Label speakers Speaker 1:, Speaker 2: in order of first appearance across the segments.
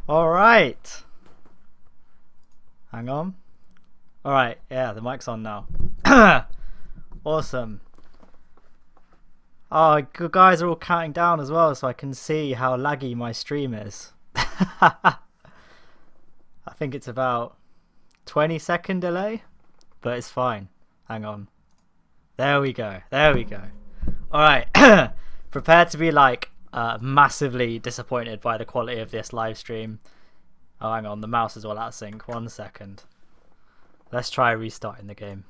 Speaker 1: All right. Hang on. All right. Yeah, the mic's on now. Awesome. Oh, you guys are all counting down as well, so I can see how laggy my stream is. I think it's about 20-second delay, but it's fine. Hang on. There we go. There we go. All right. Prepare to be like massively disappointed by the quality of this live stream. Oh, hang on. The mouse is all out of sync. 1 second. Let's try restarting the game.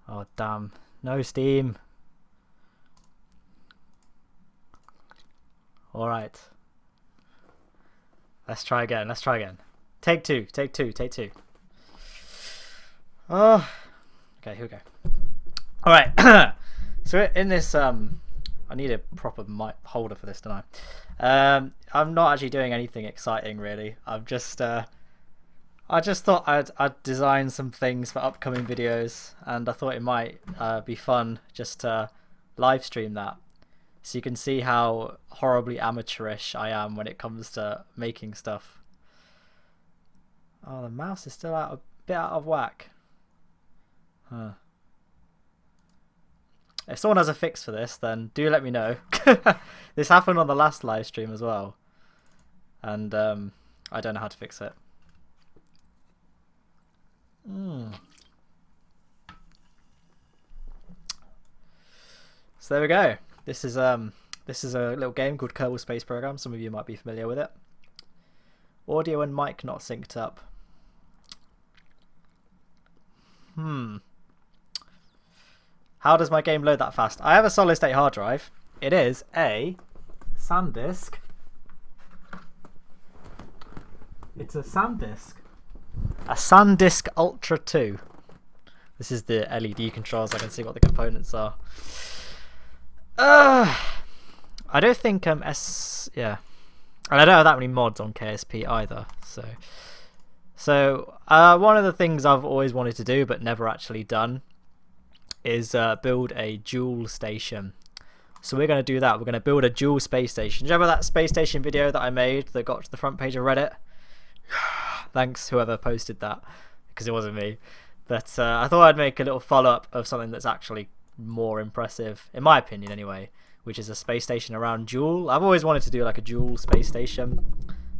Speaker 1: Oh, damn. No Steam. All right. Let's try again. Let's try again. Take two. Take two. Take two. Oh. Okay, here we go. All right. So in this, I need a proper mic holder for this, don't I? I'm not actually doing anything exciting really. I just thought I'd design some things for upcoming videos, and I thought it might be fun just to live stream that, so you can see how horribly amateurish I am when it comes to making stuff. Oh, the mouse is still a bit out of whack. Huh. If someone has a fix for this, then do let me know. This happened on the last live stream as well, and I don't know how to fix it. So there we go. This is a little game called Kerbal Space Program. Some of you might be familiar with it. Audio and mic not synced up. How does my game load that fast? I have a solid state hard drive. It is a SanDisk. It's a SanDisk. A SanDisk Ultra 2. This is the LED controls. I can see what the components are. I don't think yeah, and I don't have that many mods on KSP either. So one of the things I've always wanted to do but never actually done is build a Jool station. So we're going to do that. We're going to build a Jool space station. Do you remember that space station video that I made that got to the front page of Reddit? Thanks whoever posted that, because it wasn't me. But I thought I'd make a little follow-up of something that's actually more impressive, in my opinion anyway, which is a space station around Jool. I've always wanted to do like a Jool space station,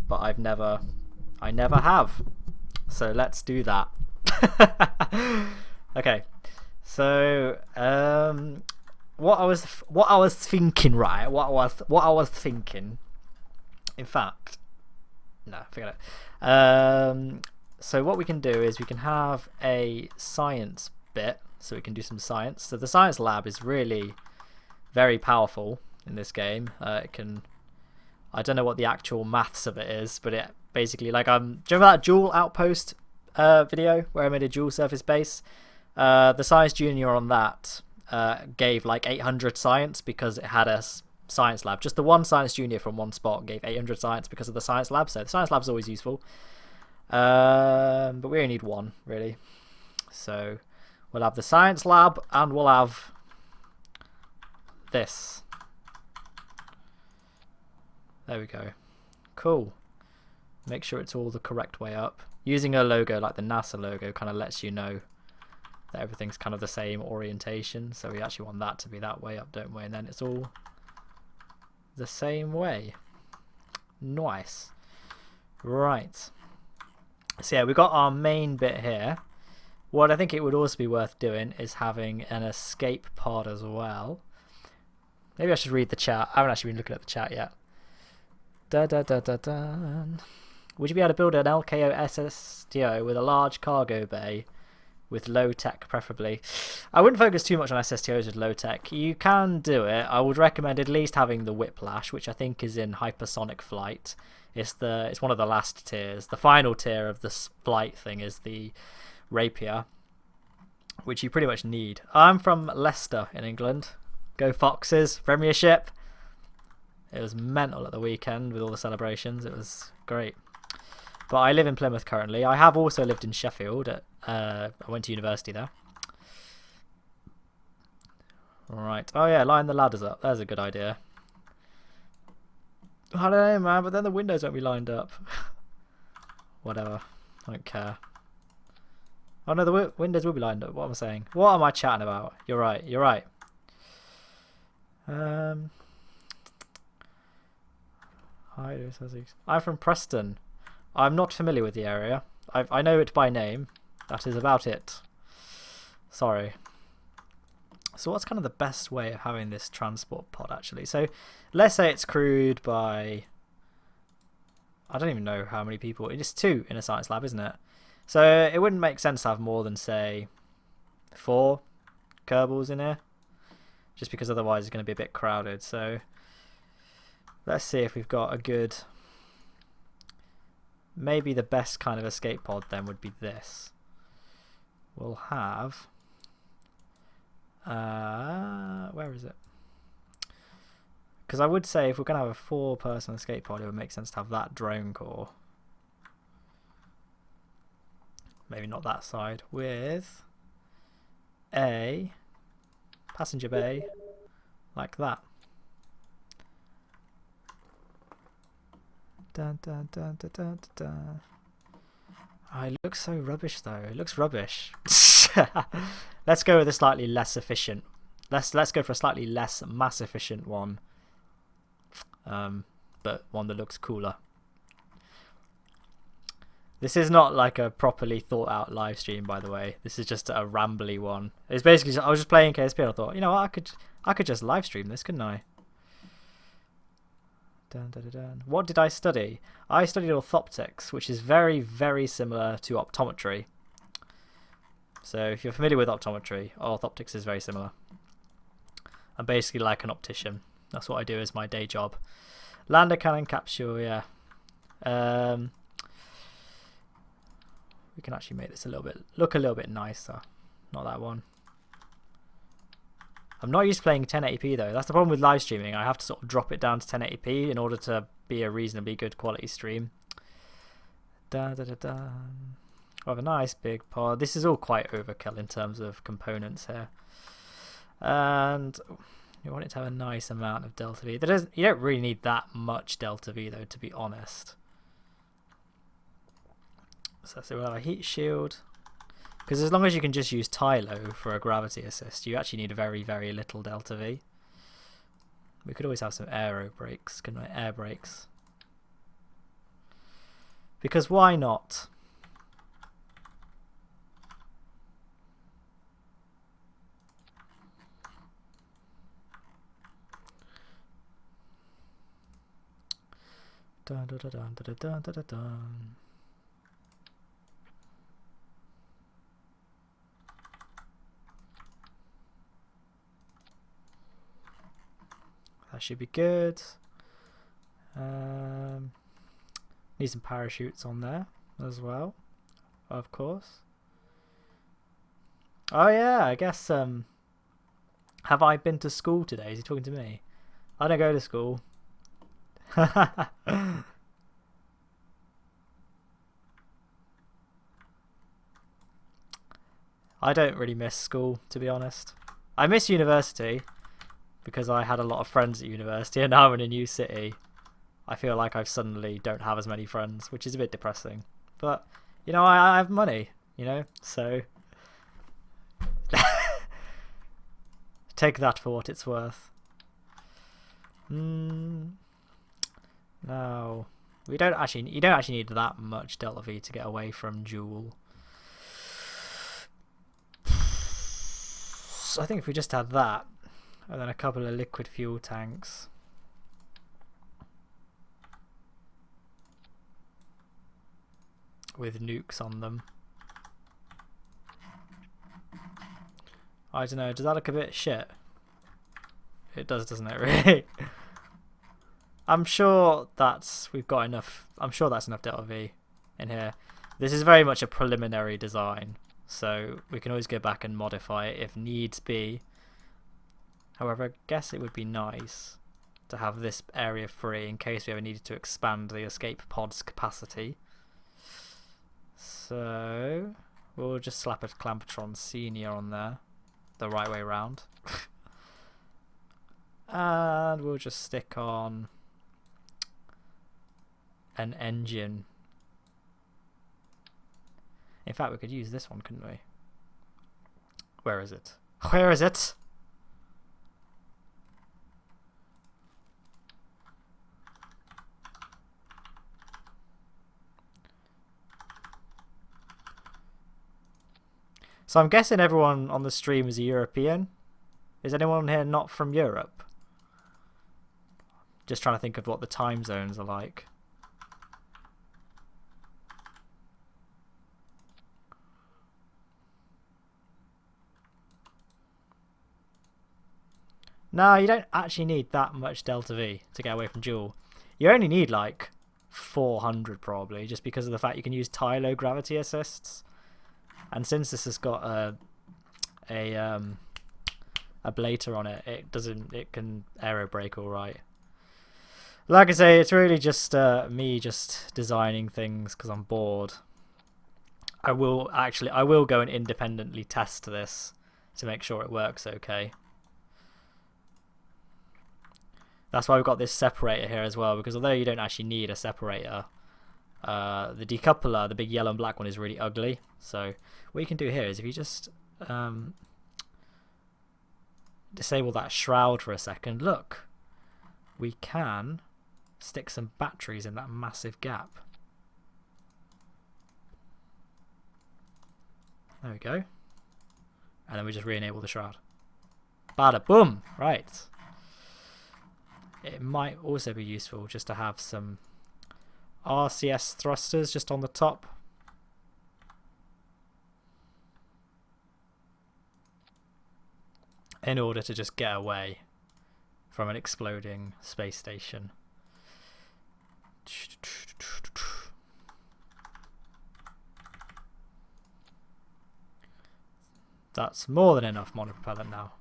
Speaker 1: but I never have. So let's do that. Okay. So what I was thinking, right? What I was thinking. In fact, no, forget it. So what we can do is we can have a science bit, so we can do some science. So the science lab is really very powerful in this game. It can, I don't know what the actual maths of it is, but it basically, like, do you remember that Jool outpost video where I made a Jool surface base? The science junior on that gave like 800 science because it had a science lab. Just the one science junior from one spot gave 800 science because of the science lab. So the science lab's always useful, but we only need one really. So we'll have the science lab and we'll have this. There we go. Cool. Make sure it's all the correct way up. Using a logo like the NASA logo kind of lets you know that everything's kind of the same orientation. So we actually want that to be that way up, don't we? And then it's all the same way. Nice. Right. So yeah, we've got our main bit here. What I think it would also be worth doing is having an escape pod as well. Maybe I should read the chat. I haven't actually been looking at the chat yet. Would you be able to build an LKO SSTO with a large cargo bay with low tech preferably? I wouldn't focus too much on SSTOs with low tech. You can do it. I would recommend at least having the Whiplash, which I think is in hypersonic flight. It's one of the last tiers. The final tier of the flight thing is the Rapier, which you pretty much need. I'm from Leicester in England. Go Foxes, Premiership. It was mental at the weekend with all the celebrations. It was great. But I live in Plymouth currently. I have also lived in Sheffield. I went to university there. Right. Oh yeah, line the ladders up. There's a good idea. I don't know, man, but then the windows won't be lined up. Whatever. I don't care. Oh no, the windows will be lined up. What am I saying? What am I chatting about? You're right. You're right. Hi, I'm from Preston. I'm not familiar with the area. I know it by name. That is about it. Sorry. So what's kind of the best way of having this transport pod actually? So let's say it's crewed by, I don't even know how many people. It is 2 in a science lab, isn't it? So it wouldn't make sense to have more than, say, 4 Kerbals in here, just because otherwise it's going to be a bit crowded. So let's see if we've got a good, maybe the best kind of escape pod then would be this. We'll have, where is it? Because I would say if we're going to have a 4-person escape pod, it would make sense to have that drone core. Maybe not that side, with a passenger bay like that. Dun, dun, dun, dun, dun, dun. Oh, it looks so rubbish though. It looks rubbish. Let's go with a slightly less efficient. Let's go for a slightly less mass efficient one. But one that looks cooler. This is not like a properly thought out live stream, by the way. This is just a rambly one. It's basically just, I was just playing KSP and I thought, you know what, I could just live stream this, couldn't I? Dun, dun, dun, dun. What did I study? I studied orthoptics, which is very, very similar to optometry. So if you're familiar with optometry, orthoptics is very similar. I'm basically like an optician. That's what I do as my day job. Lander cannon capsule, yeah. We can actually make this look a little bit nicer. Not that one. I'm not used to playing 1080p though. That's the problem with live streaming. I have to sort of drop it down to 1080p in order to be a reasonably good quality stream. Da, da, da, da. We have a nice big pod. This is all quite overkill in terms of components here. And you want it to have a nice amount of delta V. You don't really need that much delta V though, to be honest. So we'll have a heat shield. Because as long as you can just use Tylo for a gravity assist, you actually need a very, very little delta V. We could always have some aero brakes, couldn't we? Air brakes. Because why not? Dun, dun, dun, dun, dun, dun, dun, dun, dun. That should be good. Need some parachutes on there as well, of course. Oh yeah, I guess, have I been to school today? Is he talking to me? I don't go to school. I don't really miss school, to be honest. I miss university because I had a lot of friends at university, and now I'm in a new city. I feel like I suddenly don't have as many friends, which is a bit depressing. But, you know, I have money, you know, so take that for what it's worth. No, you don't actually need that much delta V to get away from Jool. So I think if we just had that, and then a couple of liquid fuel tanks. With nukes on them. I don't know, does that look a bit shit? It does, doesn't it, really? I'm sure we've got enough, I'm sure that's enough delta V in here. This is very much a preliminary design, so we can always go back and modify it if needs be. However, I guess it would be nice to have this area free in case we ever needed to expand the escape pod's capacity. So we'll just slap a Clampetron Senior on there, the right way round. And we'll just stick on an engine. In fact, we could use this one, couldn't we? Where is it? Where is it? So I'm guessing everyone on the stream is a European. Is anyone here not from Europe? Just trying to think of what the time zones are like. No, you don't actually need that much Delta V to get away from Jool. You only need like 400 probably, just because of the fact you can use tie low gravity assists. And since this has got a blader on it, it can aero brake all right. Like I say, it's really just me just designing things because I'm bored. I will go and independently test this to make sure it works okay. That's why we've got this separator here as well, because although you don't actually need a separator, the decoupler, the big yellow and black one, is really ugly. So what you can do here is if you just disable that shroud for a second, look, we can stick some batteries in that massive gap. There we go. And then we just re-enable the shroud. Bada boom! Right. It might also be useful just to have some RCS thrusters just on the top. In order to just get away from an exploding space station. That's more than enough monopropellant now.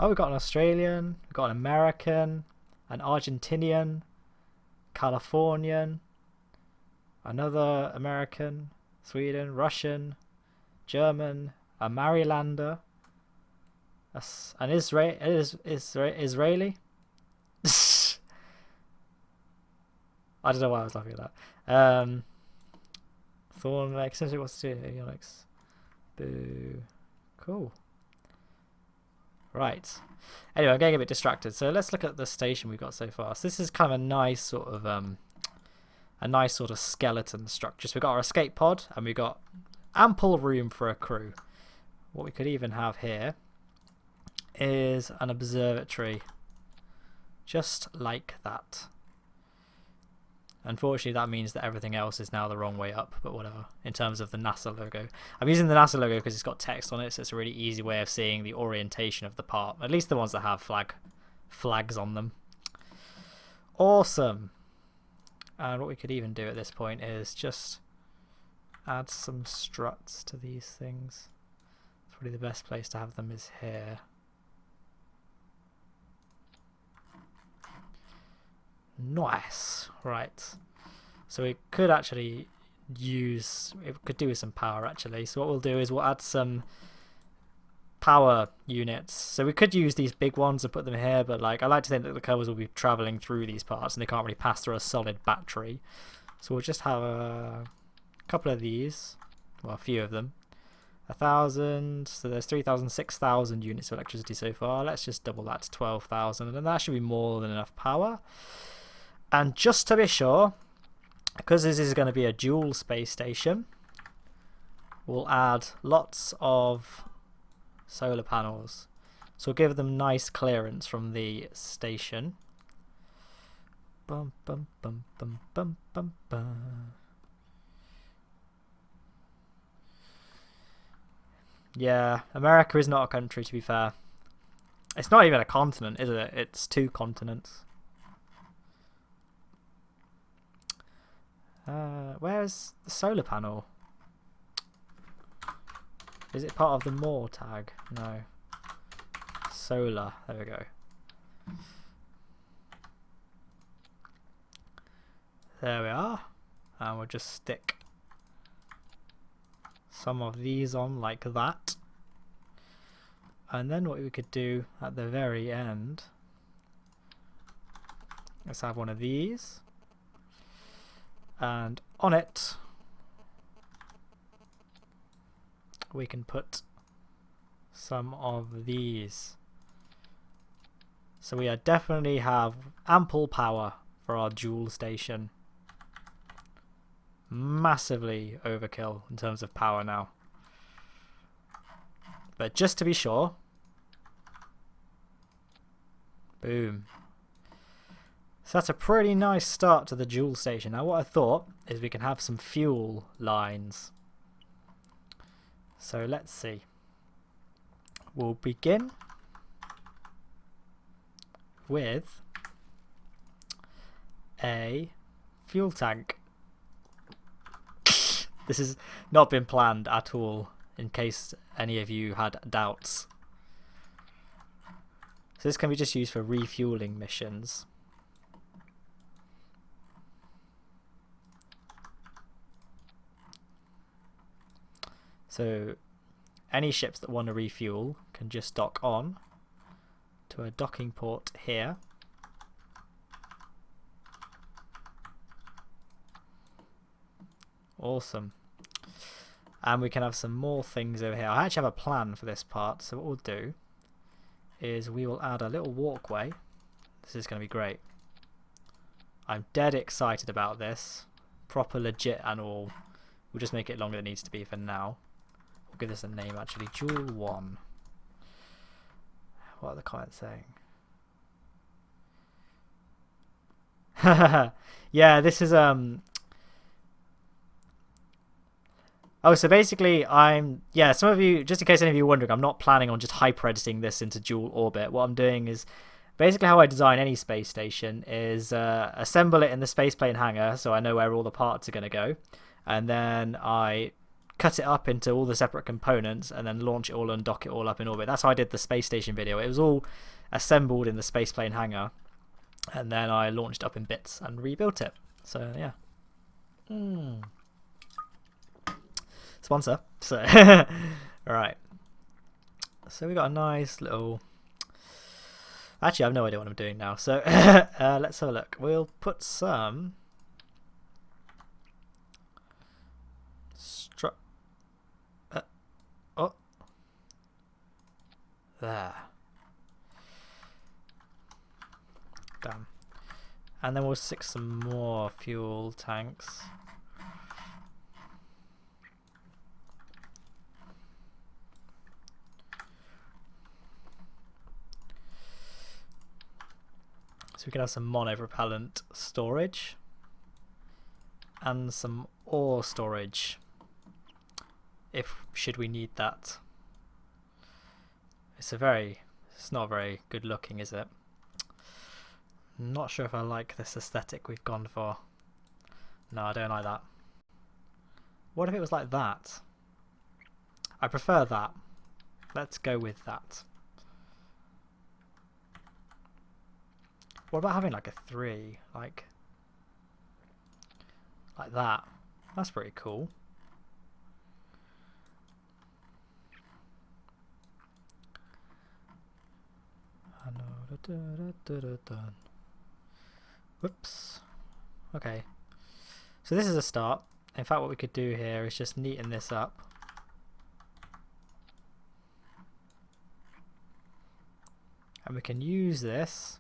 Speaker 1: Oh, we've got an Australian, we've got an American, an Argentinian, Californian, another American, Sweden, Russian, German, a Marylander, an Israeli. I don't know why I was laughing at that. Thorn, essentially, what's to do? Avionics. Boo. Cool. Right. Anyway, I'm getting a bit distracted. So let's look at the station we've got so far. So this is kind of a nice sort of skeleton structure. So we've got our escape pod and we've got ample room for a crew. What we could even have here is an observatory, just like that. Unfortunately, that means that everything else is now the wrong way up, but whatever, in terms of the NASA logo. I'm using the NASA logo because it's got text on it, so it's a really easy way of seeing the orientation of the part, at least the ones that have flags on them. Awesome. And what we could even do at this point is just add some struts to these things. Probably the best place to have them is here. Nice. Right. So we could actually could do with some power actually. So what we'll do is we'll add some power units. So we could use these big ones and put them here, but I like to think that the covers will be traveling through these parts and they can't really pass through a solid battery. So we'll just have a couple of these, well, a few of them. 1,000, so there's 3,000, 6,000 units of electricity so far. Let's just double that to 12,000 and that should be more than enough power. And just to be sure, because this is going to be a Jool space station, we'll add lots of solar panels. So we'll give them nice clearance from the station. Bum, bum, bum, bum, bum, bum, bum. Yeah, America is not a country, to be fair. It's not even a continent, is it? It's two continents. Where's the solar panel? Is it part of the more tag? No. Solar. There we go. There we are. And we'll just stick some of these on like that. And then what we could do at the very end, let's have one of these, and on it we can put some of these. So we definitely have ample power for our Jool station. Massively overkill in terms of power now. But just to be sure, boom. So that's a pretty nice start to the Jool station. Now what I thought is we can have some fuel lines. So let's see. We'll begin with a fuel tank. This has not been planned at all, in case any of you had doubts. So this can be just used for refueling missions. So any ships that want to refuel can just dock on to a docking port here. Awesome. And we can have some more things over here. I actually have a plan for this part, so what we'll do is we will add a little walkway. This is going to be great. I'm dead excited about this. Proper legit and all. We'll just make it longer than it needs to be for now. We'll give this a name actually, Jool 1. What are the comments saying? Yeah, this is oh, so basically some of you, just in case any of you are wondering, I'm not planning on just hyper editing this into Jool orbit. What I'm doing is basically how I design any space station is assemble it in the spaceplane hangar, so I know where all the parts are going to go, and then I cut it up into all the separate components and then launch it all and dock it all up in orbit. That's how I did the space station video. It was all assembled in the spaceplane hangar, and then I launched up in bits and rebuilt it. So yeah. Sponsor. So alright. So we got a nice little, actually I have no idea what I'm doing now. So let's have a look. We'll put some oh, there. Damn. And then we'll stick some more fuel tanks. So we can have some monopropellant storage and some ore storage should we need that. It's not very good looking, is it? Not sure if I like this aesthetic we've gone for. No, I don't like that. What if it was like that? I prefer that. Let's go with that. What about having like a 3? Like that. That's pretty cool. Whoops. Okay. So this is a start. In fact, what we could do here is just neaten this up. And we can use this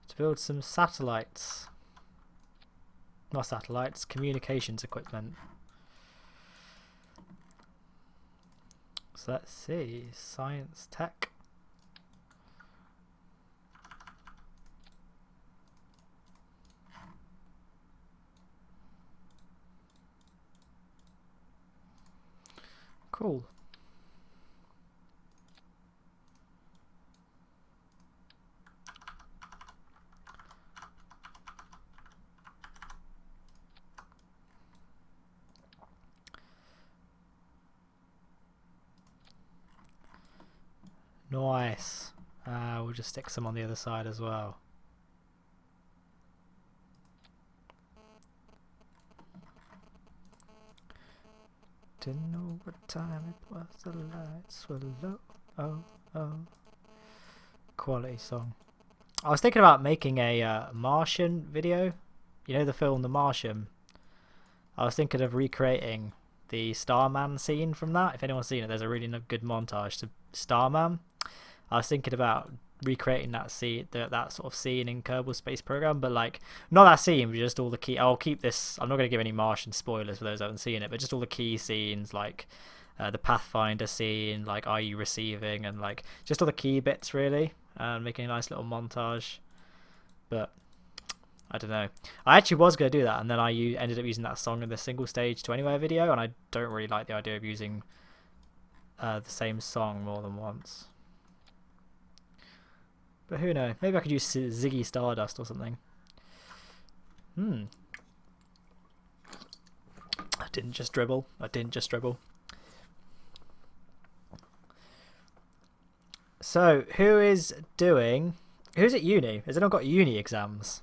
Speaker 1: to build some satellites. Not satellites, communications equipment. So let's see. Science, tech. Cool. Nice. We'll just stick some on the other side as well. Didn't know what time it was, the lights were low. Oh, oh. Quality song. I was thinking about making a Martian video. You know the film The Martian? I was thinking of recreating the Starman scene from that. If anyone's seen it, there's a really good montage to Starman. I was thinking about recreating that scene, that sort of scene in Kerbal Space Program, but like not that scene, but just all the key. I'll keep this. I'm not going to give any Martian spoilers for those who haven't seen it, but just all the key scenes, like the Pathfinder scene, like Are You Receiving, and like just all the key bits really, and making a nice little montage. But I don't know. I actually was going to do that, and then I ended up using that song in the Single Stage to Anywhere video, and I don't really like the idea of using the same song more than once. But who knows? Maybe I could use Ziggy Stardust or something. I didn't just dribble. So, who's at uni? Has anyone got uni exams?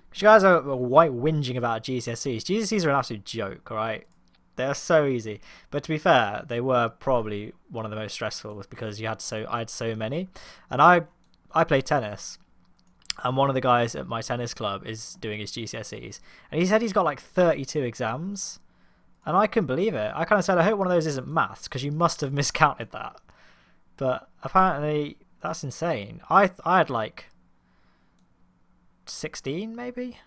Speaker 1: Because you guys are white whinging about GCSEs. GCSEs are an absolute joke, alright? They are so easy. But to be fair, they were probably one of the most stressful because I had so many. And I play tennis, and one of the guys at my tennis club is doing his GCSEs, and he said he's got like 32 exams, and I couldn't believe it. I kind of said, I hope one of those isn't maths, because you must have miscounted that. But apparently that's insane. I had like 16 maybe.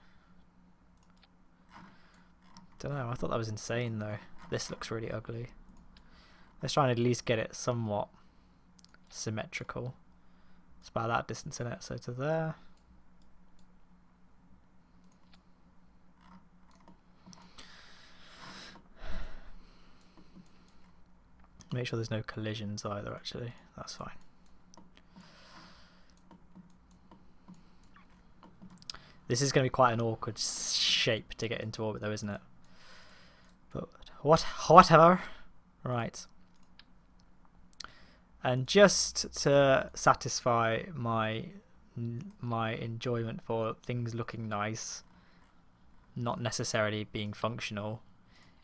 Speaker 1: Don't know. I thought that was insane though. This looks really ugly. Let's try and at least get it somewhat symmetrical. It's about that distance in it, so to there. Make sure there's no collisions either, actually. That's fine. This is going to be quite an awkward shape to get into orbit though, isn't it? But whatever. Right. And just to satisfy my enjoyment for things looking nice, not necessarily being functional,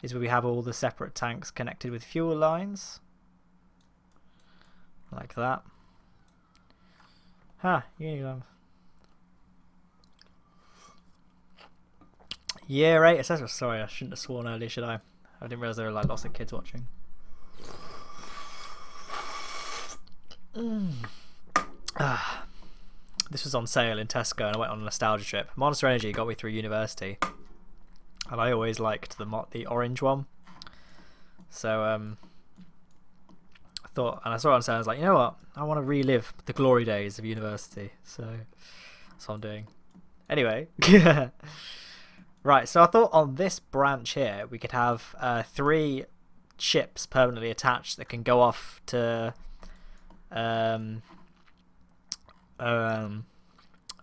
Speaker 1: is where we have all the separate tanks connected with fuel lines. Like that. Uniform. Yeah, right. Sorry, I shouldn't have sworn earlier, should I? I didn't realise there were like lots of kids watching. This was on sale in Tesco and I went on a nostalgia trip. Monster Energy got me through university, and I always liked the orange one. So I thought, and I saw it on sale, I was like, you know what, I want to relive the glory days of university, so that's what I'm doing. Anyway, right, so I thought on this branch here we could have 3 ships permanently attached that can go off to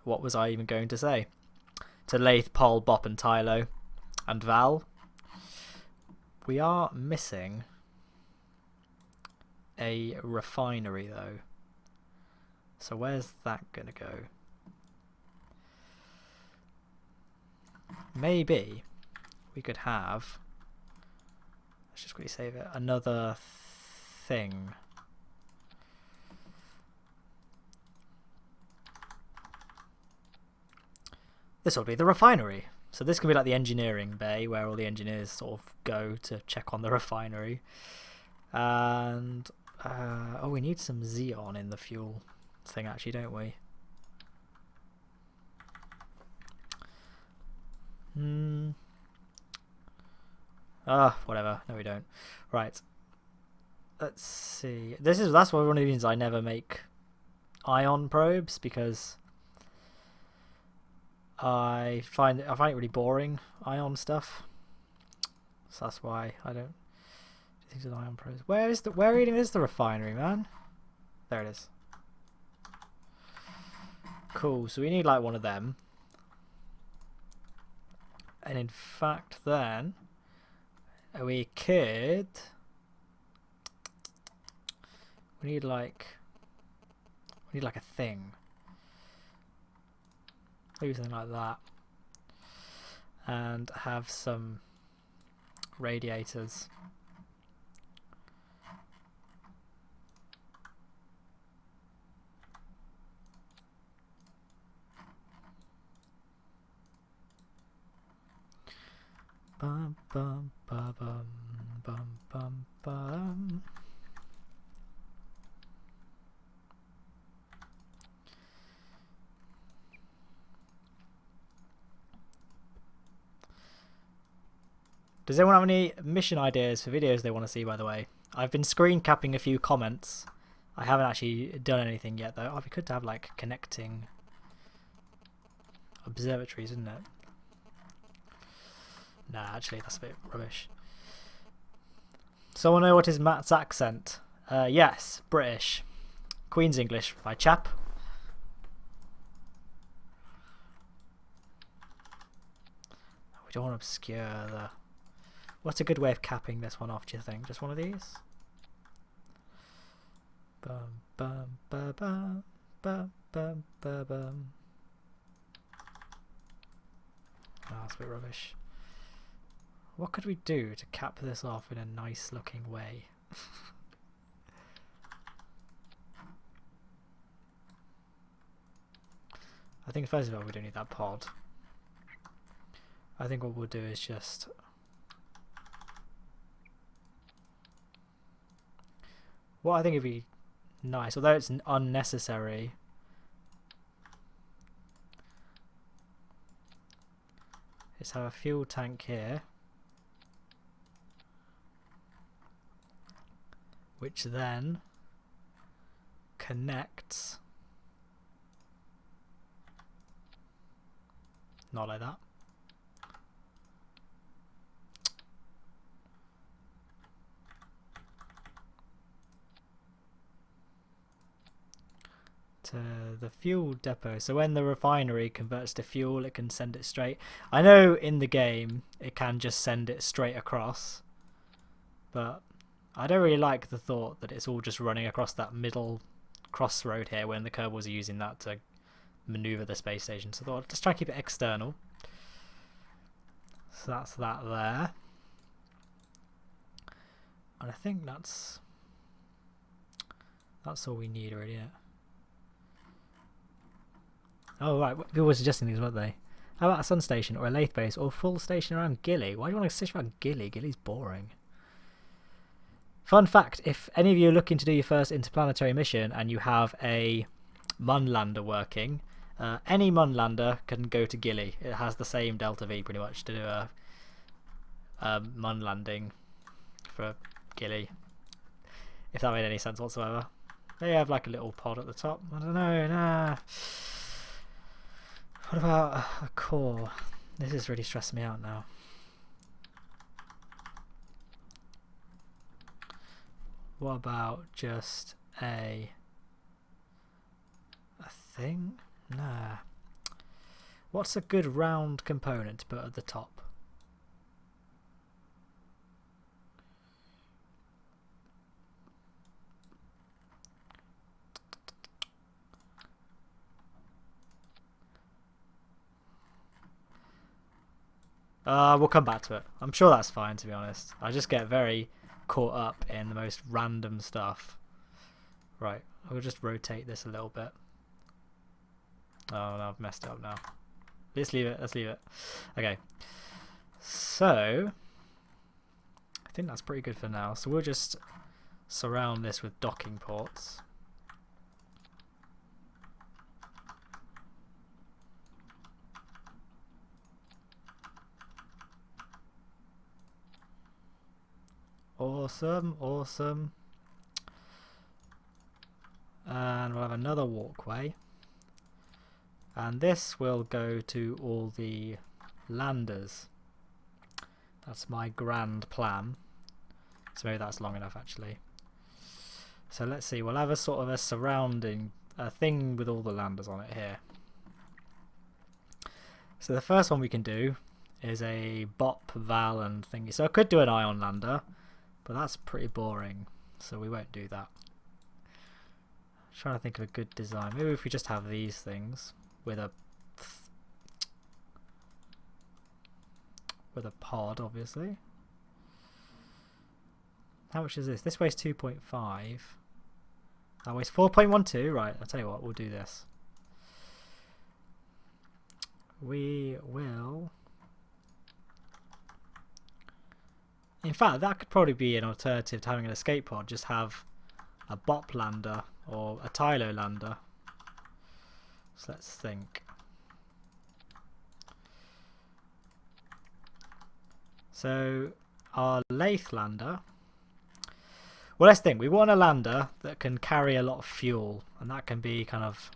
Speaker 1: what was I even going to say? To Lathe, Pol, Bop and Tylo and Val. We are missing a refinery though. So where's that gonna go? Maybe we could have, let's just quickly save it, another thing. This will be the refinery. So this can be like the engineering bay where all the engineers sort of go to check on the refinery. And oh, we need some xeon in the fuel thing actually, don't we? Whatever. No, we don't. Right. Let's see. That's one of the reasons I never make ion probes, because I find it really boring, ion stuff. So that's why I don't do things with ion probes. Where even is the refinery, man? There it is. Cool. So we need like one of them. And in fact, then we could. We need like a thing. Maybe something like that. And have some radiators. bum, bum, bum, bum, bum, bum, bum. Does anyone have any mission ideas for videos they want to see, by the way? I've been screen capping a few comments. I haven't actually done anything yet, though. Oh, it'd be good to have, like, connecting observatories, isn't it? Nah, actually, that's a bit rubbish. Someone know what is Matt's accent? Yes, British. Queen's English, my chap. We don't want to obscure the... What's a good way of capping this one off, do you think? Just one of these? Bum, bum, ba, bum, bum, bum, ba, bum. Oh, that's a bit rubbish. What could we do to cap this off in a nice looking way? I think first of all we don't need that pod. I think what we'll do is just... What I think would be nice, although it's unnecessary, is have a fuel tank here, which then connects, not like that, to the fuel depot. So when the refinery converts to fuel, it can send it straight. I know in the game it can just send it straight across, but I don't really like the thought that it's all just running across that middle crossroad here when the Kerbals are using that to maneuver the space station. So I thought I'd just try and keep it external. So that's that there. And I think that's all we need really, yeah. Oh right, people were suggesting these, weren't they? How about a sun station or a lathe base or a full station around Gilly? Why do you want a station around Gilly? Gilly's boring. Fun fact, if any of you are looking to do your first interplanetary mission and you have a Mun lander working, any Mun lander can go to Gilly. It has the same delta V pretty much to do a Mun landing for Gilly, if that made any sense whatsoever. They have like a little pod at the top. I don't know, nah. What about a core? This is really stressing me out now. What about just a thing? Nah. What's a good round component to put at the top? We'll come back to it. I'm sure that's fine, to be honest. I just get very caught up in the most random stuff. Right, we'll just rotate this a little bit. Oh no, I've messed it up now. Let's leave it. Let's leave it. Okay. So I think that's pretty good for now. So we'll just surround this with docking ports. Awesome, awesome. And we'll have another walkway. And this will go to all the landers. That's my grand plan. So maybe that's long enough actually. So let's see, we'll have a sort of a surrounding thing with all the landers on it here. So the first one we can do is a BOP, Val and thingy. So I could do an ion lander, but that's pretty boring, so we won't do that. Trying to think of a good design. Maybe if we just have these things with a pod, obviously. How much is this? This weighs 2.5. That weighs 4.12. Right, I'll tell you what, we'll do this. We will In fact, that could probably be an alternative to having an escape pod. Just have a BOP lander or a Tylo lander. So let's think. So our lathe lander. Well, let's think. We want a lander that can carry a lot of fuel, and that can be kind of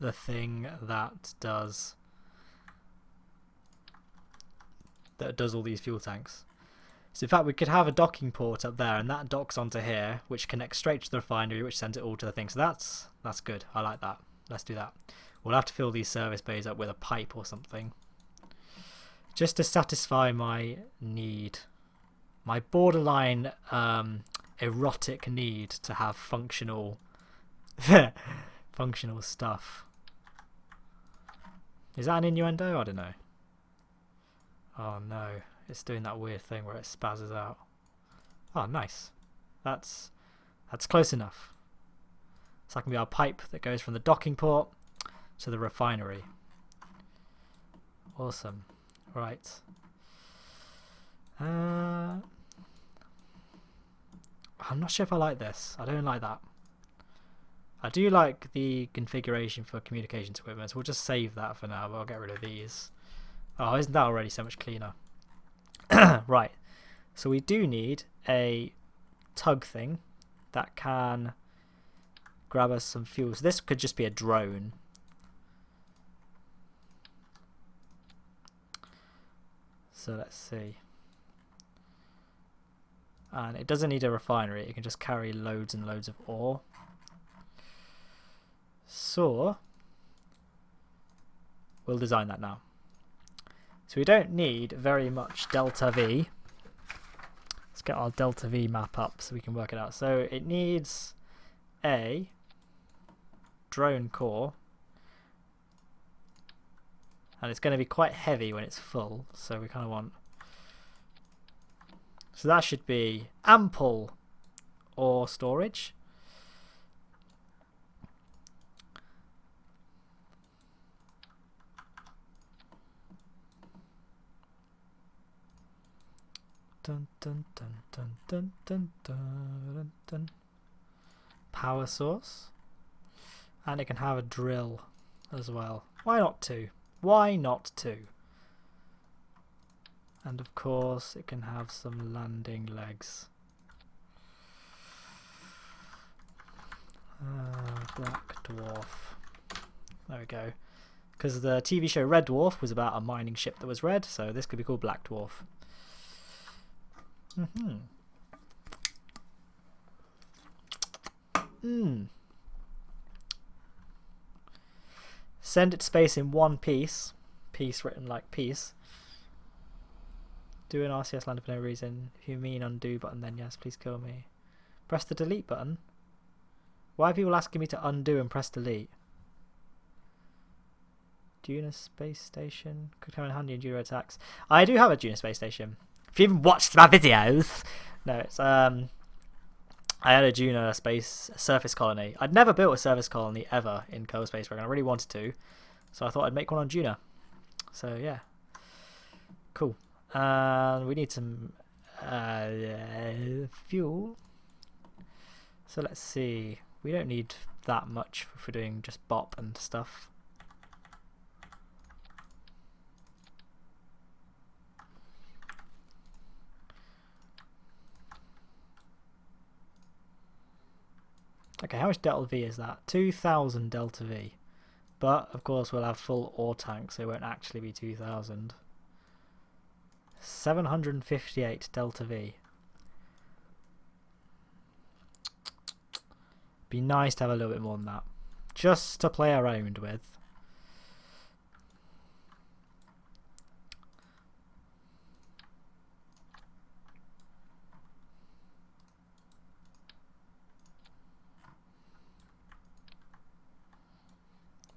Speaker 1: the thing that does all these fuel tanks. So in fact, we could have a docking port up there, and that docks onto here, which connects straight to the refinery, which sends it all to the thing. So that's good. I like that. Let's do that. We'll have to fill these service bays up with a pipe or something, just to satisfy my need, my borderline erotic need to have functional functional stuff. Is that an innuendo? I don't know. Oh no, it's doing that weird thing where it spazzes out. Oh, nice. That's close enough. So that can be our pipe that goes from the docking port to the refinery. Awesome. Right. I'm not sure if I like this. I don't like that. I do like the configuration for communications equipment, so we'll just save that for now, but I'll get rid of these. Oh, isn't that already so much cleaner? Right, so we do need a tug thing that can grab us some fuel. So this could just be a drone. So let's see. And it doesn't need a refinery, it can just carry loads and loads of ore. So we'll design that now. So we don't need very much delta V. Let's get our delta V map up so we can work it out. So it needs a drone core, and it's going to be quite heavy when it's full, so we kind of want, so that should be ample ore storage. Dun, dun, dun, dun, dun, dun, dun, dun. Power source, and it can have a drill as well. Why not two? Why not two? And of course it can have some landing legs. Black Dwarf. There we go. Because the TV show Red Dwarf was about a mining ship that was red, so this could be called Black Dwarf. Send it to space in one piece. Piece written like peace. Do an RCS lander for no reason. If you mean undo button, then yes, please kill me. Press the delete button. Why are people asking me to undo and press delete? Duna space station could come in handy in Duna attacks. I do have a Duna space station. If you even watched my videos, no, it's I had a Duna space surface colony. I'd never built a surface colony ever in Kerbal Space Program. I really wanted to, so I thought I'd make one on Duna. So yeah, cool. And we need some fuel. So let's see. We don't need that much if we're doing just BOP and stuff. Okay, how much delta V is that? 2,000 delta V. But, of course, we'll have full ore tanks, so it won't actually be 2,000. 758 delta V. Be nice to have a little bit more than that. Just to play around with.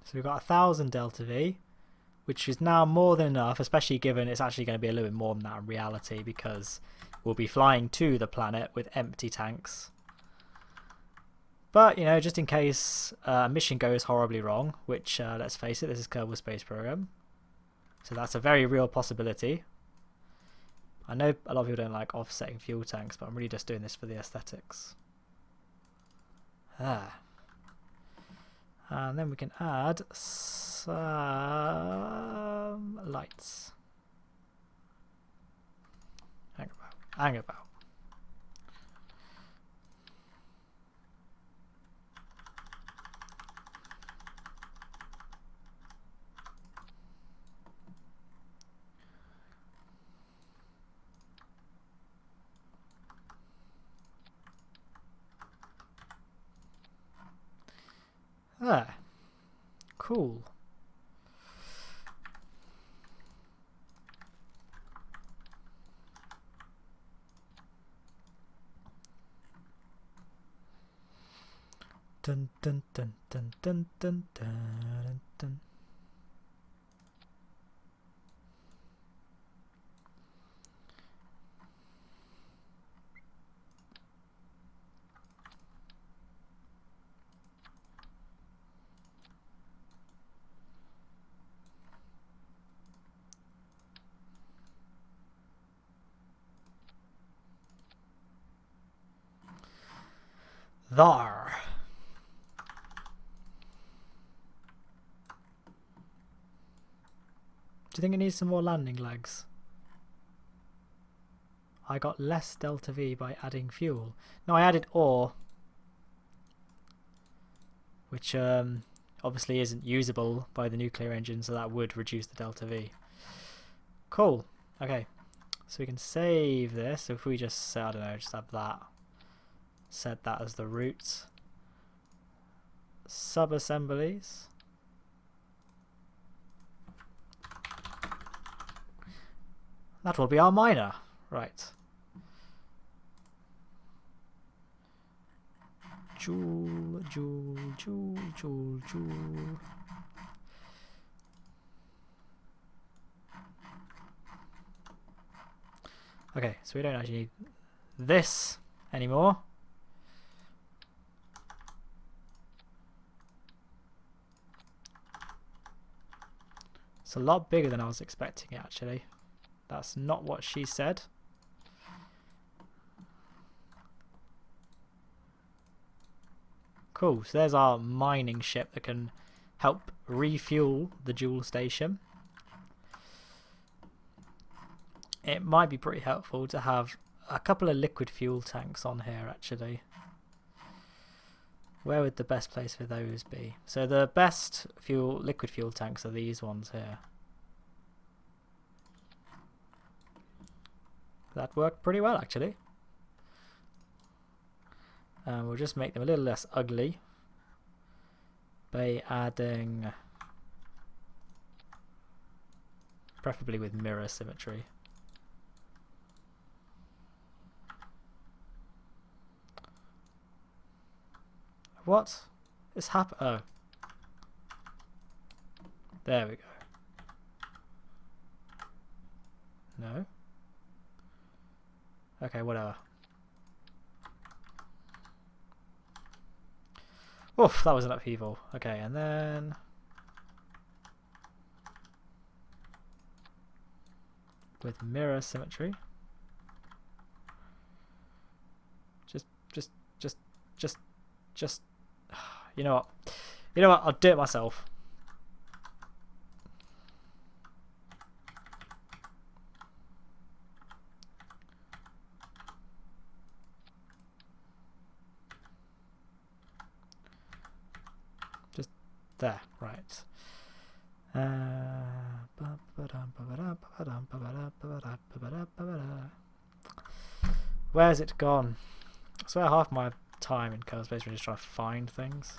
Speaker 1: So we've got 1,000 delta V, which is now more than enough, especially given it's actually going to be a little bit more than that in reality, because we'll be flying to the planet with empty tanks. But, you know, just in case a mission goes horribly wrong, which, let's face it, this is Kerbal Space Program, so that's a very real possibility. I know a lot of people don't like offsetting fuel tanks, but I'm really just doing this for the aesthetics. And then we can add some lights. Hang about. There. Cool. Dun dun dun dun dun dun dun dun. There. Do you think it needs some more landing legs? I got less delta V by adding fuel. No, I added ore, which obviously isn't usable by the nuclear engine, so that would reduce the delta V. Cool. Okay, so we can save this. So if we just, I don't know, just have that. Set that as the root. Sub-assemblies. That will be our miner. Right. Jool, Jool, Jool, Jool, Jool. Okay, so we don't actually need this anymore. It's a lot bigger than I was expecting, actually. That's not what she said. Cool, so there's our mining ship that can help refuel the Jool station. It might be pretty helpful to have a couple of liquid fuel tanks on here, actually. Where would the best place for those be? So the best liquid fuel tanks are these ones here. That worked pretty well, actually. We'll just make them a little less ugly by adding, preferably with mirror symmetry. What is happening? Oh, there we go. No. Okay, whatever. Oof, that was an upheaval. Okay, and then with mirror symmetry. Just you know what? You know what? I'll do it myself. Just there, right. Where's it gone? I swear half my time in kernel space we're just trying to find things.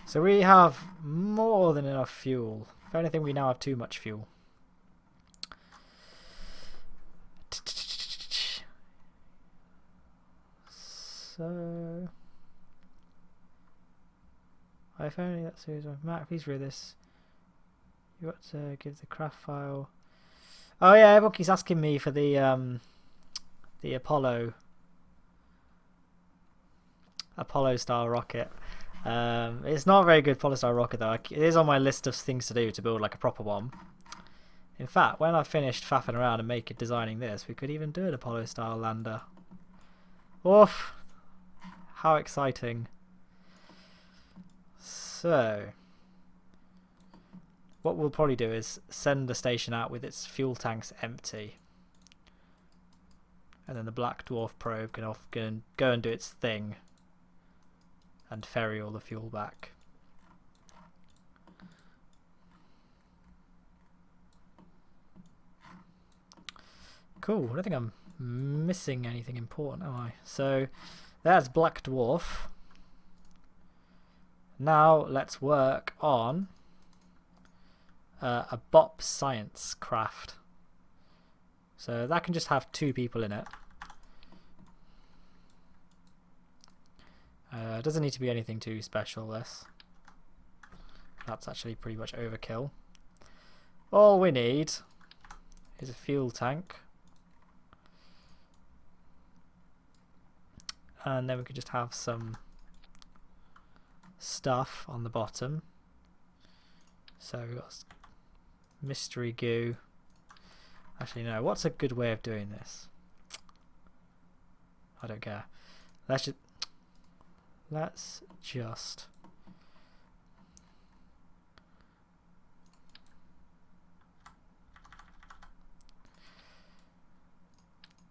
Speaker 1: So we have more than enough fuel. If anything, we now have too much fuel. So if only that series of Mac, please read this. You got to give the craft file. Oh yeah, everyone keeps asking me for the Apollo style rocket. It's not a very good Apollo style rocket though. It is on my list of things to do to build like a proper one. In fact, when I finished faffing around and designing this, we could even do an Apollo style lander. Oof! How exciting! So, what we'll probably do is send the station out with its fuel tanks empty, and then the black dwarf probe can go and do its thing and ferry all the fuel back. Cool. I don't think I'm missing anything important, am I? So that's black dwarf. Now let's work on a BOP science craft. So that can just have 2 people in it. Doesn't need to be anything too special, this. That's actually pretty much overkill. All we need is a fuel tank. And then we could just have some stuff on the bottom. So we've got mystery goo. Actually no, what's a good way of doing this? I don't care. Let's just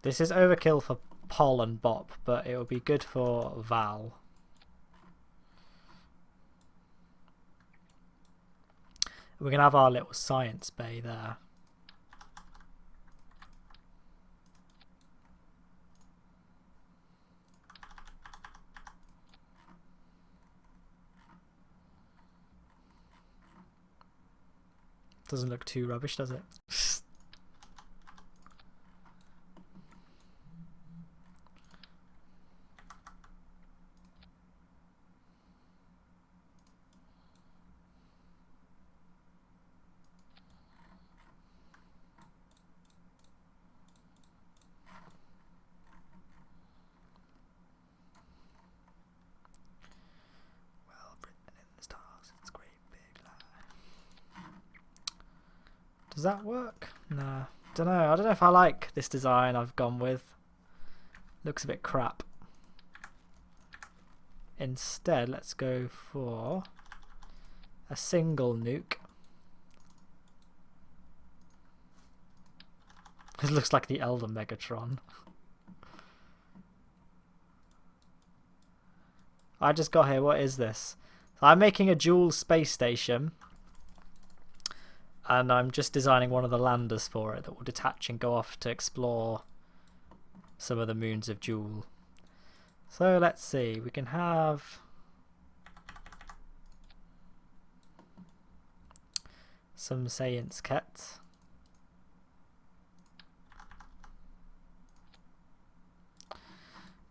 Speaker 1: this is overkill for Pol and Bop, but it will be good for Val. We can have our little science bay there. Doesn't look too rubbish, does it? Does that work? Nah. Don't know. I don't know if I like this design I've gone with. Looks a bit crap. Instead, let's go for a single nuke. This looks like the Elder Megatron. I just got here. What is this? I'm making a Jool space station. And I'm just designing one of the landers for it that will detach and go off to explore some of the moons of Jool. So let's see, we can have some science kits.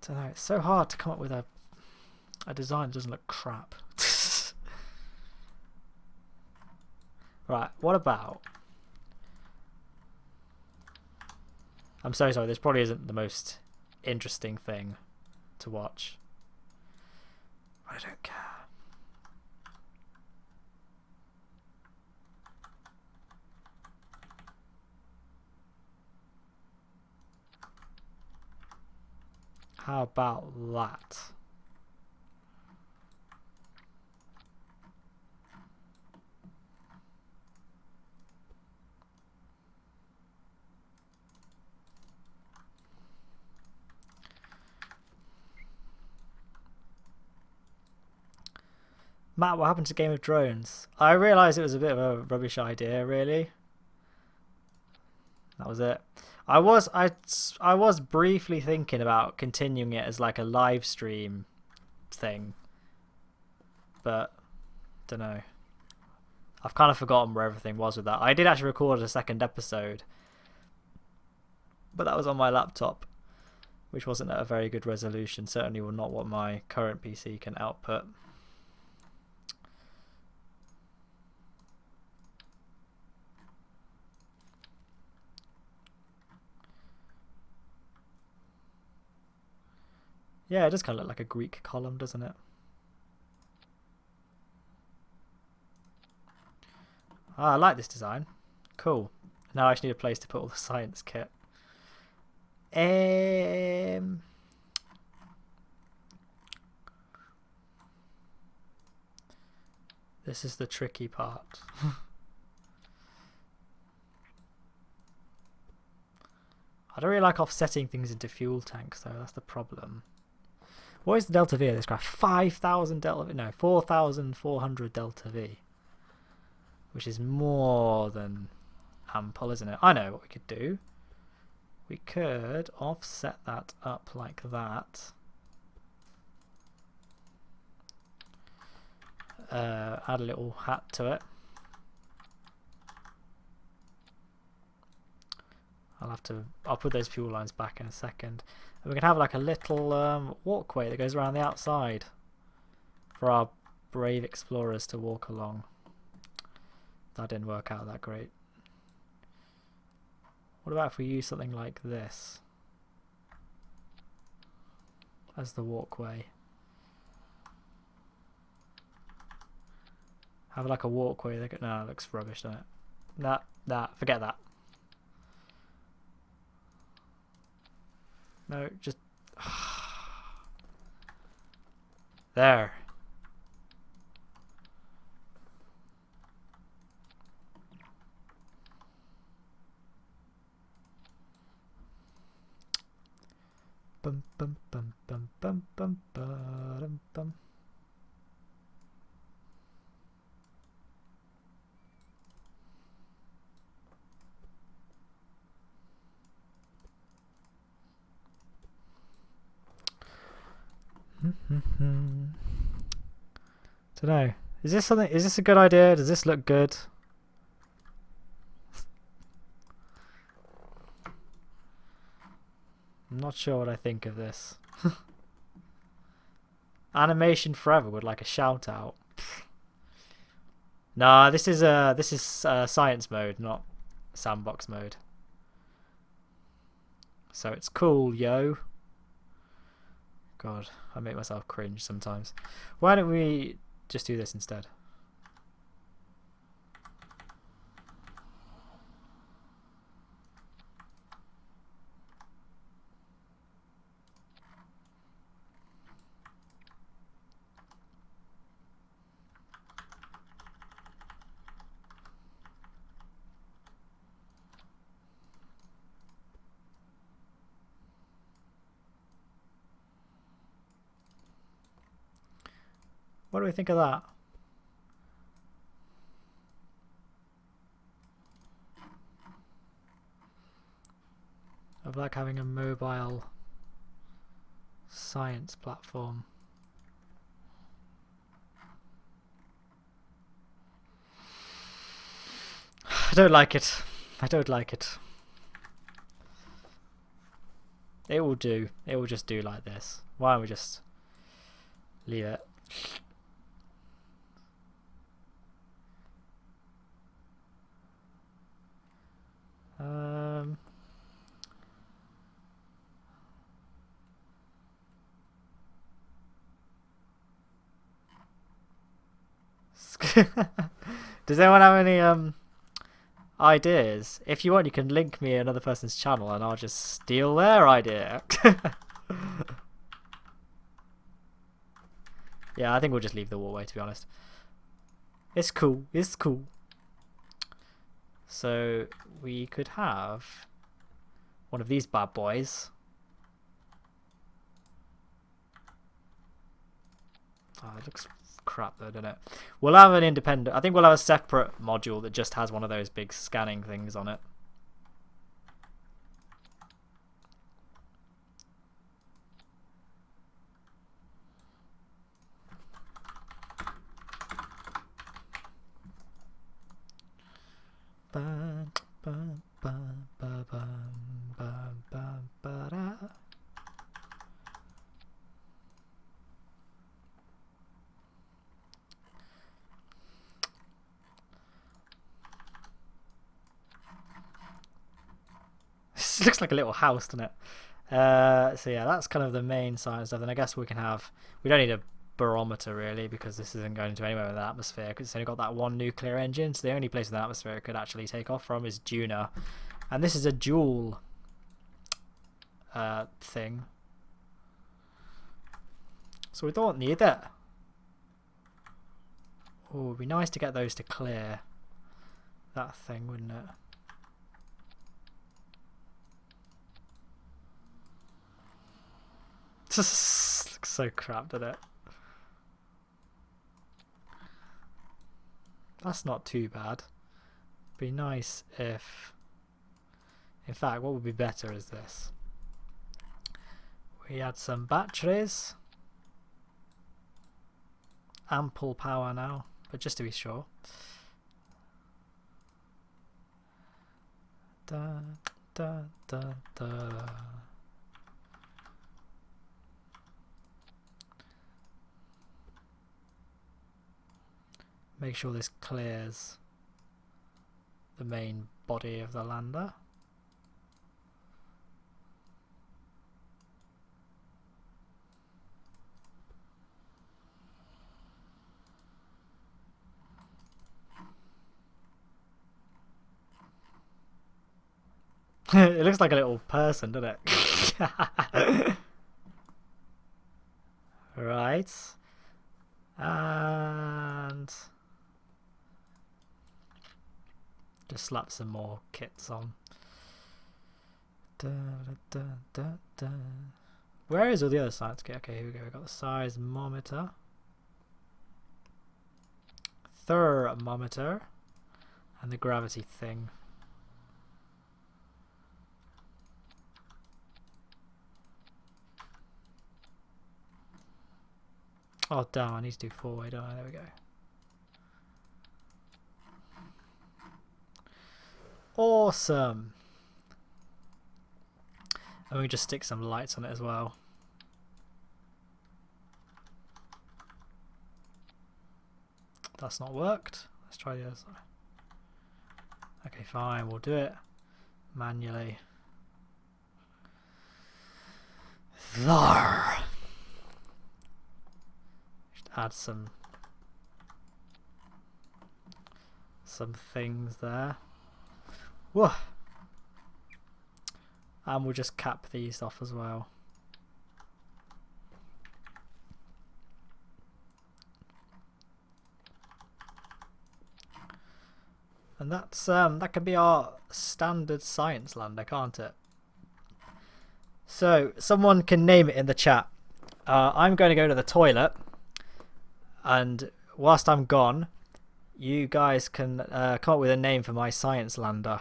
Speaker 1: Don't know, it's so hard to come up with a design that doesn't look crap. Right, what about... I'm so sorry, this probably isn't the most interesting thing to watch. But I don't care. How about that? Matt, what happened to Game of Drones? I realised it was a bit of a rubbish idea, really. That was it. I was briefly thinking about continuing it as like a live stream thing, but don't know. I've kind of forgotten where everything was with that. I did actually record a second episode, but that was on my laptop, which wasn't at a very good resolution. Certainly not what my current PC can output. Yeah, it does kind of look like a Greek column, doesn't it? Ah, I like this design. Cool. Now I just need a place to put all the science kit. This is the tricky part. I don't really like offsetting things into fuel tanks though, that's the problem. What is the delta V of this graph? 5,000 delta V, no, 4,400 delta V. Which is more than ample, isn't it? I know what we could do. We could offset that up like that. Add a little hat to it. I'll put those fuel lines back in a second. And we can have like a little walkway that goes around the outside for our brave explorers to walk along. That didn't work out that great. What about if we use something like this as the walkway? Have like a walkway. No, it looks rubbish, doesn't it? Nah, forget that. No, just there. Bum bum bum bum bum bum bum bum. Dunno. Is this a good idea? Does this look good? I'm not sure what I think of this. Animation forever with like a shout out. Nah, this is science mode, not sandbox mode. So it's cool, yo. God, I make myself cringe sometimes. Why don't we just do this instead? What do we think of that? Of like having a mobile science platform. I don't like it. I don't like it. It will do. It will just do like this. Why don't we just leave it? Does anyone have any ideas? If you want, you can link me another person's channel and I'll just steal their idea. Yeah, I think we'll just leave the walkway, to be honest. It's cool. It's cool. So we could have one of these bad boys. Oh, it looks crap though, doesn't it? We'll have an independent. I think we'll have a separate module that just has one of those big scanning things on it. This looks like a little house, doesn't it? So yeah, that's kind of the main science stuff. And I guess we can have. We don't need a barometer really because this isn't going to anywhere with the atmosphere because it's only got that one nuclear engine. So the only place in the atmosphere it could actually take off from is Juno, and this is a Jool thing. So we don't need it. Oh, it'd be nice to get those to clear that thing, wouldn't it? Looks so crap, doesn't it? That's not too bad. Be nice if... In fact, what would be better is this. We add some batteries. Ample power now, but just to be sure. Da, da, da, da. Make sure this clears the main body of the lander. It looks like a little person, doesn't it? Right. And just slap some more kits on. Da, da, da, da. Where is all the other science kit? Okay, here we go. We've got the seismometer, thermometer, and the gravity thing. Oh damn, I need to do 4-way, don't I? There we go. Awesome. And we just stick some lights on it as well. That's not worked. Let's try the other side. Okay, fine, we'll do it manually. There. Just add some things there. Whoa. And we'll just cap these off as well. And that's that can be our standard science lander, can't it? So someone can name it in the chat. I'm going to go to the toilet, and whilst I'm gone, you guys can come up with a name for my science lander.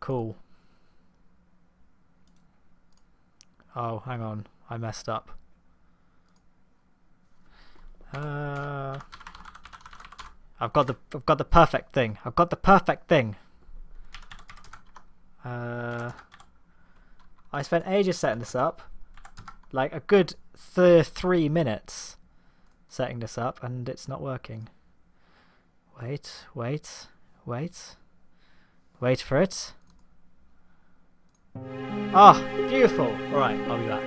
Speaker 1: Cool. Oh, hang on, I messed up. I've got the perfect thing. I've got the perfect thing. I spent ages setting this up, like a good 3 minutes setting this up, and it's not working. Wait for it. Ah, beautiful. All right, I'll be back.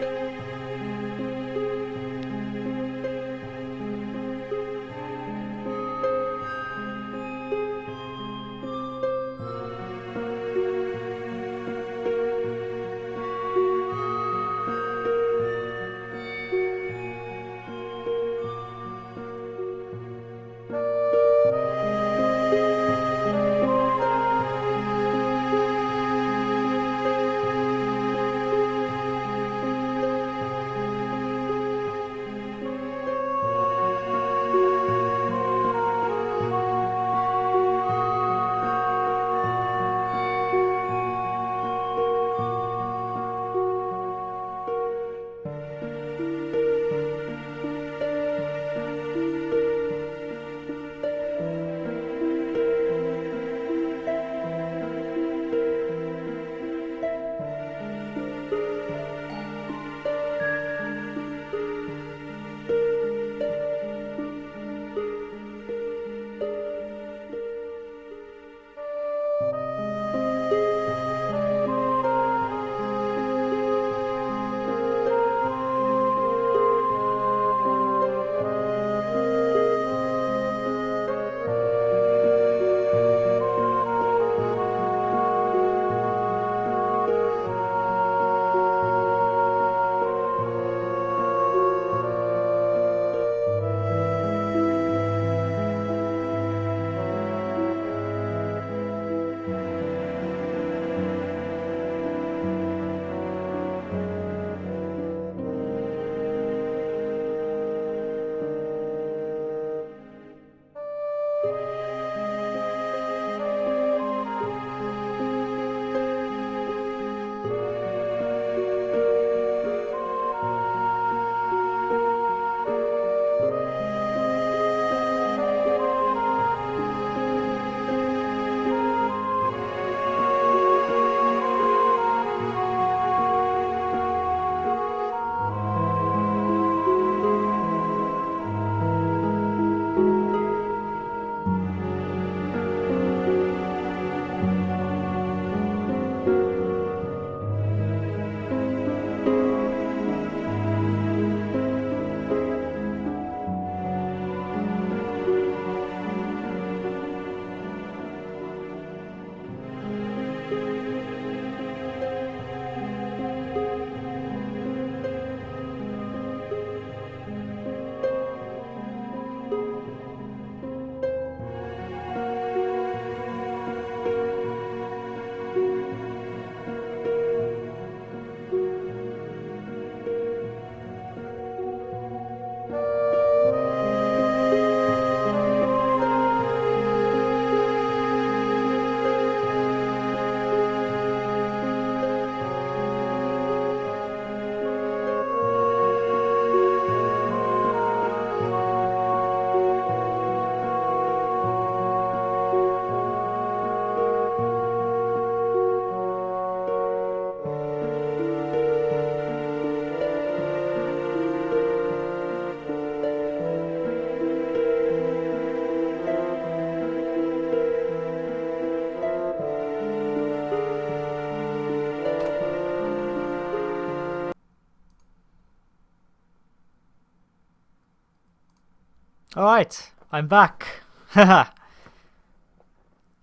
Speaker 1: Alright, I'm back.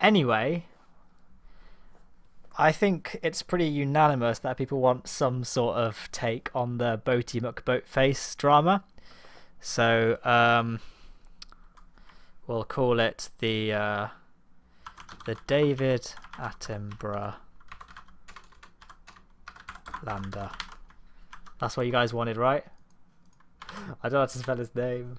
Speaker 1: Anyway, I think it's pretty unanimous that people want some sort of take on the Boaty McBoatface drama. So, we'll call it the David Attenborough Lander. That's what you guys wanted, right? I don't know how to spell his name.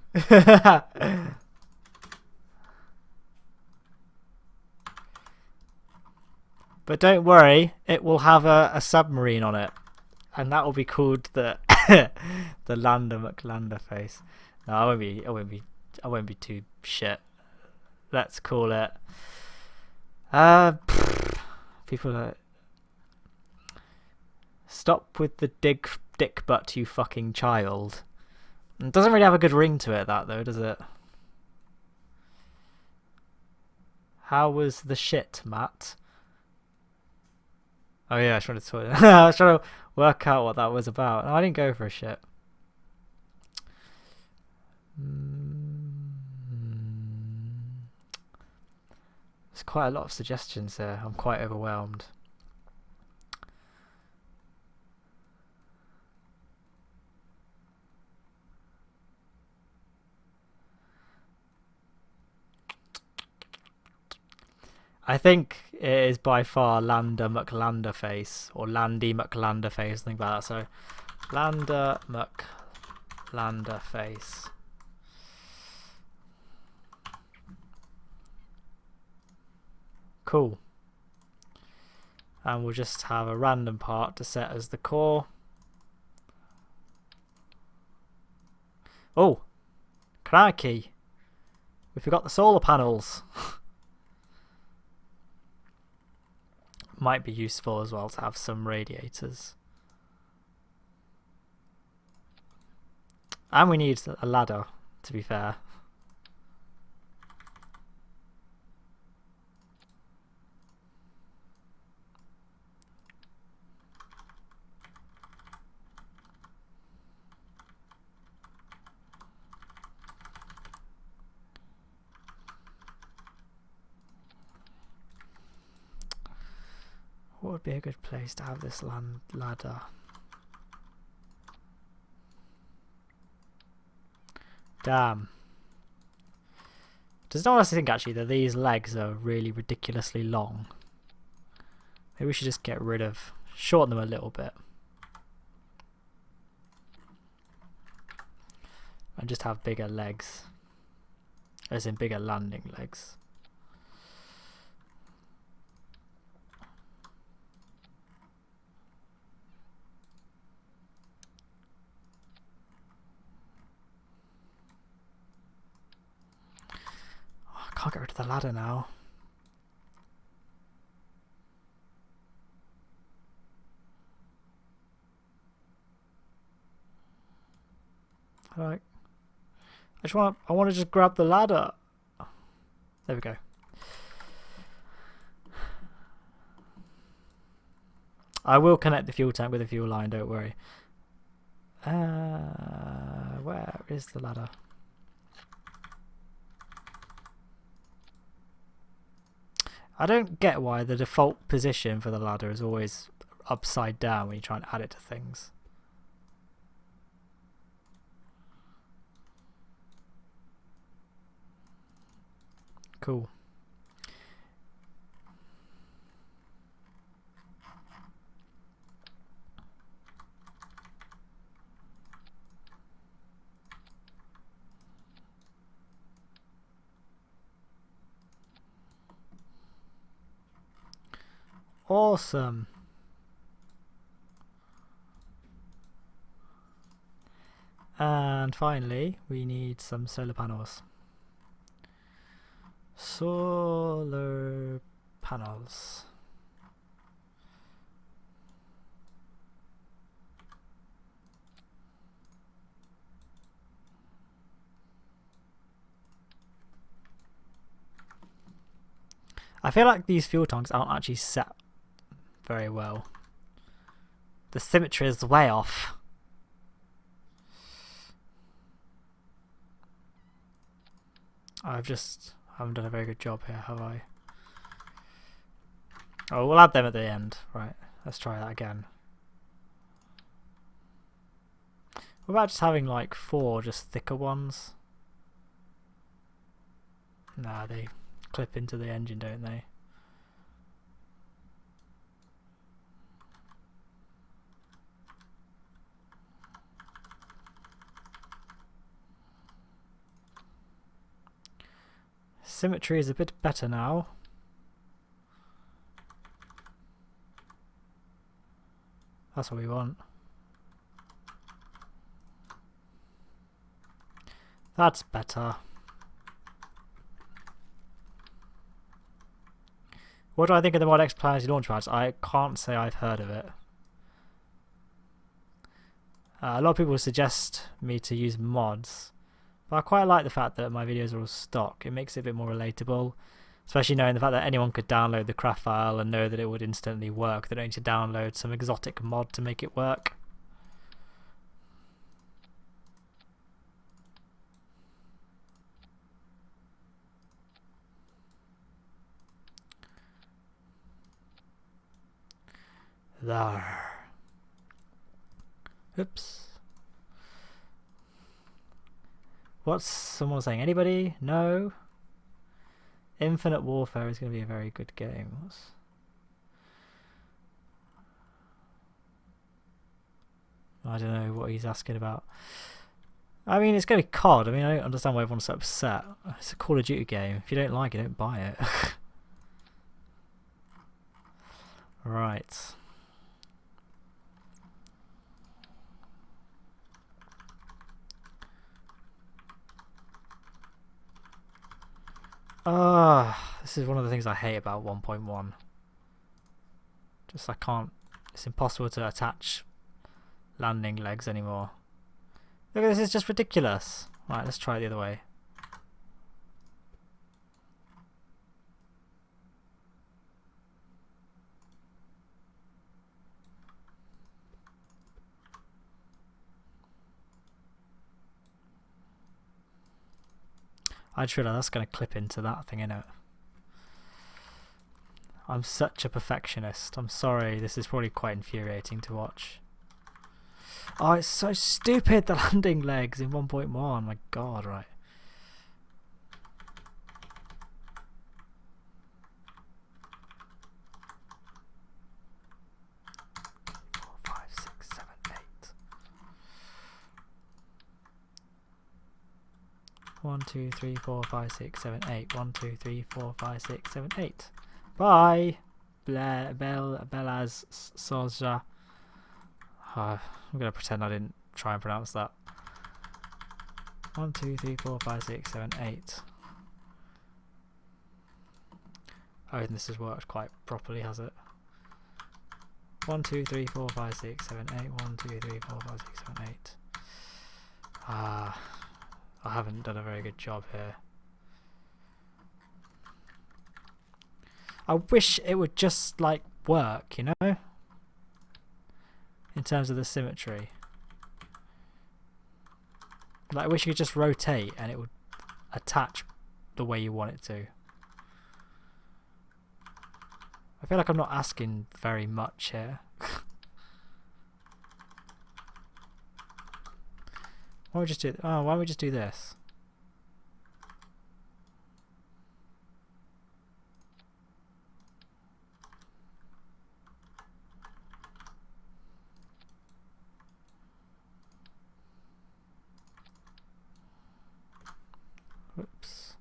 Speaker 1: But don't worry, it will have a submarine on it, and that will be called the the Lander McLanderface. No, I won't be too shit. Let's call it. People are. Stop with the dick butt, you fucking child. It doesn't really have a good ring to it, that though, does it? How was the shit, Matt? Oh yeah, I was trying to I was trying to work out what that was about. No, I didn't go for a shit. There's quite a lot of suggestions there. I'm quite overwhelmed. I think it is by far Lander McLanderface or Landy McLanderface, something like that. So Lander McLanderface. Cool. And we'll just have a random part to set as the core. Oh, crikey. We forgot the solar panels. Might be useful as well to have some radiators. And we need a ladder, to be fair. What would be a good place to have this ladder? Damn. Does no one else think actually that these legs are really ridiculously long? Maybe we should just get rid of, shorten them a little bit. And just have bigger legs. As in bigger landing legs. I can't get rid of the ladder now. Alright. I want to just grab the ladder. There we go. I will connect the fuel tank with the fuel line, don't worry. Where is the ladder? I don't get why the default position for the ladder is always upside down when you try and add it to things. Cool. Awesome. And finally, we need some solar panels. Solar panels. I feel like these fuel tanks aren't actually set very well. The symmetry is way off. I haven't done a very good job here, have I? Oh, we'll add them at the end. Right, let's try that again. What about just having like 4 just thicker ones? Nah, they clip into the engine, don't they? Symmetry is a bit better now. That's what we want. That's better. What do I think of the Mod X Planetary Launchpads? I can't say I've heard of it. A lot of people suggest me to use mods, but I quite like the fact that my videos are all stock. It makes it a bit more relatable, especially knowing the fact that anyone could download the craft file and know that it would instantly work. They don't need to download some exotic mod to make it work. There. Oops. What's someone saying? Anybody? No? Infinite Warfare is going to be a very good game. I don't know what he's asking about. I mean, it's going to be COD. I mean, I don't understand why everyone's so upset. It's a Call of Duty game. If you don't like it, don't buy it. Right. This is one of the things I hate about 1.1. Just I can't. It's impossible to attach landing legs anymore. Look, this is just ridiculous. Right, let's try it the other way. I just realised that's going to clip into that thing, innit? I'm such a perfectionist. I'm sorry, this is probably quite infuriating to watch. Oh, it's so stupid, the landing legs in 1.1. My god, right. One, two, three, four, five, six, seven, eight. 1, 2, 3, 4, 5, 6, 7, 8. Bye, Belaz Soja. I'm gonna pretend I didn't try and pronounce that. 1, 2, 3, 4, 5, 6, 7, 8. Oh, and this has worked quite properly, has it? 1, 2, 3, 4, 5, 6, 7, 8. 1, 2, 3, 4, 5, 6, 7, 8. I haven't done a very good job here. I wish it would just like work, you know? In terms of the symmetry. Like I wish you could just rotate and it would attach the way you want it to. I feel like I'm not asking very much here. Why don't we just do? Oh, why don't we just do this? Whoops.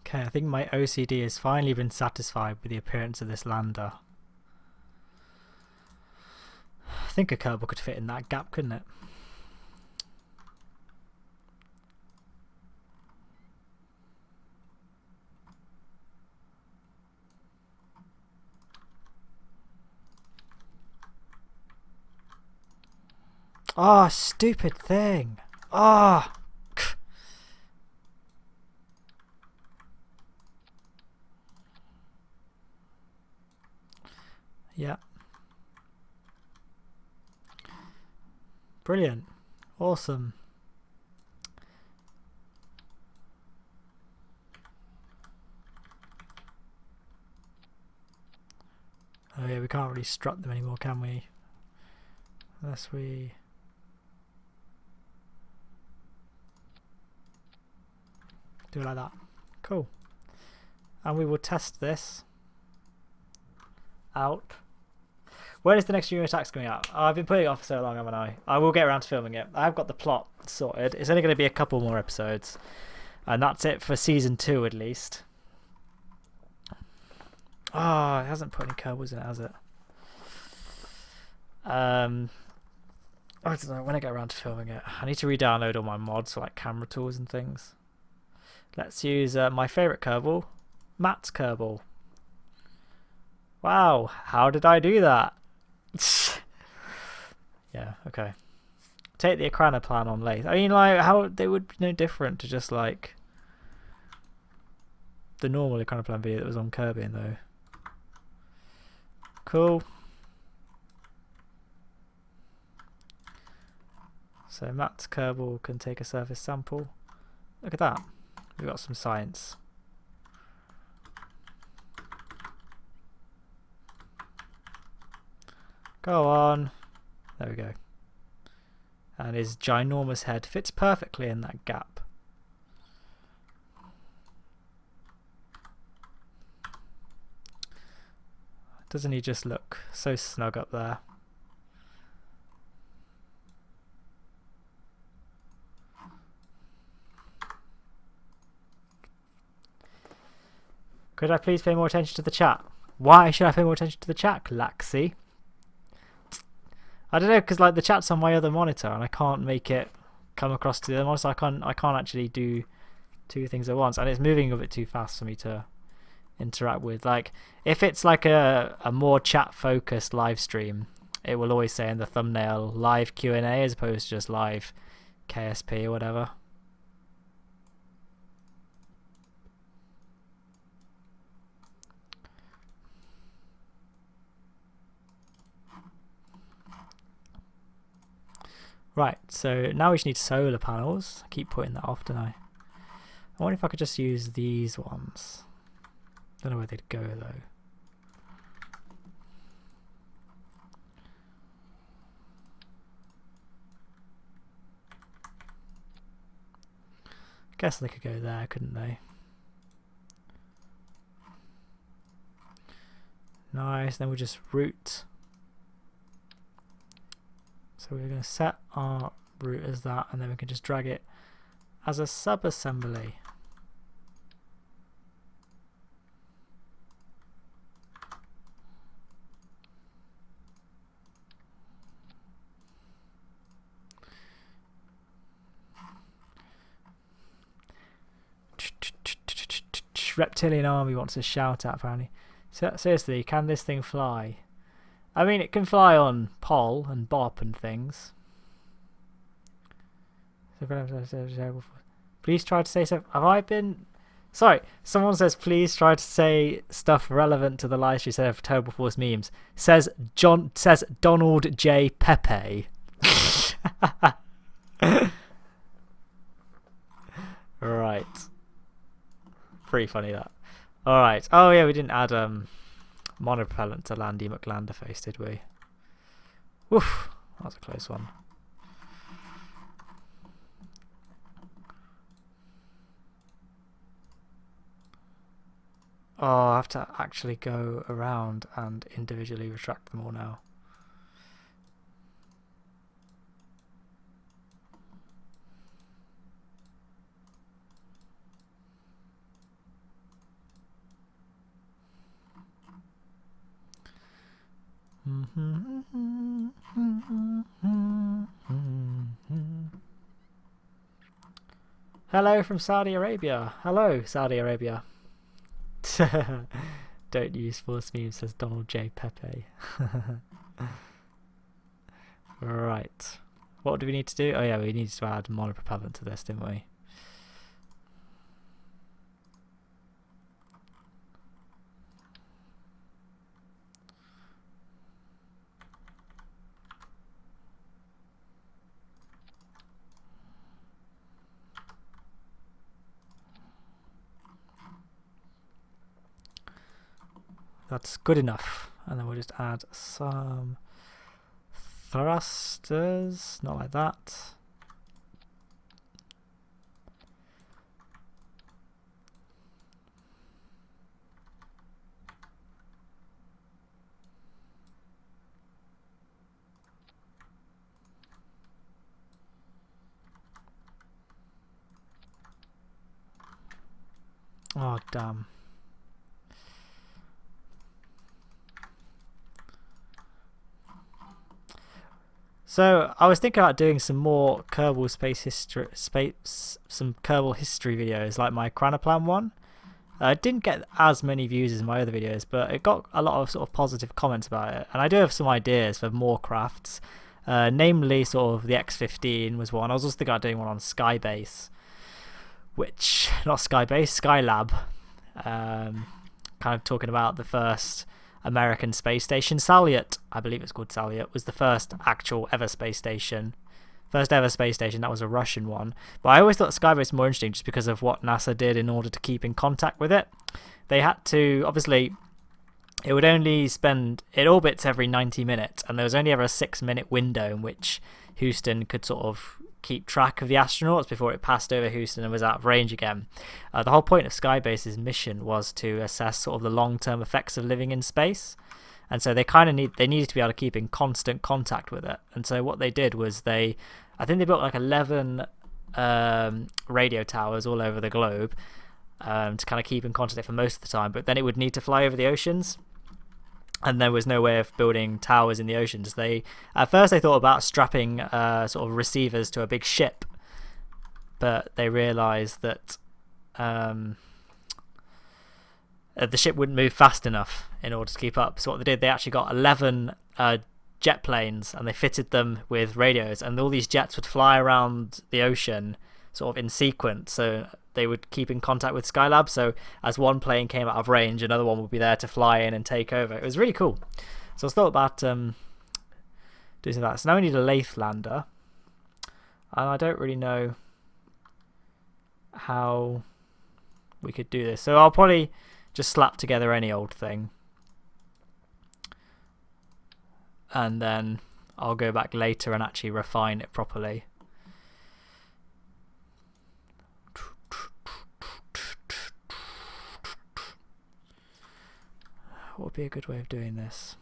Speaker 1: Okay, I think my OCD has finally been satisfied with the appearance of this lander. I think a Kerbal could fit in that gap, couldn't it? Oh, stupid thing. Oh. Yeah. Brilliant. Awesome. Oh yeah, we can't really strut them anymore, can we? Unless we... do it like that. Cool. And we will test this out. When is the next Junior Attack's coming out? Oh, I've been putting it off for so long, haven't I? I will get around to filming it. I've got the plot sorted. It's only going to be a couple more episodes. And that's it for season 2 at least. Oh, it hasn't put any Kerbals in it, has it? I don't know, when I get around to filming it. I need to re-download all my mods for like camera tools and things. Let's use my favourite Kerbal, Matt's Kerbal. Wow, how did I do that? Yeah, okay. Take the Akrana plan on lathe. I mean, like, how they would be no different to just like the normal Akrana plan video that was on Kirby, though. Cool. So Matt's Kerbal can take a surface sample. Look at that. We've got some science. Go on. There we go. And his ginormous head fits perfectly in that gap. Doesn't he just look so snug up there? Could I please pay more attention to the chat? Why should I pay more attention to the chat, Laxi? I don't know, because like the chat's on my other monitor and I can't make it come across to the other monitor. I can't actually do two things at once, and it's moving a bit too fast for me to interact with. Like if it's like a more chat focused live stream, it will always say in the thumbnail live Q&A as opposed to just live KSP or whatever. Right, so now we just need solar panels. I keep putting that off, don't I? I wonder if I could just use these ones. Don't know where they'd go though. Guess they could go there, couldn't they? Nice, then we'll just route. So we're going to set our route as that, and then we can just drag it as a sub-assembly. Reptilian Army wants a shout out apparently. So, seriously, can this thing fly? I mean, it can fly on pole and bop and things. Please try to say something. Have I been... Sorry, someone says please try to say stuff relevant to the live stream instead of Terrible Force memes. Says Donald J. Pepe. Right. Pretty funny that. Alright. Oh yeah, we didn't add monopropellant to Landy McLanderface, did we? Woof. That was a close one. Oh, I have to actually go around and individually retract them all now. Hello from Saudi Arabia. Hello, Saudi Arabia. Don't use force memes, says Donald J. Pepe. Right. What do we need to do? Oh yeah, we needed to add monopropellant to this, didn't we? That's good enough. And then we'll just add some thrusters, not like that. Oh, damn. So I was thinking about doing some more Kerbal some Kerbal history videos, like my Chronoplan one. It didn't get as many views as my other videos, but it got a lot of sort of positive comments about it. And I do have some ideas for more crafts, namely sort of the X15 was one. I was also thinking about doing one on Skybase, which not Skybase, Skylab. Kind of talking about the first American space station. Salyut, I believe it's called Salyut, was the first actual ever space station. First ever space station, that was a Russian one. But I always thought Skybase was more interesting just because of what NASA did in order to keep in contact with it. They had to, obviously, it would only spend, it orbits every 90 minutes, and there was only ever a 6-minute window in which Houston could sort of keep track of the astronauts before it passed over Houston and was out of range again. The whole point of Skybase's mission was to assess sort of the long-term effects of living in space, and so they needed to be able to keep in constant contact with it. And so what they did was I think they built like 11 radio towers all over the globe to kind of keep in contact for most of the time, but then it would need to fly over the oceans. And there was no way of building towers in the oceans. At first they thought about strapping sort of receivers to a big ship, but they realised that the ship wouldn't move fast enough in order to keep up. So what they did, they actually got 11 jet planes, and they fitted them with radios, and all these jets would fly around the ocean sort of in sequence. So they would keep in contact with Skylab, so as one plane came out of range, another one would be there to fly in and take over. It was really cool. So I thought about doing that. So now we need a lathe lander, and I don't really know how we could do this. So I'll probably just slap together any old thing, and then I'll go back later and actually refine it properly. What would be a good way of doing this?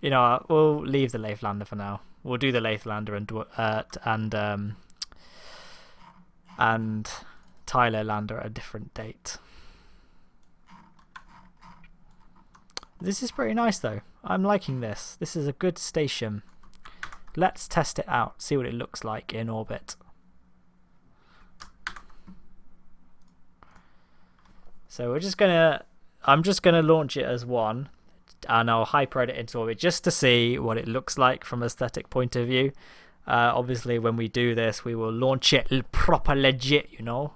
Speaker 1: You know, we'll leave the lathe lander for now. We'll do the lathe lander and Tyler lander at a different date. This is pretty nice though. I'm liking this. This is a good station. Let's test it out, see what it looks like in orbit. So I'm just gonna launch it as one, and I'll hyper edit into orbit just to see what it looks like from an aesthetic point of view. Obviously when we do this, we will launch it proper legit, you know.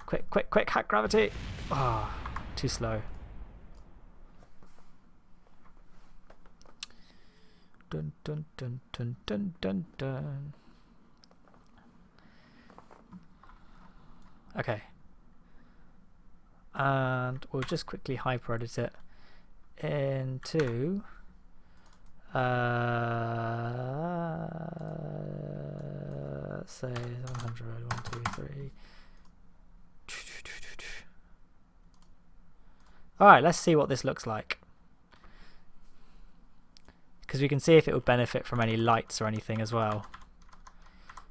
Speaker 1: Quick, hack gravity. Ah, oh, too slow. Dun dun dun dun dun dun dun. Okay. And we'll just quickly hyper edit it into say 700, 1, 2, 3. Alright, let's see what this looks like, because we can see if it would benefit from any lights or anything as well.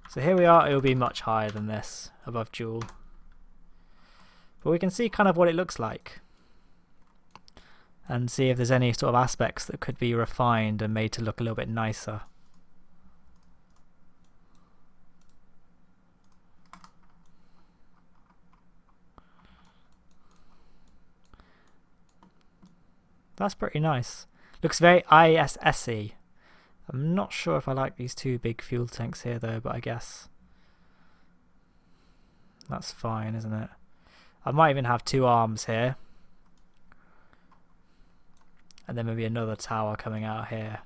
Speaker 1: So here we are. It will be much higher than this, above Jool. But we can see kind of what it looks like and see if there's any sort of aspects that could be refined and made to look a little bit nicer. That's pretty nice. Looks very ISS-y. I'm not sure if I like these two big fuel tanks here though, but I guess that's fine, isn't it? I might even have two arms here. And then maybe another tower coming out here.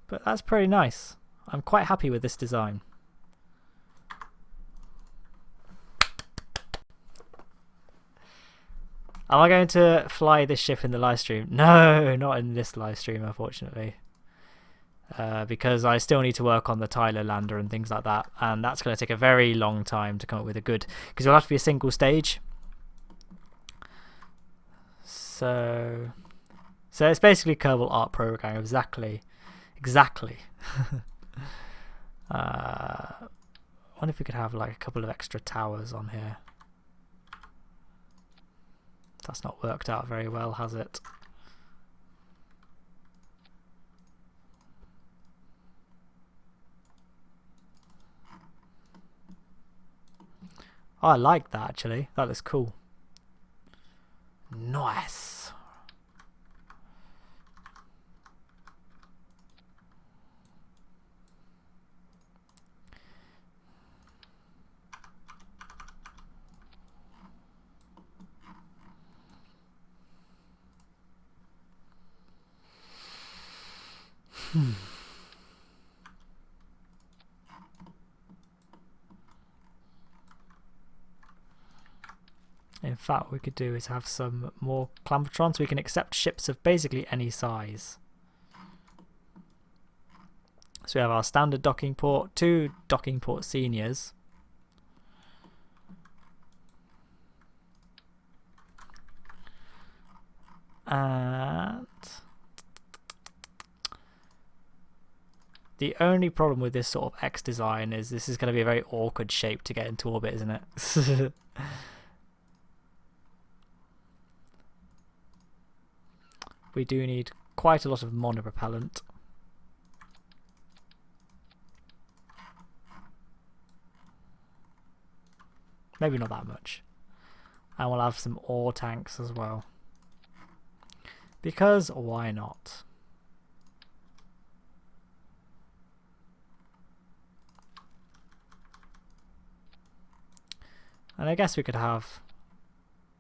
Speaker 1: But that's pretty nice. I'm quite happy with this design. Am I going to fly this ship in the live stream? No, not in this live stream, unfortunately. Because I still need to work on the Tyler lander and things like that. And that's going to take a very long time to come up with a good... Because it'll have to be a single stage. So it's basically Kerbal Art Program. Exactly. I wonder if we could have like a couple of extra towers on here. That's not worked out very well, has it? Oh, I like that actually. That looks cool. Nice. In fact, what we could do is have some more Clampertrons. We can accept ships of basically any size. So we have our standard docking port, two docking port seniors. And the only problem with this sort of X design is this is going to be a very awkward shape to get into orbit, isn't it? We do need quite a lot of monopropellant. Maybe not that much. And we'll have some ore tanks as well. Because why not? And I guess we could have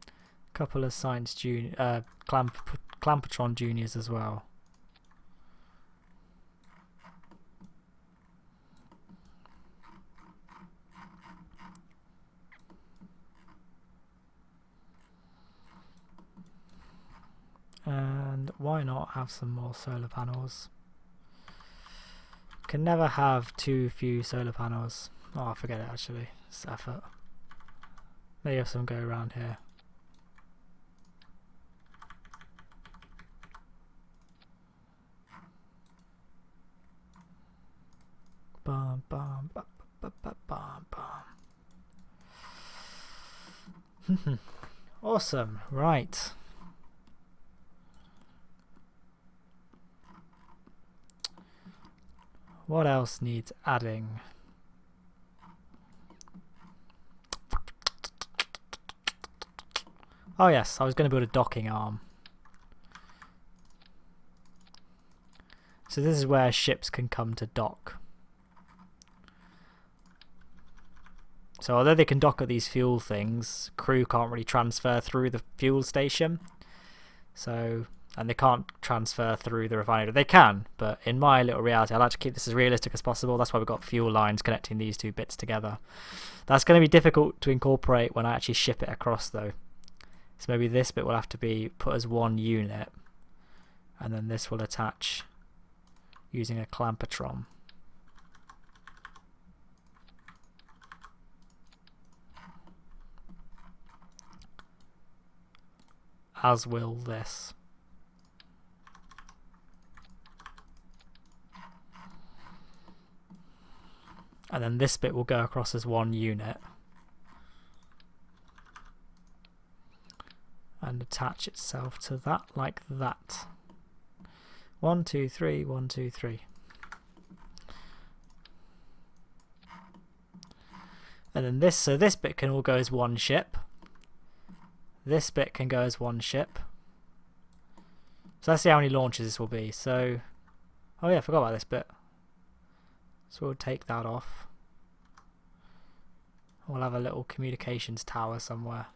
Speaker 1: a couple of Science Junior, Clampertron Juniors as well. And why not have some more solar panels? Can never have too few solar panels. Oh, forget it actually. It's effort. Maybe have some go around here. Bum, bum, bum, bum, bum, bum, bum. Awesome, right. What else needs adding? Oh yes, I was going to build a docking arm. So this is where ships can come to dock. So although they can dock at these fuel things, crew can't really transfer through the fuel station. So, and they can't transfer through the refinery. They can, but in my little reality, I like to keep this as realistic as possible. That's why we've got fuel lines connecting these two bits together. That's going to be difficult to incorporate when I actually ship it across though. So maybe this bit will have to be put as one unit, and then this will attach using a Clampertron. As will this. And then this bit will go across as one unit. And attach itself to that like that. 1, 2, 3, 1, 2, 3. And then this, so this bit can all go as one ship. This bit can go as one ship. So let's see how many launches this will be. So Oh yeah, I forgot about this bit. So we'll take that off. We'll have a little communications tower somewhere.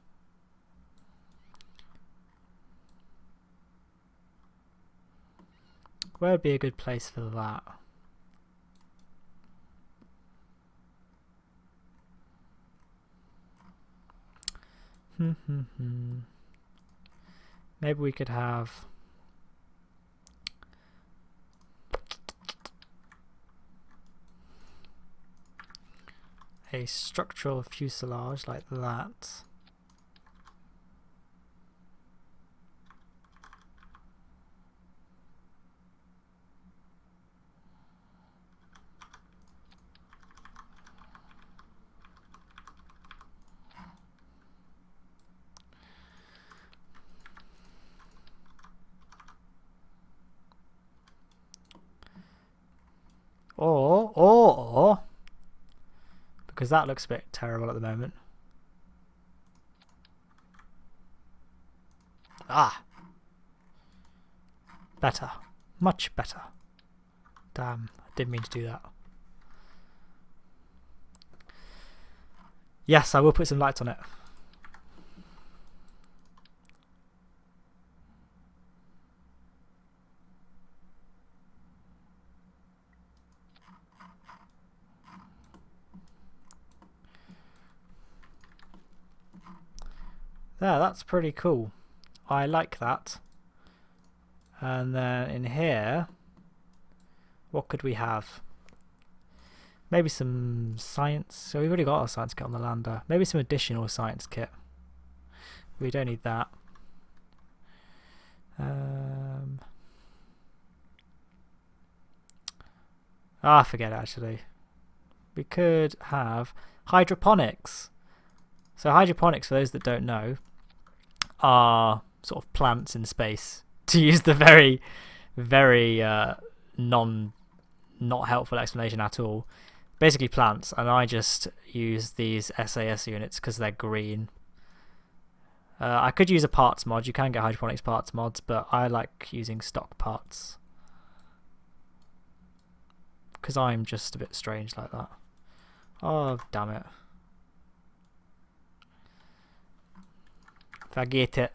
Speaker 1: Where would be a good place for that? Maybe we could have a structural fuselage like that. Or because that looks a bit terrible at the moment. Better. Much better. Damn, I didn't mean to do that. Yes, I will put some lights on it. There, that's pretty cool. I like that. And then in here, what could we have? Maybe some science. So we've already got our science kit on the lander. Maybe some additional science kit. We don't need that. Forget it actually. We could have hydroponics. So hydroponics, for those that don't know, are sort of plants in space. To use the very, very not helpful explanation at all. Basically plants, and I just use these SAS units because they're green. I could use a parts mod. You can get hydroponics parts mods, but I like using stock parts because I'm just a bit strange like that. Oh, damn it. Forget it.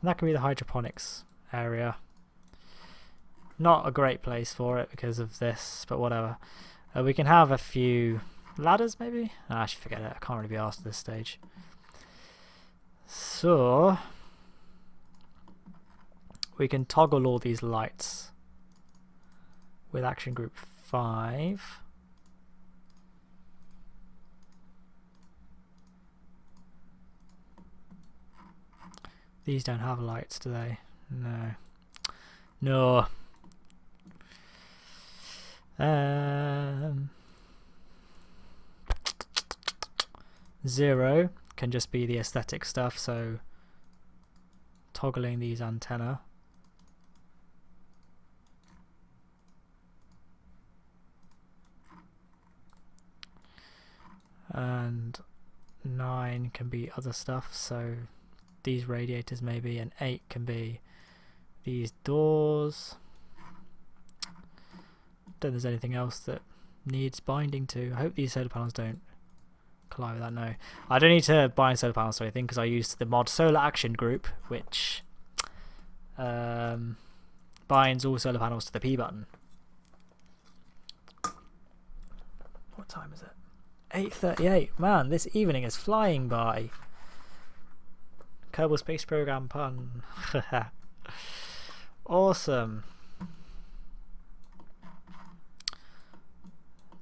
Speaker 1: And that could be the hydroponics area. Not a great place for it because of this, but whatever. We can have a few ladders maybe? I should forget it. I can't really be asked at this stage. So we can toggle all these lights with action group 5. These don't have lights, do they? No. No. 0 can just be the aesthetic stuff, so toggling these antenna. And 9 can be other stuff, so these radiators maybe, and 8 can be these doors. Don't think there's anything else that needs binding to. I hope these solar panels don't collide with that. No, I don't need to bind solar panels or anything because I used the mod solar action group, which binds all solar panels to the P button. What time is it? 8:38. Man, this evening is flying by. Kerbal Space Program pun. Awesome.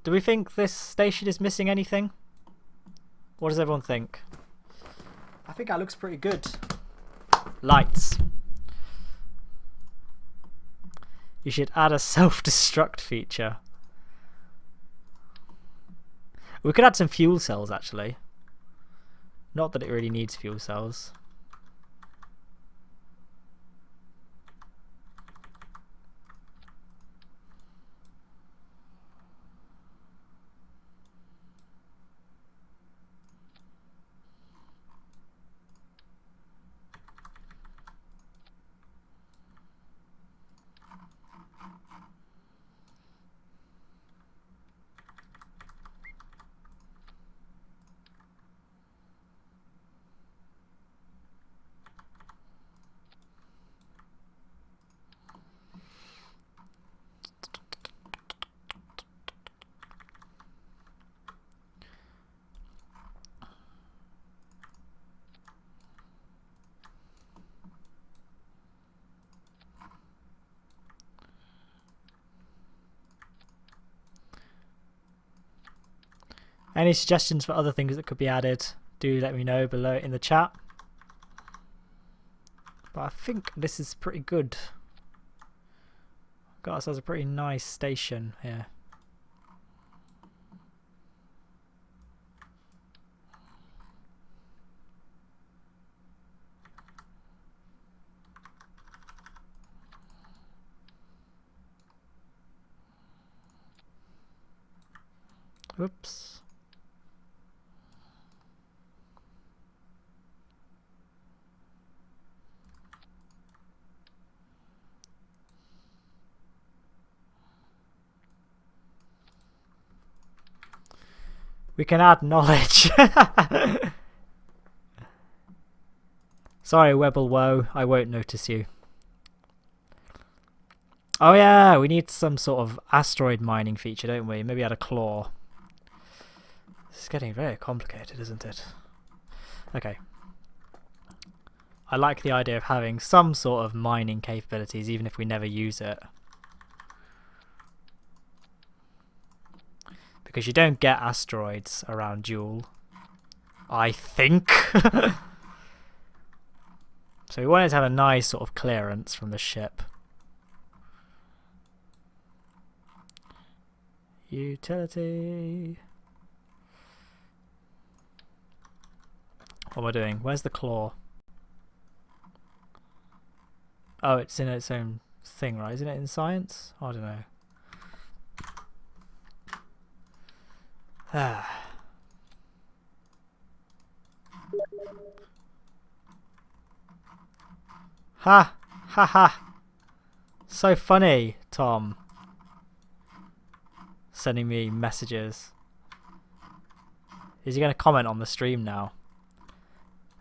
Speaker 1: Do we think this station is missing anything? What does everyone think? I think that looks pretty good. Lights. You should add a self-destruct feature. We could add some fuel cells actually. Not that it really needs fuel cells. Any suggestions for other things that could be added, do let me know below in the chat. But I think this is pretty good. Got ourselves a pretty nice station here. Oops. We can add knowledge. Sorry, Webble Woe, I won't notice you. Oh yeah, we need some sort of asteroid mining feature, don't we? Maybe add a claw. This is getting very complicated, isn't it? Okay. I like the idea of having some sort of mining capabilities, even if we never use it. Because you don't get asteroids around Jool, I think. So we wanted to have a nice sort of clearance from the ship. Utility. What am I doing? Where's the claw? Oh, it's in its own thing, right? Isn't it in science? I don't know. Ha ha ha. So funny, Tom. Sending me messages. Is he going to comment on the stream now?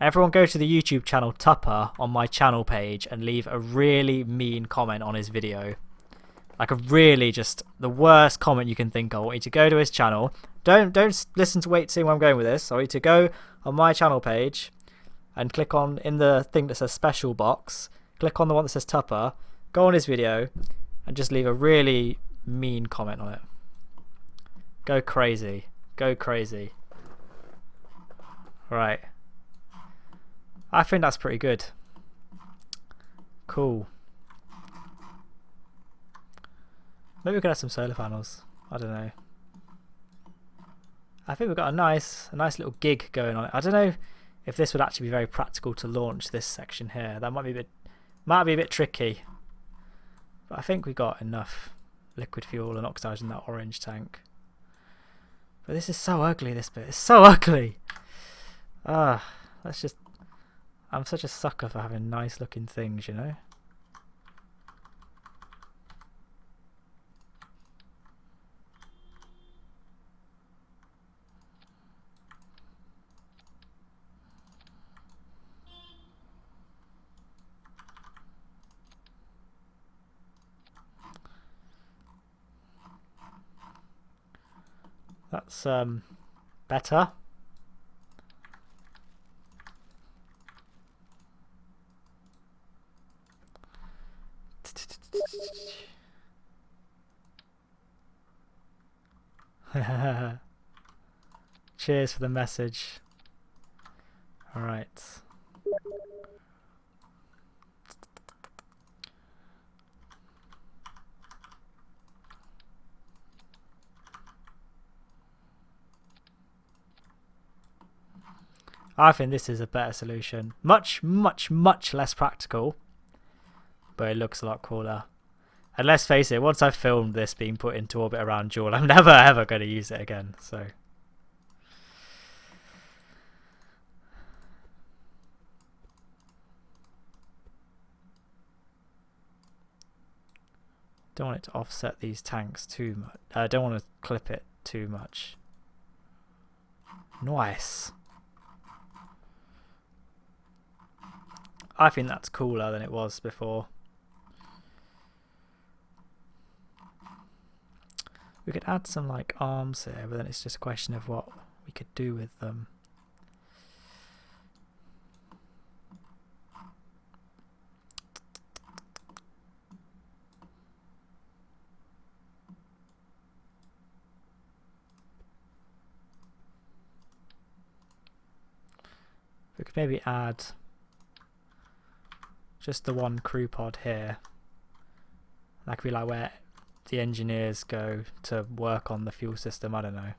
Speaker 1: Everyone go to the YouTube channel Tupper on my channel page and leave a really mean comment on his video. Like a really just the worst comment you can think of. I want you to go to his channel. Don't listen to wait to see where I'm going with this. I want you to go on my channel page and click on in the thing that says special box. Click on the one that says Tupper. Go on his video and just leave a really mean comment on it. Go crazy. Go crazy. Right. I think that's pretty good. Cool. Maybe we could have some solar panels. I don't know. I think we've got a nice little gig going on. I don't know if this would actually be very practical to launch this section here. That might be a bit tricky. But I think we got enough liquid fuel and oxygen in that orange tank. But this is so ugly, this bit. It's so ugly. Let's just... I'm such a sucker for having nice looking things, you know? That's better. Cheers for the message. All right. I think this is a better solution. Much less practical, but it looks a lot cooler. And let's face it, once I've filmed this being put into orbit around Jool, I'm never ever going to use it again. So don't want it to offset these tanks too much. I don't want to clip it too much. Nice. I think that's cooler than it was before. We could add some like arms here, but then it's just a question of what we could do with them. could maybe add just the one crew pod here. That could be like where the engineers go to work on the fuel system. I don't know.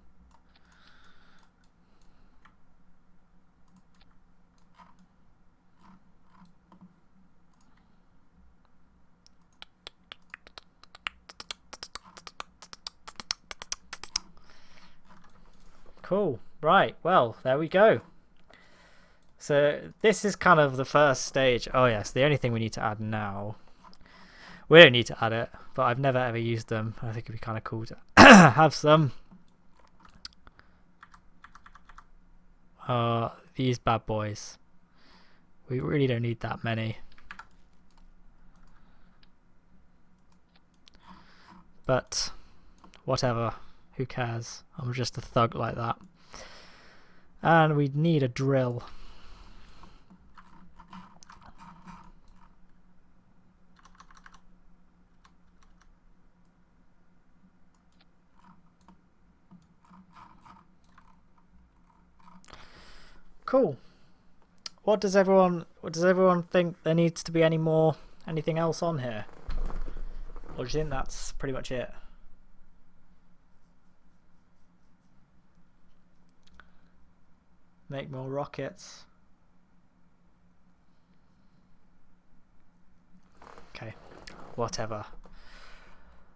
Speaker 1: Cool. Right. Well, there we go. So this is kind of the first stage. Oh yes, the only thing we need to add now. We don't need to add it, but I've never ever used them. I think it'd be kind of cool to have some. These bad boys. We really don't need that many. But whatever. Who cares? I'm just a thug like that. And we need a drill. Cool. What does everyone think there needs to be anything else on here? Or do you think that's pretty much it? Make more rockets. Okay, whatever.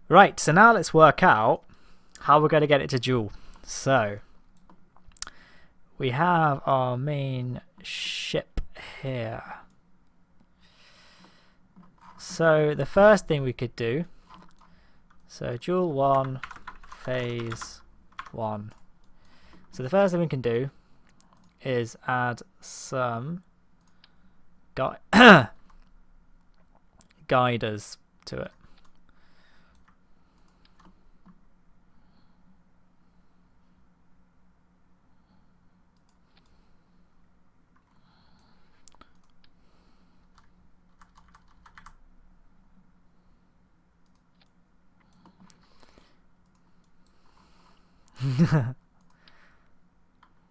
Speaker 1: Right, so now let's work out how we're going to get it to Jool. So we have our main ship here. So the first thing we could do, so Jool 1, phase 1. So the first thing we can do is add some guiders to it.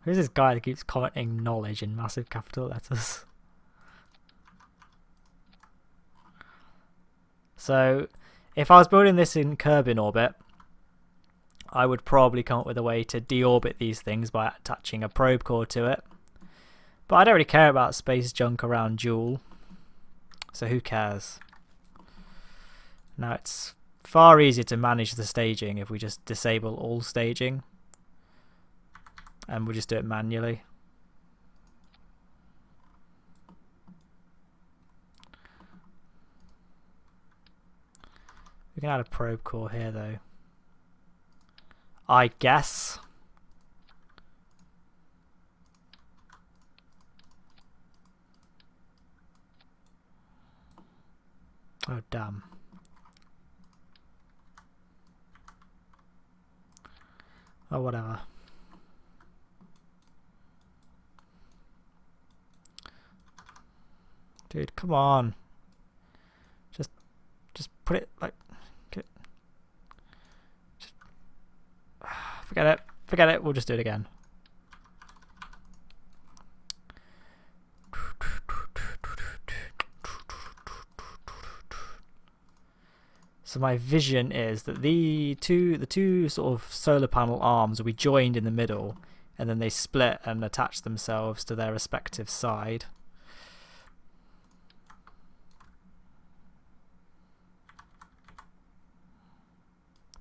Speaker 1: Who's this guy that keeps commenting knowledge in massive capital letters? So if I was building this in Kerbin orbit, I would probably come up with a way to deorbit these things by attaching a probe core to it. But I don't really care about space junk around Jool, so who cares? Now it's far easier to manage the staging if we just disable all staging. And we'll just do it manually. We can add a probe core here though. I guess. Oh damn. Oh whatever. Dude, come on. Just put it like... Just, forget it. Forget it. We'll just do it again. So my vision is that the two sort of solar panel arms will be joined in the middle, and then they split and attach themselves to their respective side.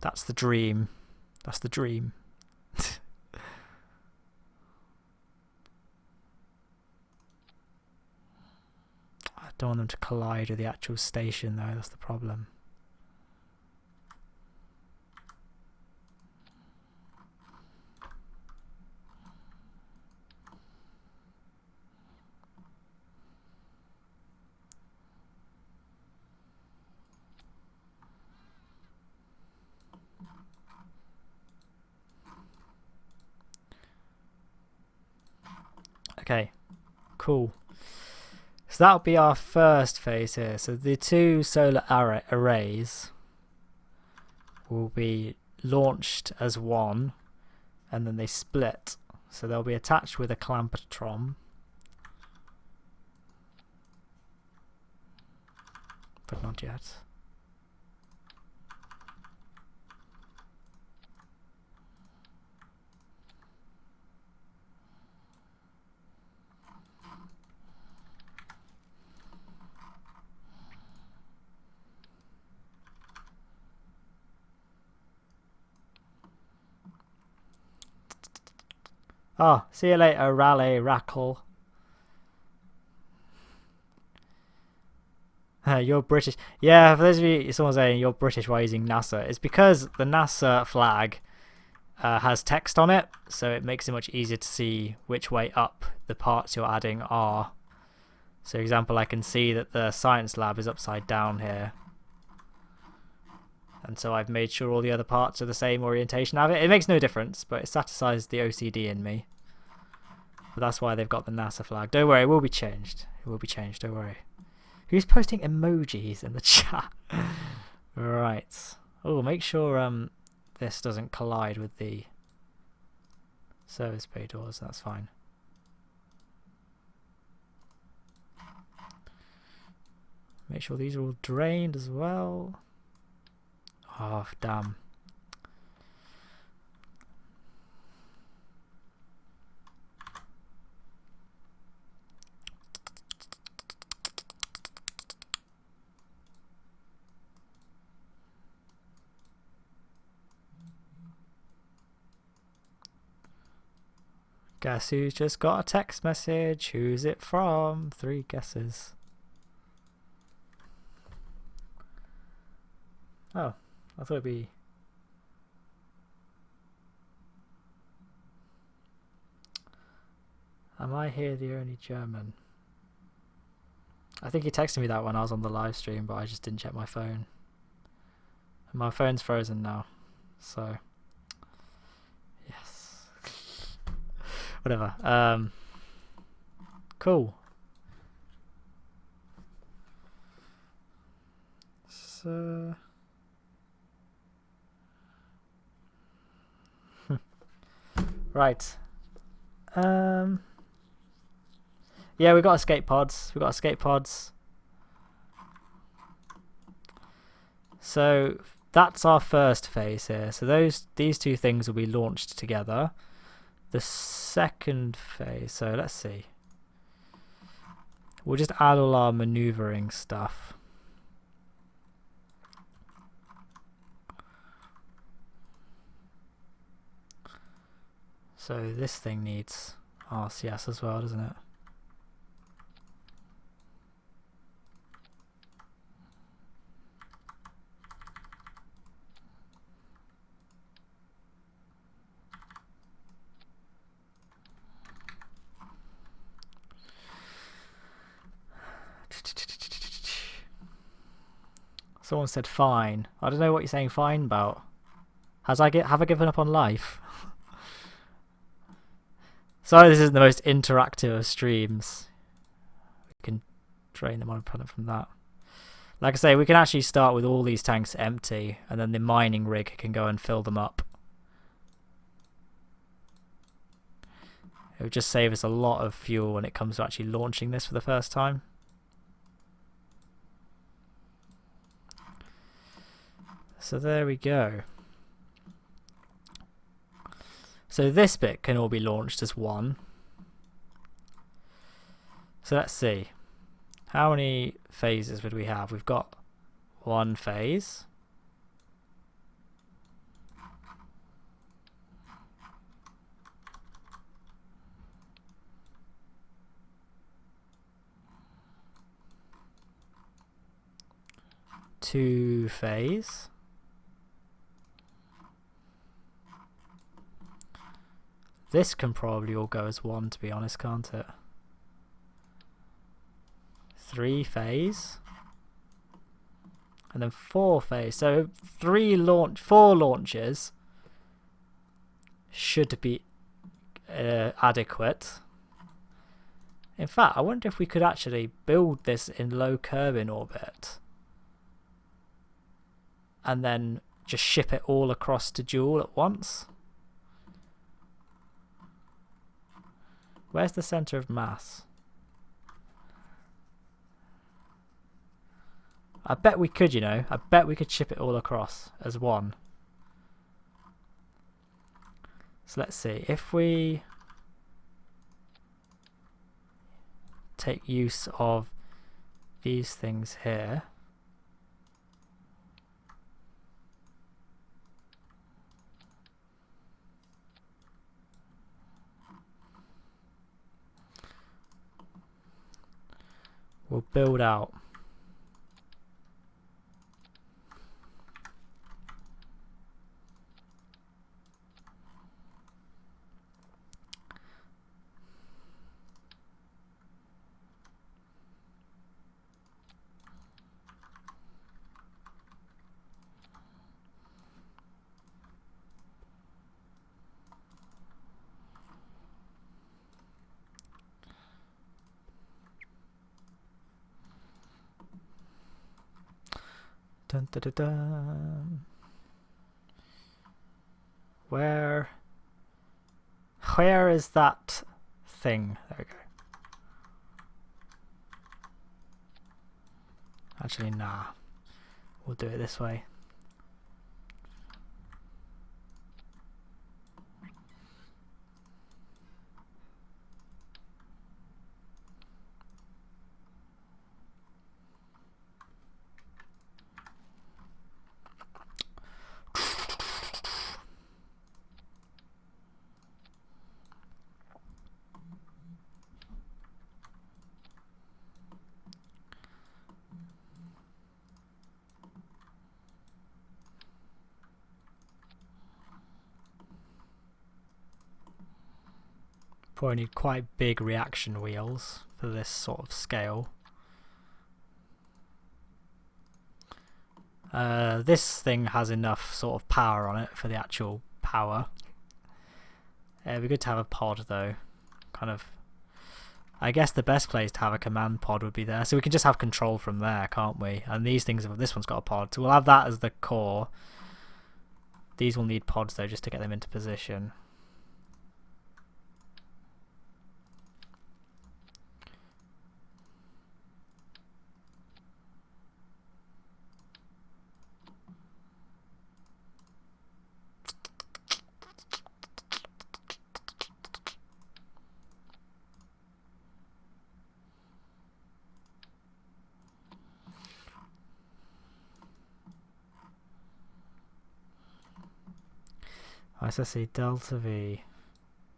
Speaker 1: That's the dream. That's the dream. I don't want them to collide with the actual station though, that's the problem. Okay, cool. So that'll be our first phase here. So the two solar arrays will be launched as one, and then they split. So they'll be attached with a clampetron. but not yet. Oh, see you later, Raleigh Rackle. You're British. Yeah, for those of you, someone saying you're British while using NASA, it's because the NASA flag has text on it, so it makes it much easier to see which way up the parts you're adding are. So, for example, I can see that the science lab is upside down here. And so I've made sure all the other parts are the same orientation of it. It makes no difference, but it satisfies the OCD in me. But that's why they've got the NASA flag. Don't worry, it will be changed. It will be changed, don't worry. Who's posting emojis in the chat? Right. Oh, make sure this doesn't collide with the service bay doors. That's fine. Make sure these are all drained as well. Oh, damn. Guess who's just got a text message? Who's it from? 3 guesses. Oh, I thought it'd be... Am I here the only German? I think he texted me that when I was on the live stream, but I just didn't check my phone. And my phone's frozen now, so... Yes. Whatever. Cool. So... Right. Yeah, we got escape pods. We got escape pods. So that's our first phase here. So these 2 things will be launched together. The second phase. So let's see. We'll just add all our maneuvering stuff. So this thing needs RCS as well, doesn't it? Someone said fine. I don't know what you're saying fine about. Have I given up on life? Sorry, this isn't the most interactive of streams. We can drain them on from that. Like I say, we can actually start with all these tanks empty, and then the mining rig can go and fill them up. It would just save us a lot of fuel when it comes to actually launching this for the first time. So there we go. So this bit can all be launched as one. So let's see. How many phases would we have? We've got 1 phase. Two phase. This can probably all go as 1, to be honest, can't it? 3 phase. And then 4 phase. So 4 launches should be adequate. In fact, I wonder if we could actually build this in low Kerbin orbit and then just ship it all across to Jool at once. Where's the center of mass? I bet we could, you know. I bet we could ship it all across as one. So let's see. If we take use of these things here. We'll build out. Dun, dun, dun, dun. Where is that thing? There we go. Actually, nah. We'll do it this way. Probably need quite big reaction wheels for this sort of scale. This thing has enough sort of power on it for the actual power. It'd be good to have a pod though. Kind of. I guess the best place to have a command pod would be there, so we can just have control from there, can't we? And these things, this one's got a pod, so we'll have that as the core. These will need pods though, just to get them into position. ISSC delta V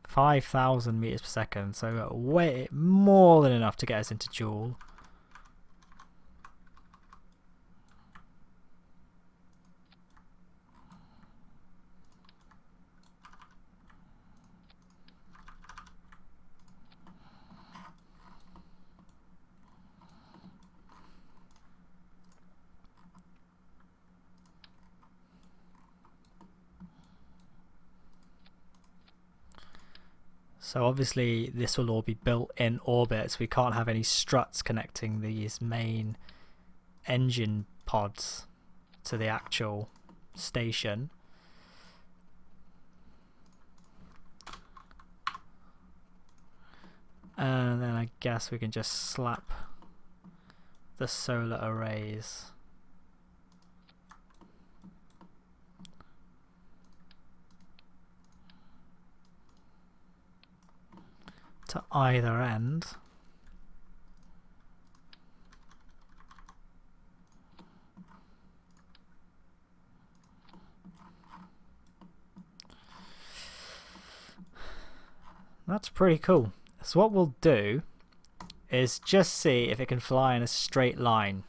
Speaker 1: 5,000 meters per second, so way more than enough to get us into Jool. So obviously this will all be built in orbit, so we can't have any struts connecting these main engine pods to the actual station. And then I guess we can just slap the solar arrays to either end. That's pretty cool. So what we'll do is just see if it can fly in a straight line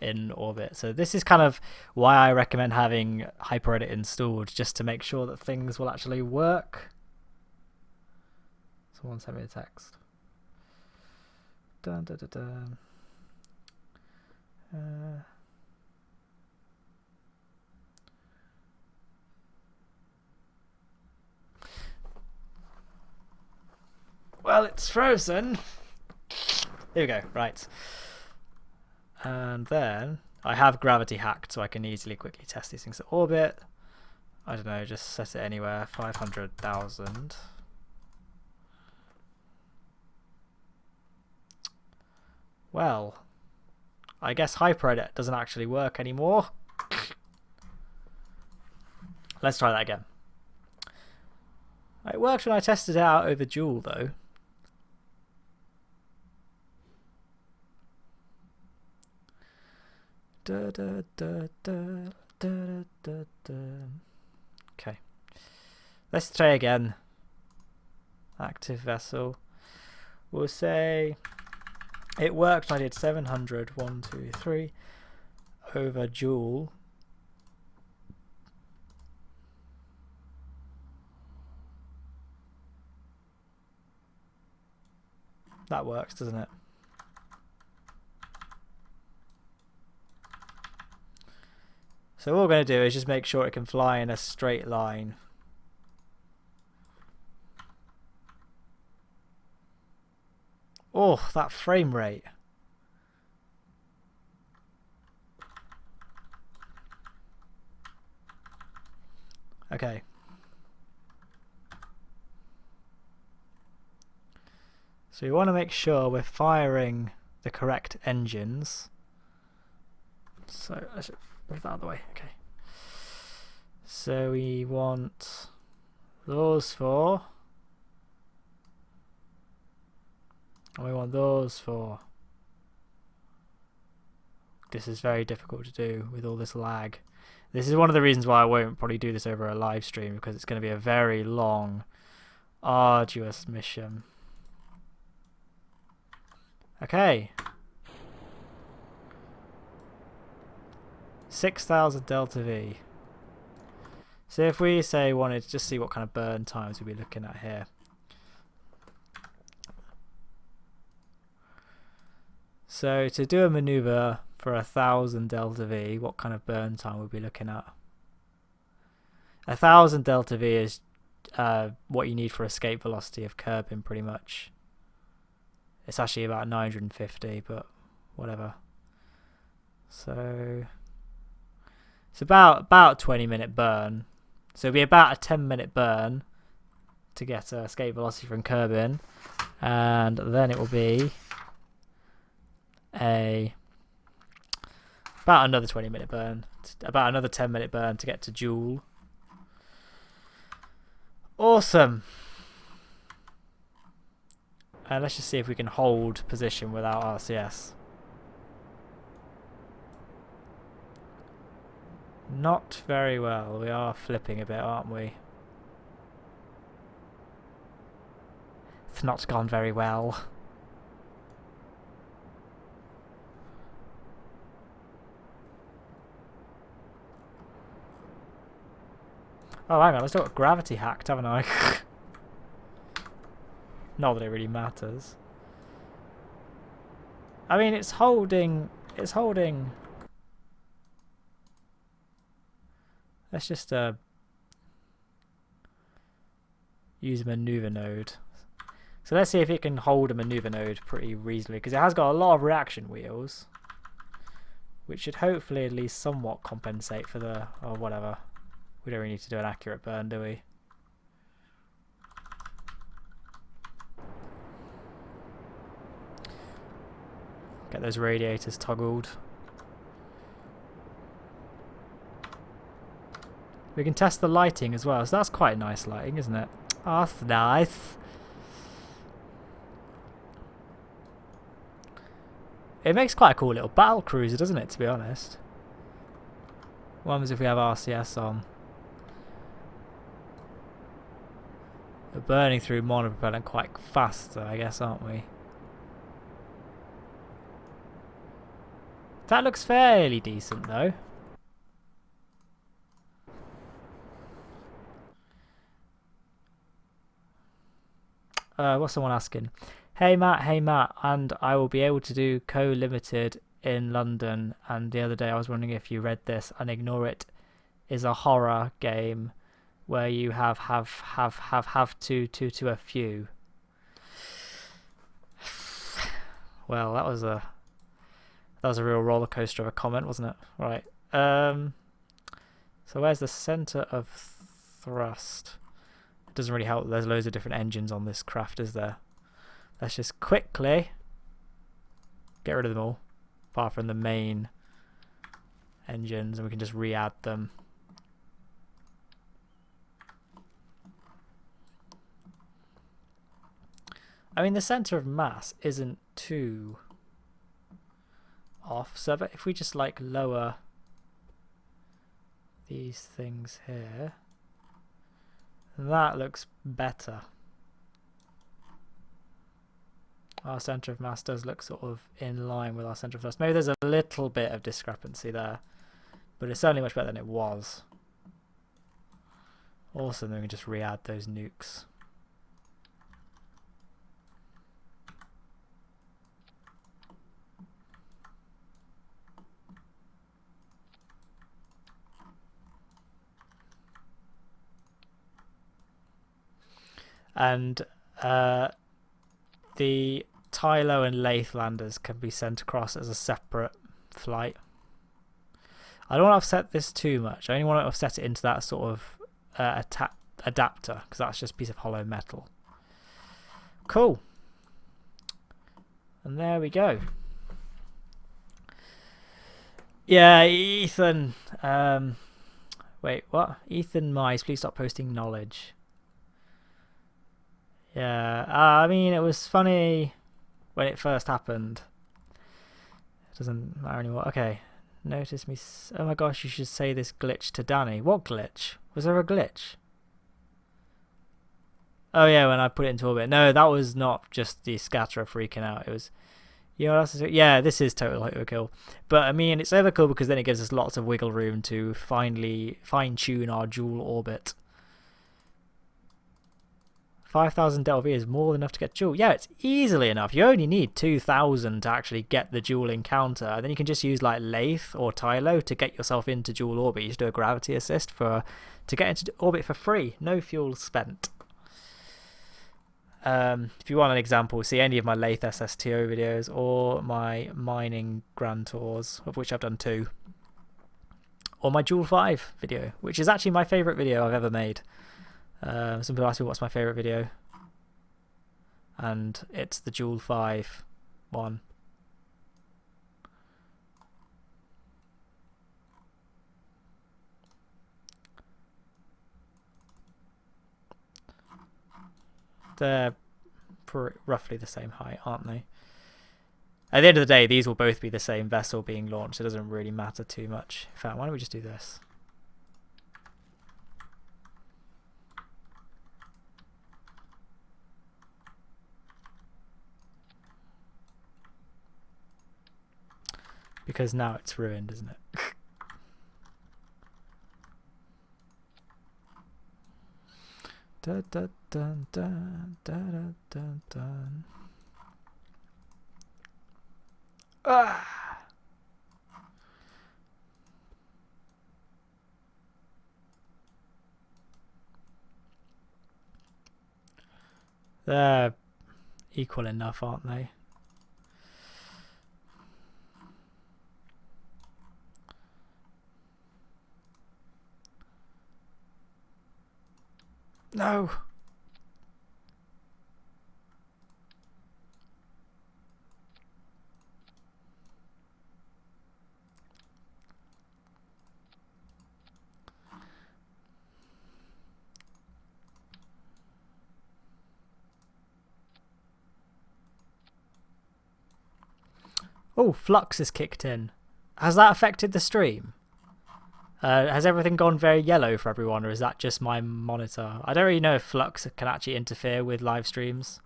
Speaker 1: in orbit. So this is kind of why I recommend having HyperEdit installed, just to make sure that things will actually work. Someone sent me a text. Dun, dun, dun, dun. Well, it's frozen. Here we go. Right. And then I have gravity hacked, so I can easily quickly test these things at orbit. I don't know, just set it anywhere. 500,000. Well, I guess hyperedit doesn't actually work anymore. Let's try that again. It worked when I tested it out over Jool though. Okay. Let's try again. Active vessel. We'll say it worked when I did 700, 1, 2, 3 over Jool. That works, doesn't it? So what we're going to do is just make sure it can fly in a straight line. Oh, that frame rate. Okay. So we want to make sure we're firing the correct engines. So I should move that out of the way. Okay. So we want those four. And we want those four. This is very difficult to do with all this lag. This is one of the reasons why I won't probably do this over a live stream, because it's going to be a very long, arduous mission. Okay. 6,000 delta V. So if we say wanted to just see what kind of burn times we'd be looking at here. So to do a maneuver for 1,000 delta V, what kind of burn time would we be looking at? 1,000 delta V is what you need for escape velocity of curbing, pretty much. It's actually about 950, but whatever. So it's about 20-minute burn. So it'll be about a 10-minute burn to get escape velocity from curbing, and then it will be about another 20-minute burn, about another 10-minute burn to get to Jool. Awesome. And let's just see if we can hold position without RCS. Not very well. We are flipping a bit, aren't we? It's not gone very well. Oh, hang on, I've still got gravity hacked, haven't I? Not that it really matters. I mean, it's holding. Let's just use a maneuver node. So let's see if it can hold a maneuver node pretty reasonably, because it has got a lot of reaction wheels, which should hopefully at least somewhat compensate for the, or whatever. We don't really need to do an accurate burn, do we? Get those radiators toggled. We can test the lighting as well, so that's quite nice lighting, isn't it? Oh, that's nice. It makes quite a cool little battle cruiser, doesn't it, to be honest? What happens if we have RCS on? We're burning through monopropellant quite fast though, I guess, aren't we? That looks fairly decent though. What's someone asking? Hey Matt, and I will be able to do co-limited in London, and the other day I was wondering if you read this, and Ignore It is a horror game where you have to a few. Well, that was a real roller coaster of a comment, wasn't it? Right. So where's the center of thrust? It doesn't really help. There's loads of different engines on this craft, is there? Let's just quickly get rid of them all. apart from the main engines, and we can just re-add them. I mean, the center of mass isn't too off, so but if we just like lower these things here, that looks better. Our center of mass does look sort of in line with our center of thrust. Maybe there's a little bit of discrepancy there, but it's certainly much better than it was. Also, then we can just re-add those nukes. And the Tylo and Lathe landers can be sent across as a separate flight. I don't want to offset this too much. I only want to offset it into that sort of adapter, because that's just a piece of hollow metal. Cool. And there we go. Yeah, Ethan. Wait, what? Ethan Mize, please stop posting knowledge. Yeah, I mean, it was funny when it first happened. It doesn't matter anymore. Okay, notice me. Oh my gosh, you should say this glitch to Danny. What glitch? Was there a glitch? Oh yeah, when I put it into orbit. No, that was not just the scatterer freaking out. It was, you know what else is it? Yeah, this is total overkill. But I mean, it's overkill because then it gives us lots of wiggle room to finally fine-tune our Jool orbit. 5,000 Delta V is more than enough to get Jool. Yeah, it's easily enough. You only need 2,000 to actually get the Jool encounter. And then you can just use like Lathe or Tylo to get yourself into Jool orbit. You just do a gravity assist to get into orbit for free. No fuel spent. If you want an example, see any of my Lathe SSTO videos or my mining Grand Tours, of which I've done 2. Or my Jool 5 video, which is actually my favourite video I've ever made. Some people ask me what's my favourite video, and it's the Jool 5 one. They're roughly the same height, aren't they? At the end of the day, these will both be the same vessel being launched. It doesn't really matter too much. In fact, why don't we just do this? Because now it's ruined, isn't it? Dun, dun, dun, dun, dun, dun, dun. Ah! They're equal enough, aren't they? No. Oh, Flux is kicked in. Has that affected the stream? Has everything gone very yellow for everyone, or is that just my monitor? I don't really know if Flux can actually interfere with live streams.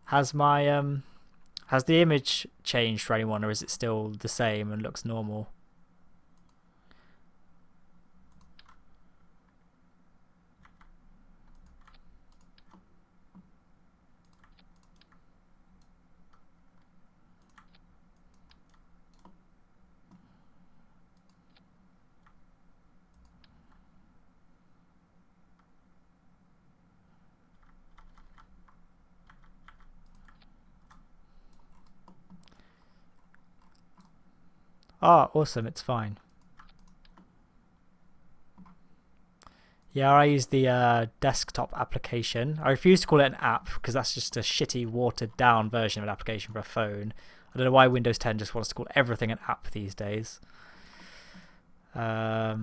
Speaker 1: Has my has the image changed for anyone, or is it still the same and looks normal? Ah, awesome, it's fine. Yeah, I use the desktop application. I refuse to call it an app because that's just a shitty, watered-down version of an application for a phone. I don't know why Windows 10 just wants to call everything an app these days. Right,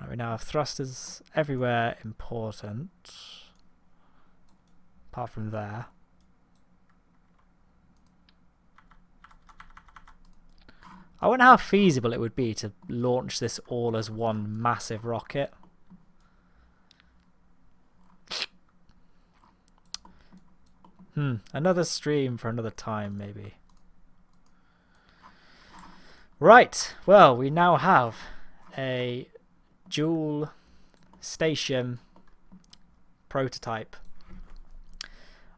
Speaker 1: we now have thrusters everywhere important, apart from there. I wonder how feasible it would be to launch this all as one massive rocket. Another stream for another time, maybe. Right, well, we now have a Jool station prototype.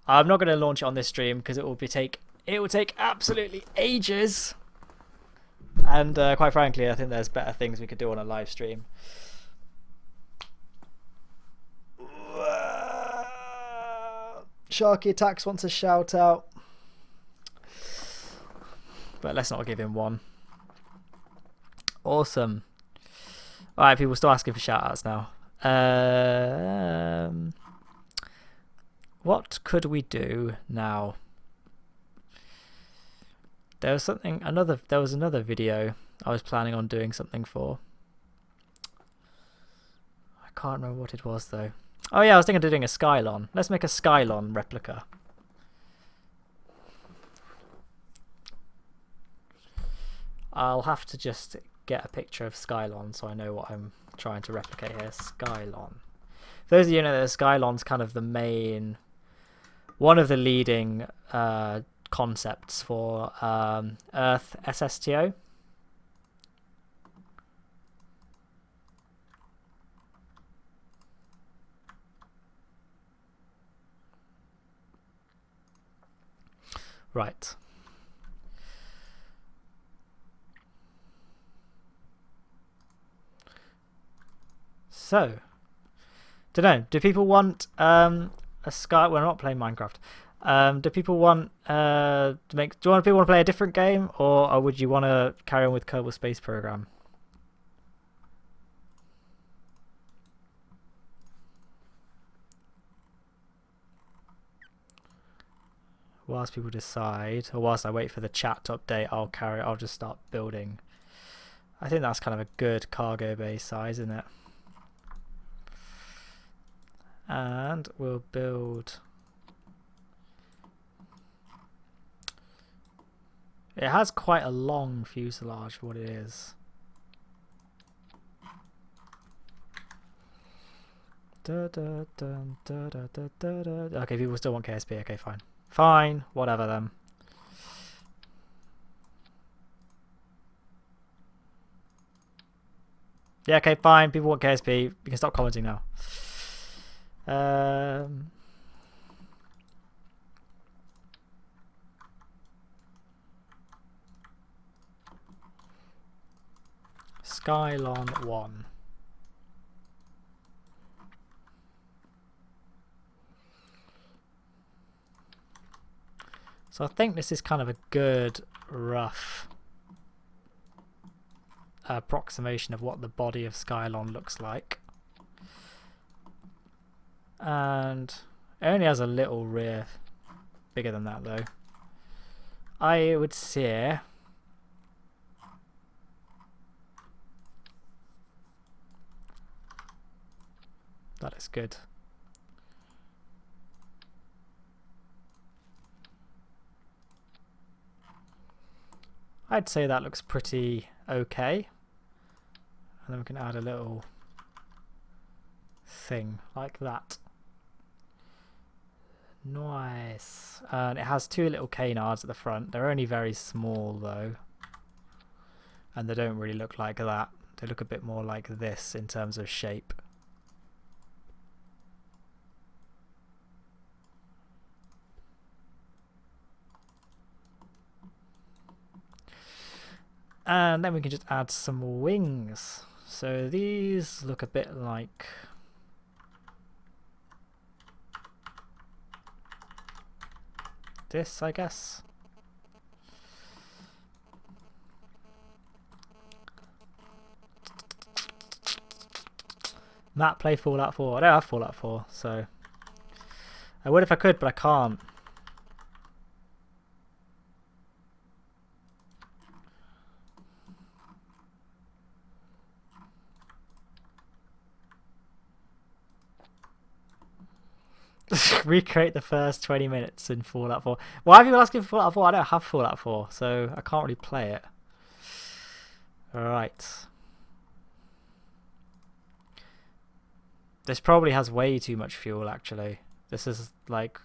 Speaker 1: I'm not going to launch it on this stream because it will take absolutely ages. And quite frankly, I think there's better things we could do on a live stream. Sharky Attacks wants a shout out, but let's not give him one. Awesome. Alright, people still asking for shout outs now. What could we do now? There was another video I was planning on doing something for. I can't remember what it was though. Oh yeah, I was thinking of doing a Skylon. Let's make a Skylon replica. I'll have to just get a picture of Skylon so I know what I'm trying to replicate here. Skylon. For those of you who know that Skylon's kind of the main, one of the leading concepts for Earth SSTO. Right. So, don't know. Do people want a Sky? We're not playing Minecraft. Do people want to make? Do you want people want to play a different game, or would you want to carry on with Kerbal Space Program? Whilst people decide, or whilst I wait for the chat to update, I'll just start building. I think that's kind of a good cargo bay size, isn't it? And we'll build. It has quite a long fuselage for what it is. Okay, people still want KSP. Okay, fine. Fine, whatever then. Yeah, okay, fine. People want KSP. You can stop commenting now. Skylon 1. So I think this is kind of a good rough approximation of what the body of Skylon looks like. And it only has a little rear, bigger than that though. I would say that is good. I'd say that looks pretty okay. And then we can add a little thing like that. Nice. And it has two little canards at the front. They're only very small though. And they don't really look like that. They look a bit more like this in terms of shape. And then we can just add some wings. So these look a bit like this, I guess. Matt, play Fallout 4. I don't have Fallout 4, so I would if I could, but I can't. Recreate the first 20 minutes in Fallout 4. Why have you asking for Fallout 4? I don't have Fallout 4, so I can't really play it. Alright. This probably has way too much fuel, actually. This is, like,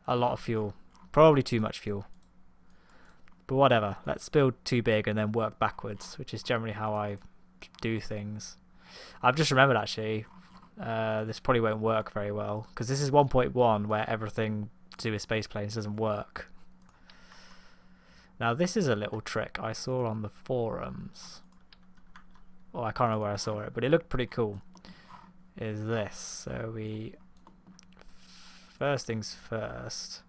Speaker 1: a lot of fuel. Probably too much fuel. But whatever. Let's build too big and then work backwards, which is generally how I do things. I've just remembered, actually, this probably won't work very well, because this is 1.1 where everything to do with space planes doesn't work. Now this is a little trick I saw on the forums. Oh, I can't remember where I saw it, but it looked pretty cool. Is this. So we... First things first.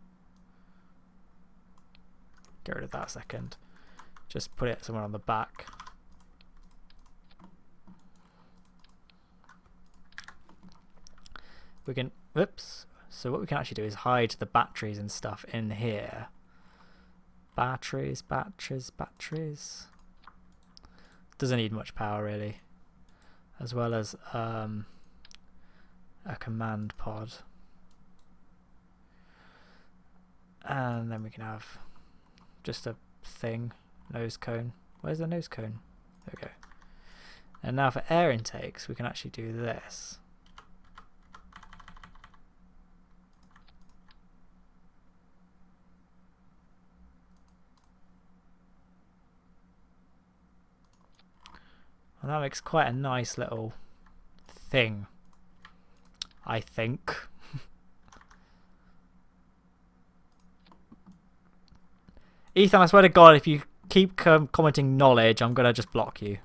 Speaker 1: Get rid of that a second. Just put it somewhere on the back. We can... Whoops. So what we can actually do is hide the batteries and stuff in here. Batteries. Doesn't need much power really. As well as a command pod. And then we can have just a thing. Nose cone. Where's the nose cone? There we go. And now for air intakes we can actually do this. And that makes quite a nice little thing, I think. Ethan, I swear to God, if you keep commenting knowledge, I'm going to just block you.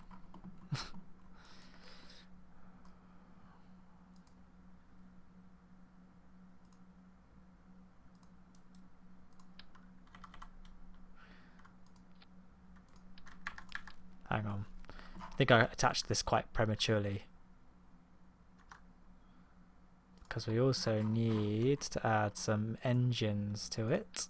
Speaker 1: Hang on. I think I attached this quite prematurely. Because we also need to add some engines to it.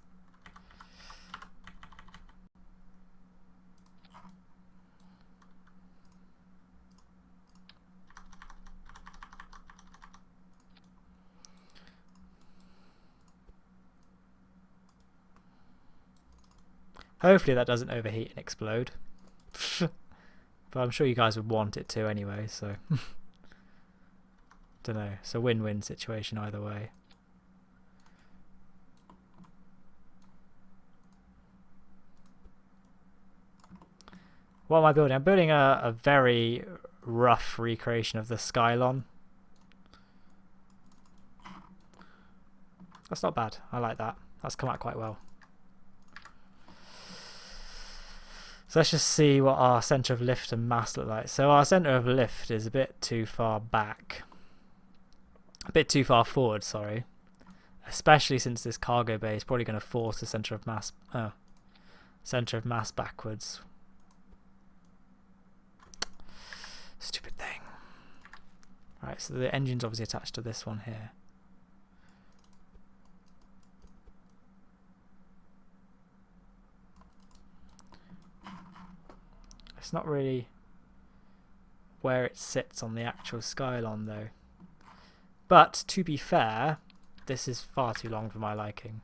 Speaker 1: Hopefully that doesn't overheat and explode. But I'm sure you guys would want it to anyway, so... Don't know. It's a win-win situation either way. What am I building? I'm building a very rough recreation of the Skylon. That's not bad. I like that. That's come out quite well. So let's just see what our centre of lift and mass look like. So our centre of lift is a bit too far back. A bit too far forward, sorry. Especially since this cargo bay is probably going to force the centre of mass backwards. Stupid thing. Right, so the engine's obviously attached to this one here. It's not really where it sits on the actual Skylon though. But to be fair, this is far too long for my liking.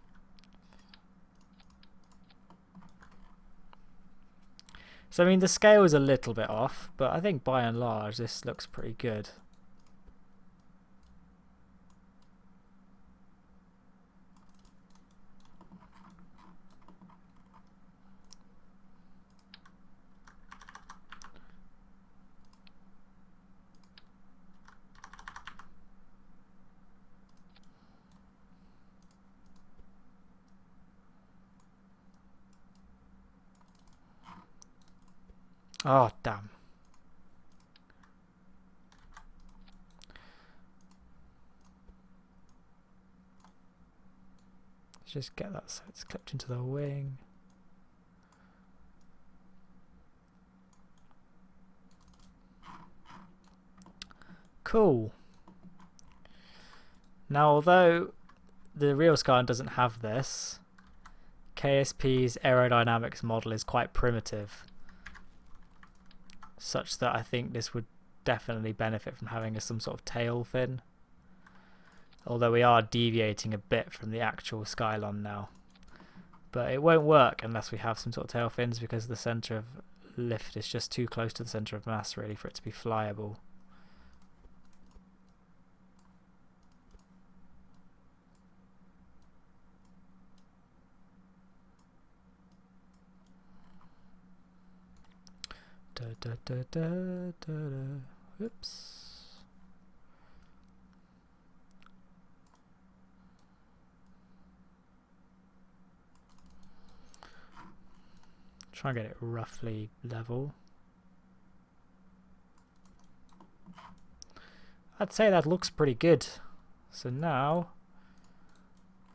Speaker 1: So I mean the scale is a little bit off, but I think by and large this looks pretty good. Oh, damn. Let's just get that so it's clipped into the wing. Cool. Now, although the real Skylon doesn't have this, KSP's aerodynamics model is quite primitive, such that I think this would definitely benefit from having some sort of tail fin. Although we are deviating a bit from the actual Skylon now. But it won't work unless we have some sort of tail fins, because the centre of lift is just too close to the centre of mass really for it to be flyable. Oops. Try and get it roughly level. I'd say that looks pretty good. So now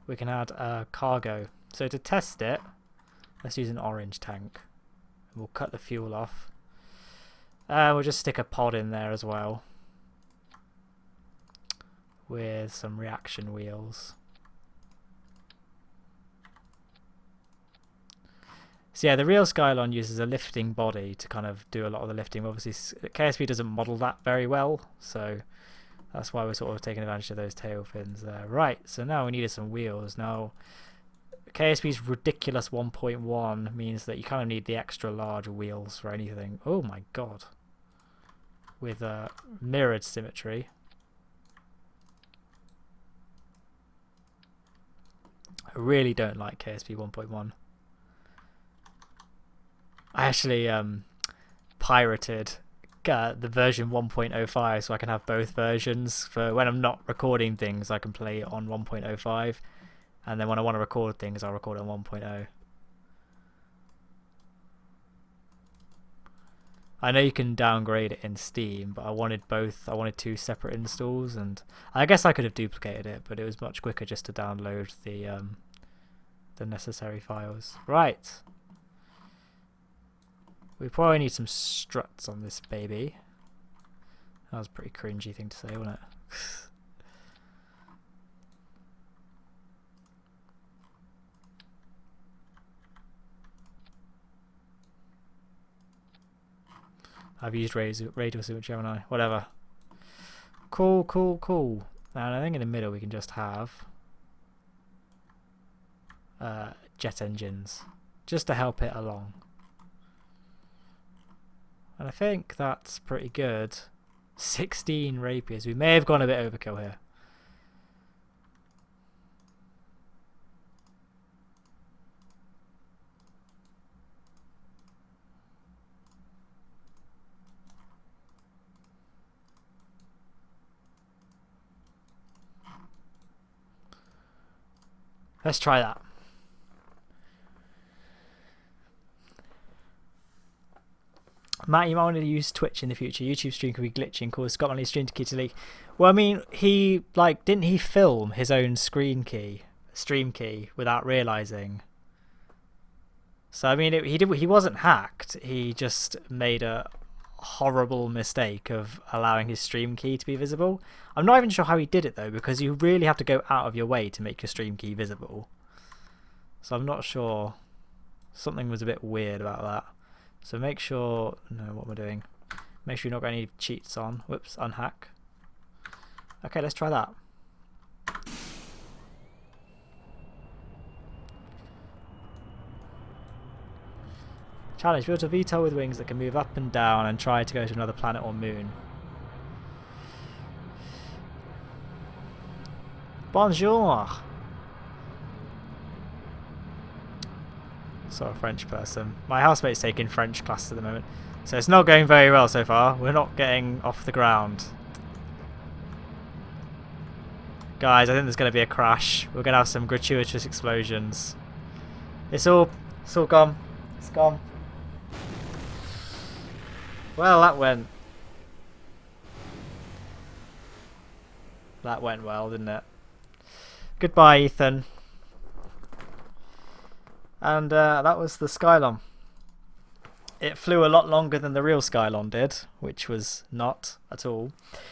Speaker 1: we can add cargo. So to test it, let's use an orange tank. We'll cut the fuel off. We'll just stick a pod in there as well, with some reaction wheels. So yeah, the real Skylon uses a lifting body to kind of do a lot of the lifting. Obviously, KSP doesn't model that very well, so that's why we're sort of taking advantage of those tail fins there. Right, so now we needed some wheels. Now, KSP's ridiculous 1.1 means that you kind of need the extra large wheels for anything. Oh my god. With mirrored symmetry. I really don't like KSP 1.1. I actually pirated the version 1.05 so I can have both versions. For when I'm not recording things, I can play it on 1.05, and then when I want to record things, I'll record it on 1.0. I know you can downgrade it in Steam, but I wanted both. I wanted two separate installs, and I guess I could have duplicated it, but it was much quicker just to download the necessary files. Right. We probably need some struts on this baby. That was a pretty cringy thing to say, wasn't it? I've used radial symmetry, haven't I? Whatever. Cool, cool, cool. Now I think in the middle we can just have jet engines, just to help it along. And I think that's pretty good. 16 rapiers. We may have gone a bit overkill here. Let's try that. Matt, you might want to use Twitch in the future. YouTube stream could be glitching, cause Scott only stream to key to leak. Well, I mean, he didn't he film his own stream key without realizing? So I mean, he wasn't hacked. He just made a horrible mistake of allowing his stream key to be visible. I'm not even sure how he did it though, because you really have to go out of your way to make your stream key visible. So I'm not sure. Something was a bit weird about that. So make sure, no, what we're doing. Make sure you've not got any cheats on. Whoops, unhack. Okay, let's try that. Challenge, build a VTOL with wings that can move up and down and try to go to another planet or moon. Bonjour! So a French person. My housemate's taking French classes at the moment, so it's not going very well so far. We're not getting off the ground. Guys, I think there's going to be a crash. We're going to have some gratuitous explosions. It's all gone. It's gone. Well, that went well, didn't it? Goodbye, Ethan. And that was the Skylon. it flew a lot longer than the real Skylon did, which was not at all.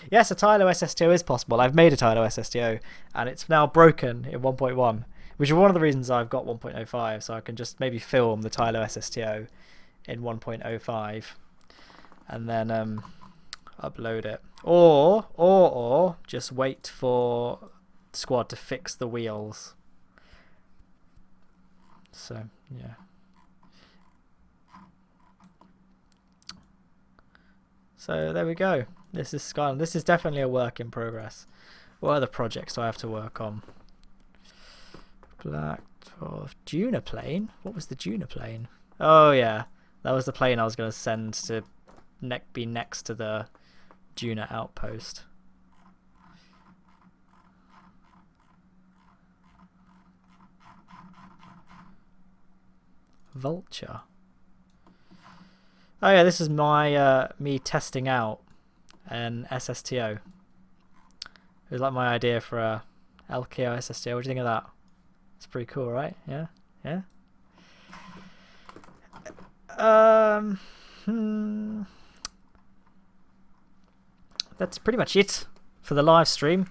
Speaker 1: Yes, a Tylo SSTO is possible. I've made a Tylo SSTO, and it's now broken in 1.1, which is one of the reasons I've got 1.05, so I can just maybe film the Tylo SSTO in 1.05 and then upload it. Or just wait for the squad to fix the wheels. So, yeah. So there we go. This is Skylon. This is definitely a work in progress. What other projects do I have to work on? Black 12 Juna plane? What was the Juna plane? Oh yeah, that was the plane I was going to send to be next to the Juna outpost. Vulture. Oh yeah, this is my me testing out an SSTO. It was like my idea for a LKO SSTO. What do you think of that? It's pretty cool, right? Yeah, yeah. That's pretty much it for the live stream.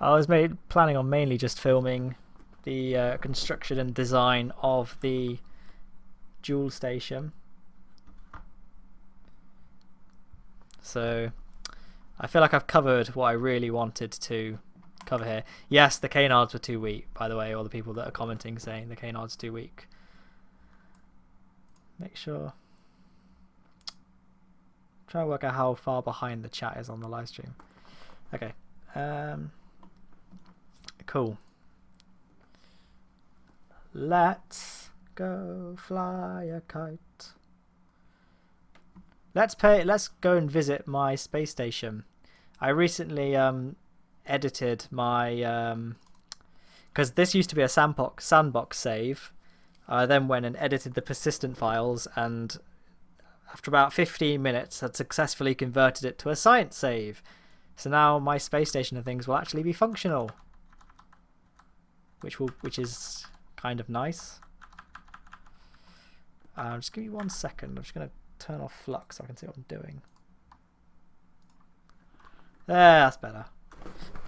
Speaker 1: I was planning on mainly just filming the construction and design of the Jool station. So I feel like I've covered what I really wanted to cover here. Yes, the canards were too weak, by the way, all the people that are commenting saying the canards too weak. Make sure. Try to work out how far behind the chat is on the live stream. Okay. Cool. Let's go fly a kite. Let's go and visit my space station. I recently edited my because this used to be a sandbox save. I then went and edited the persistent files, and after about 15 minutes had successfully converted it to a science save. So now my space station and things will actually be functional, which is kind of nice. Just give me 1 second. I'm just gonna turn off flux so I can see what I'm doing. There, that's better.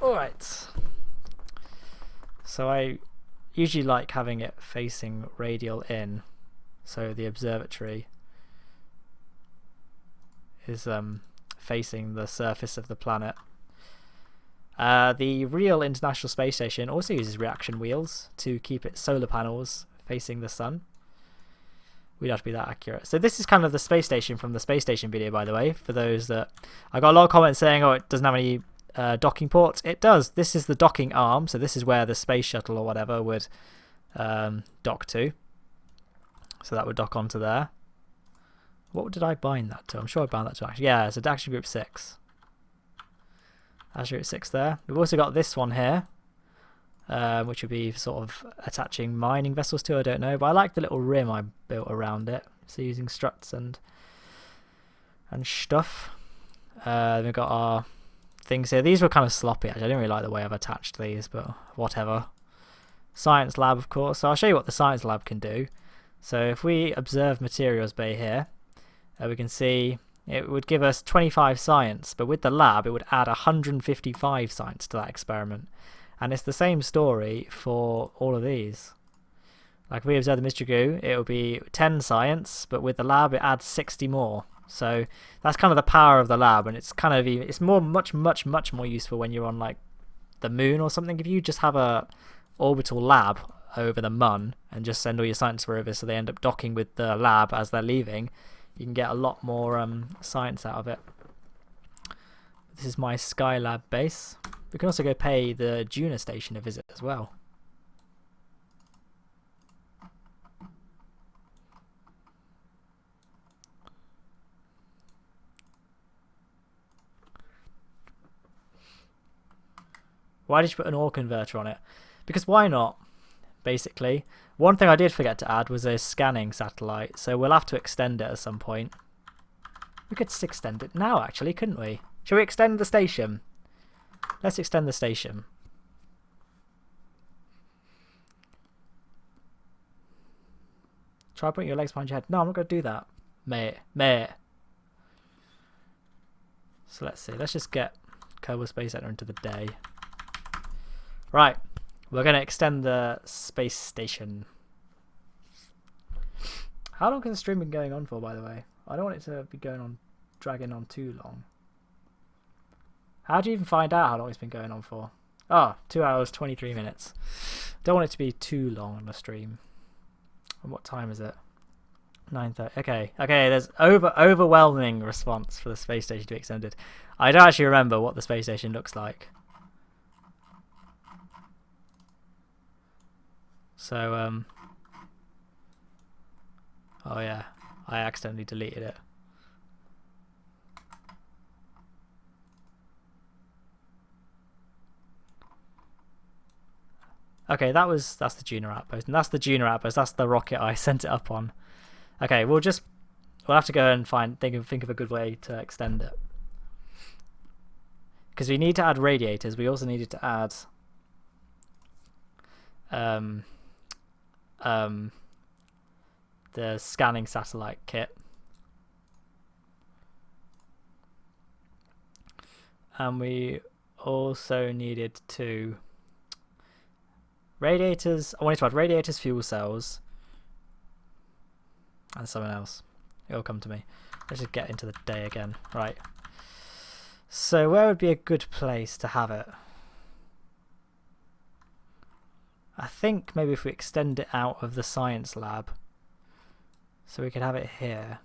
Speaker 1: Alright. So I usually like having it facing radial in, so the observatory is facing the surface of the planet. The real International Space Station also uses reaction wheels to keep its solar panels facing the sun. We'd have to be that accurate. So this is kind of the space station from the space station video, by the way, for those that... I got a lot of comments saying, oh, it doesn't have any docking ports. It does. This is the docking arm, so this is where the space shuttle or whatever would dock to. So that would dock onto there. What did I bind that to? I'm sure I bound that to action. Yeah, so Action Group 6. Action Group 6 there. We've also got this one here, which would be sort of attaching mining vessels to, I don't know, but I like the little rim I built around it, so using struts and stuff. We've got our things here. These were kind of sloppy actually. I didn't really like the way I've attached these, but whatever. Science lab, of course, so I'll show you what the science lab can do. So if we observe materials bay here, we can see it would give us 25 science, but with the lab it would add 155 science to that experiment. And it's the same story for all of these. Like we observe the mystery goo, it will be 10 science, but with the lab it adds 60 more. So that's kind of the power of the lab, and it's kind of it's much more useful when you're on like the moon or something. If you just have a orbital lab over the mun and just send all your science rovers so they end up docking with the lab as they're leaving, you can get a lot more science out of it. This is my Skylab base. We can also go pay the Juna station a visit as well. Why did you put an ore converter on it? Because why not, basically. One thing I did forget to add was a scanning satellite, so we'll have to extend it at some point. We could extend it now, actually, couldn't we? Shall we extend the station? Let's extend the station. Try putting your legs behind your head. No, I'm not going to do that. Mate. So let's see. Let's just get Kerbal Space Center into the day. Right. We're going to extend the space station. How long has the stream been going on for, by the way? I don't want it to be dragging on too long. How do you even find out how long it's been going on for? Oh, 2 hours, 23 minutes. Don't want it to be too long on the stream. And what time is it? 9:30. Okay, there's overwhelming response for the space station to be extended. I don't actually remember what the space station looks like. So, oh yeah, I accidentally deleted it. Okay, that's the Junior outpost, and that's the Junior outpost. That's the rocket I sent it up on. Okay, we'll have to go and think of a good way to extend it, because we need to add radiators. We also needed to add the scanning satellite kit, and we also needed to radiators. I wanted to add radiators, fuel cells, and something else. It'll come to me. Let's just get into the day again. Right. So where would be a good place to have it? I think maybe if we extend it out of the science lab, so we could have it here.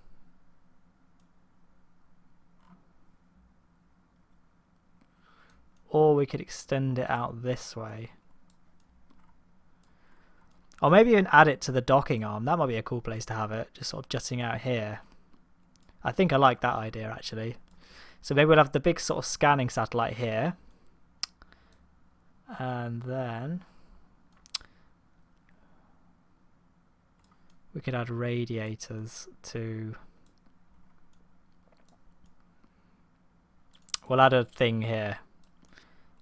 Speaker 1: Or we could extend it out this way. Or maybe even add it to the docking arm. That might be a cool place to have it, just sort of jutting out here. I think I like that idea, actually. So maybe we'll have the big sort of scanning satellite here. And then we could add radiators to... We'll add a thing here.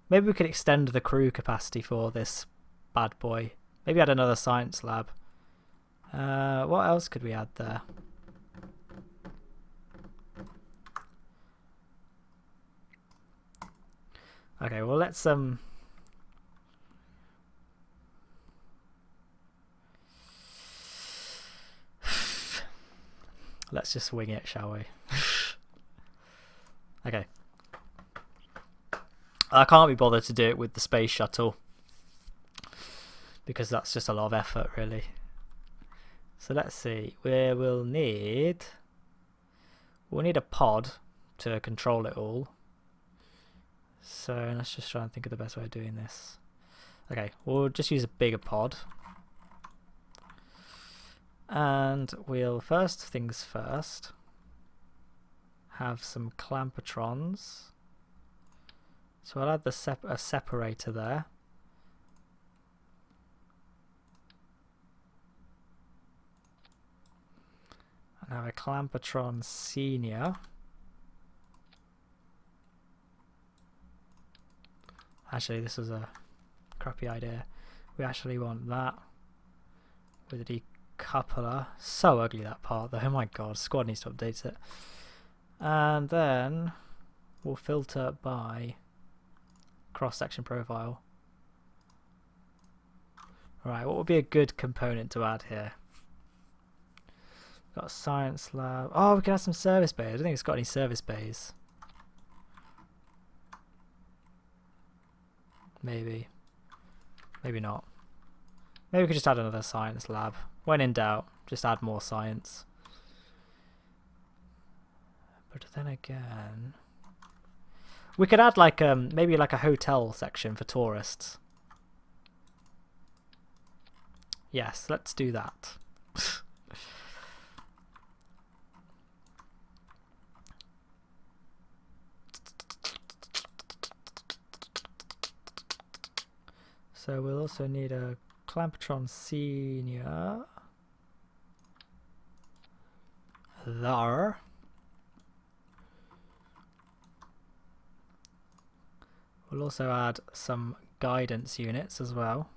Speaker 1: Maybe we could extend the crew capacity for this bad boy. Maybe add another science lab. What else could we add there? Okay, well let's let's just wing it, shall we? Okay. I can't be bothered to do it with the space shuttle, because that's just a lot of effort, really. So let's see. We'll need a pod to control it all. So let's just try and think of the best way of doing this. Okay, we'll just use a bigger pod. And we'll, first things first, have some clampatrons. So I'll add a separator there. And have a clampatron senior. Actually, this is a crappy idea. We actually want that with a decoupler. So ugly, that part though. Oh my god, Squad needs to update it. And then we'll filter by cross-section profile. Right, what would be a good component to add here? Got a science lab. Oh, we can add some service bays. I don't think it's got any service bays. Maybe. Maybe not. Maybe we could just add another science lab. When in doubt, just add more science. But then again, we could add like maybe like a hotel section for tourists. Yes, let's do that. So we'll also need a clampatron senior there. We'll also add some guidance units as well.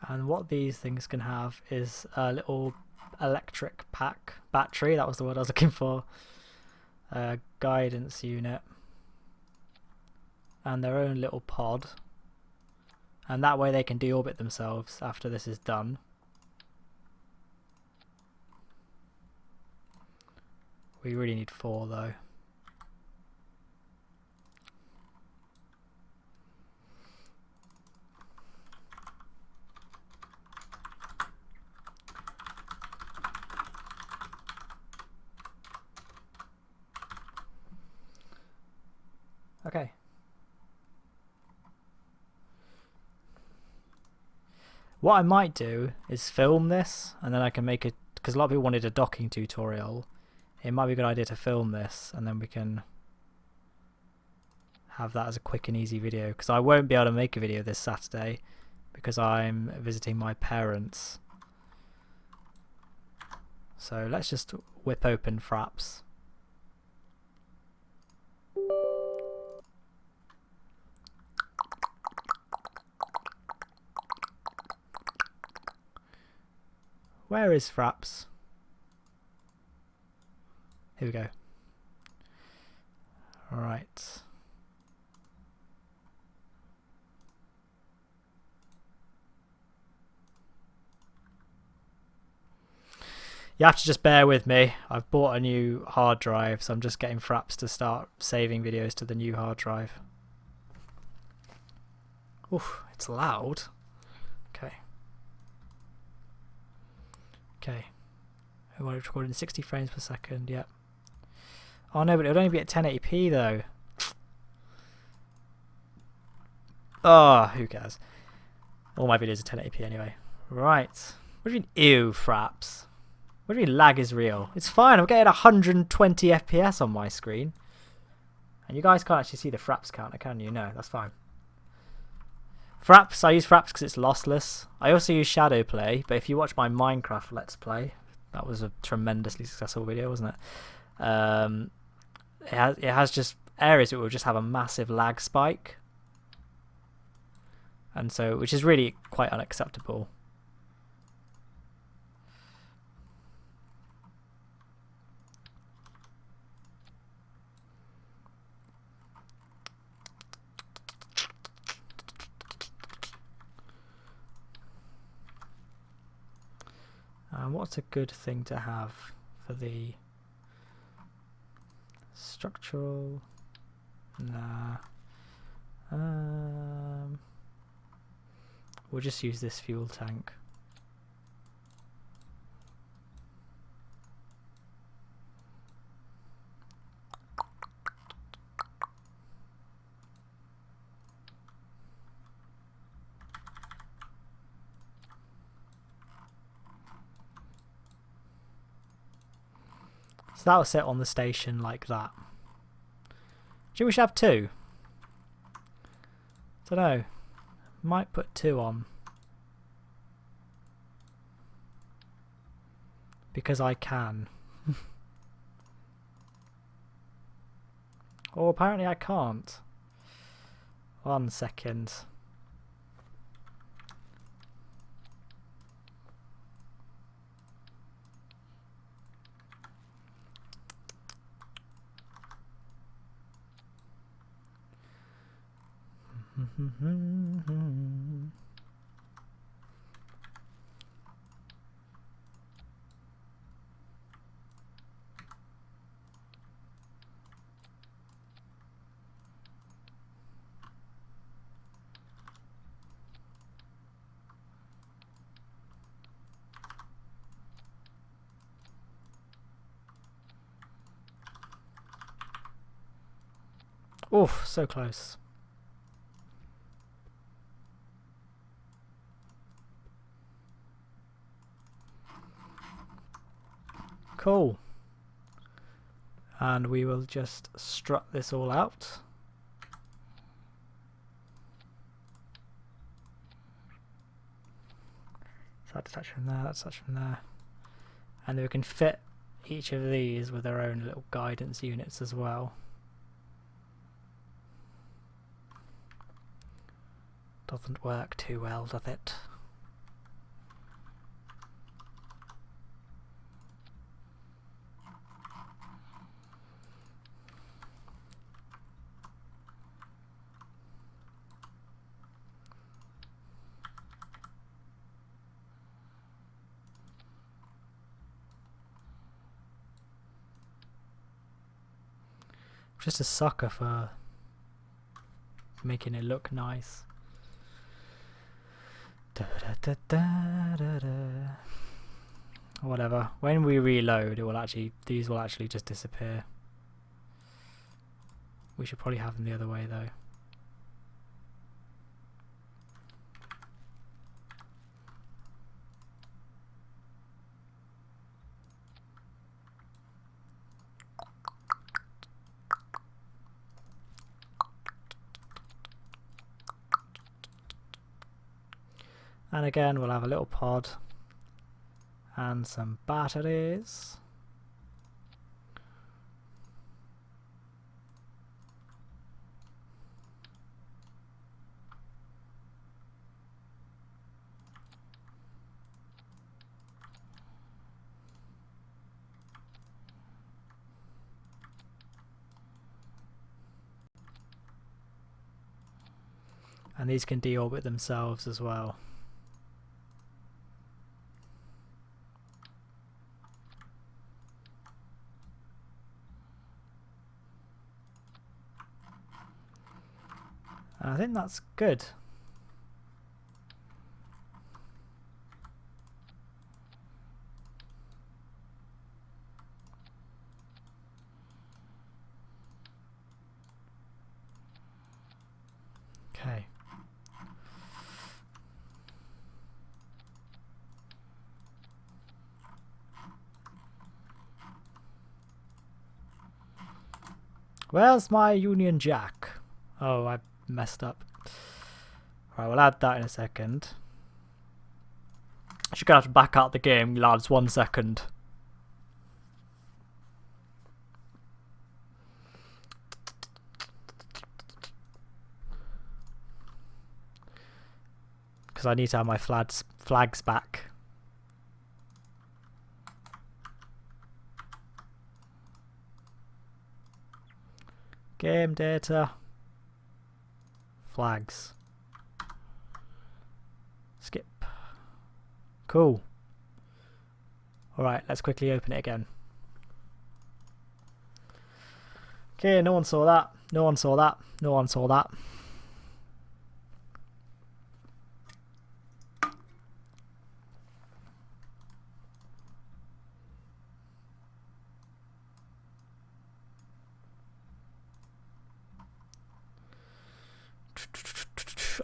Speaker 1: And what these things can have is a little electric pack battery, that was the word I was looking for, a guidance unit, and their own little pod, and that way they can deorbit themselves after this is done. We really need 4 though. Okay. What I might do is film this, and then I can make it, because a lot of people wanted a docking tutorial. It might be a good idea to film this, and then we can have that as a quick and easy video, because I won't be able to make a video this Saturday because I'm visiting my parents. So let's just whip open Fraps. Where is Fraps? Here we go. Alright. You have to just bear with me. I've bought a new hard drive, so I'm just getting Fraps to start saving videos to the new hard drive. Oof, it's loud. Okay. Okay. We're recording 60 frames per second, yep. Oh no, but it would only be at 1080p though. Oh, who cares? All my videos are 1080p anyway. Right. What do you mean, ew, Fraps? What do you mean lag is real? It's fine, I'm getting 120 FPS on my screen. And you guys can't actually see the Fraps counter, can you? No, that's fine. Fraps, I use Fraps because it's lossless. I also use Shadowplay, but if you watch my Minecraft Let's Play, that was a tremendously successful video, wasn't it? It has just areas that will just have a massive lag spike, and so which is really quite unacceptable. What's a good thing to have for the structural? Nah. We'll just use this fuel tank. So that'll sit on the station like that. Do you think we should have 2? Don't know. Might put 2 on. Because I can. Or apparently I can't. 1 second. Oof, so close. Cool. And we will just strut this all out. So that's touch from there, that's touch from there. And then we can fit each of these with their own little guidance units as well. Doesn't work too well, does it? Just a sucker for making it look nice. Whatever. When we reload, it will actually, these will actually just disappear. We should probably have them the other way though. And again, we'll have a little pod and some batteries. And these can deorbit themselves as well. I think that's good. Okay. Where's my Union Jack? Oh, I messed up. Right, we'll add that in a second. You're gonna have to back out the game, lads. 1 second. Because I need to have my flags back. Game data. Flags. Skip. Cool. Alright, let's quickly open it again. Okay, no one saw that. No one saw that. No one saw that.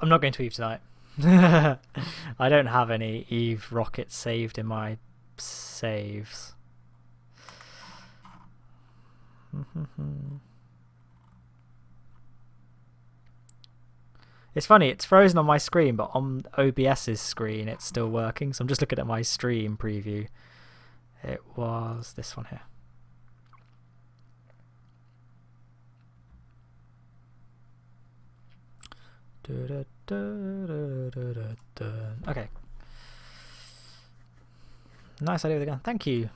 Speaker 1: I'm not going to Eve tonight. I don't have any Eve rockets saved in my saves. It's funny, it's frozen on my screen, but on OBS's screen it's still working. So I'm just looking at my stream preview. It was this one here. Okay. Nice idea with the gun. Thank you.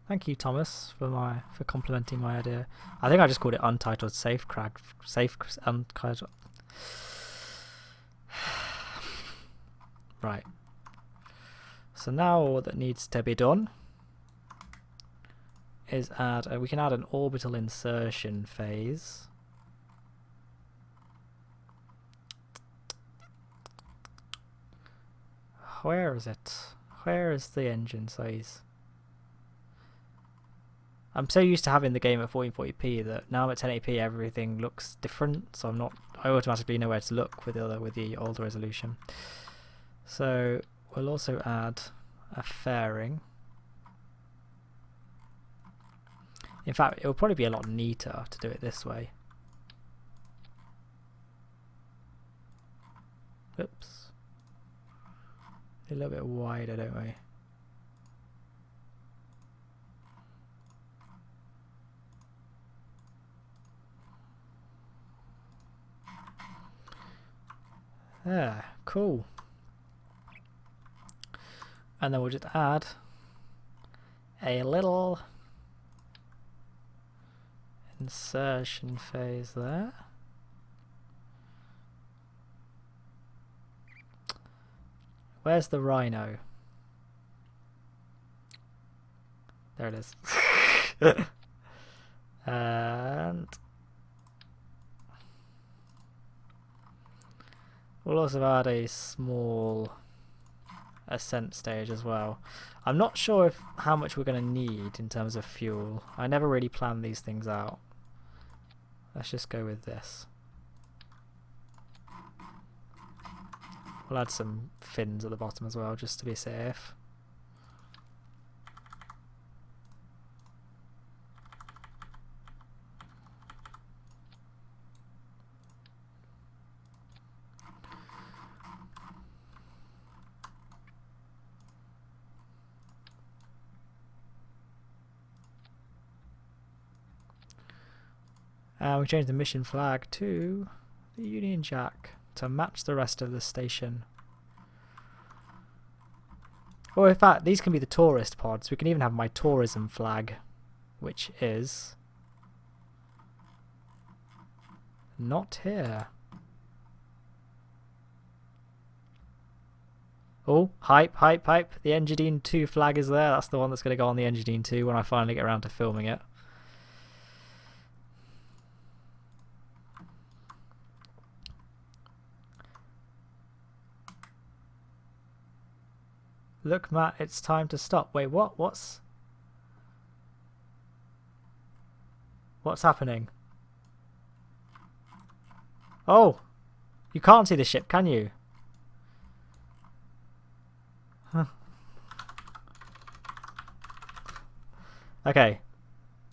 Speaker 1: Thank you, Thomas, for complimenting my idea. I think I just called it untitled safe crack untitled. Right. So now all that needs to be done is add. We can add an orbital insertion phase. Where is it? Where is the engine size? I'm so used to having the game at 1440p that now I'm at 1080p everything looks different, so I automatically know where to look with the older resolution. So we'll also add a fairing. In fact, it will probably be a lot neater to do it this way. Oops. A little bit wider, don't we? Yeah, cool. And then we'll just add a little insertion phase there. Where's the rhino? There it is. And we'll also add a small ascent stage as well. I'm not sure how much we're going to need in terms of fuel. I never really plan these things out. Let's just go with this. We'll add some fins at the bottom as well, just to be safe. And we change the mission flag to the Union Jack to match the rest of the station. Or in fact, these can be the tourist pods. We can even have my tourism flag, which is not here. Oh, hype, hype, hype. The Engadine 2 flag is there. That's the one that's going to go on the Engadine 2 when I finally get around to filming it. Look, Matt, it's time to stop. Wait, what? What's happening? Oh, you can't see the ship, can you? Huh. Okay.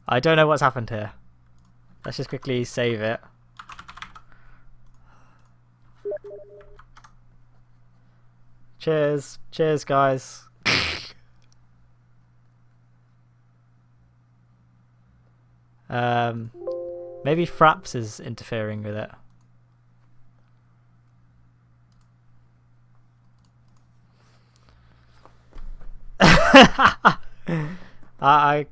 Speaker 1: I don't know what's happened here. Let's just quickly save it. Cheers. Cheers, guys. Maybe Fraps is interfering with it. I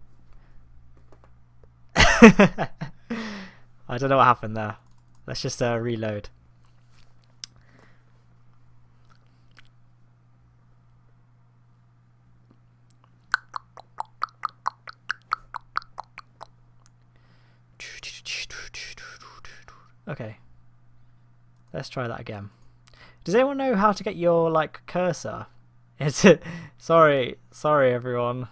Speaker 1: don't know what happened there. Let's just reload. Okay. Let's try that again. Does anyone know how to get your cursor? Sorry everyone.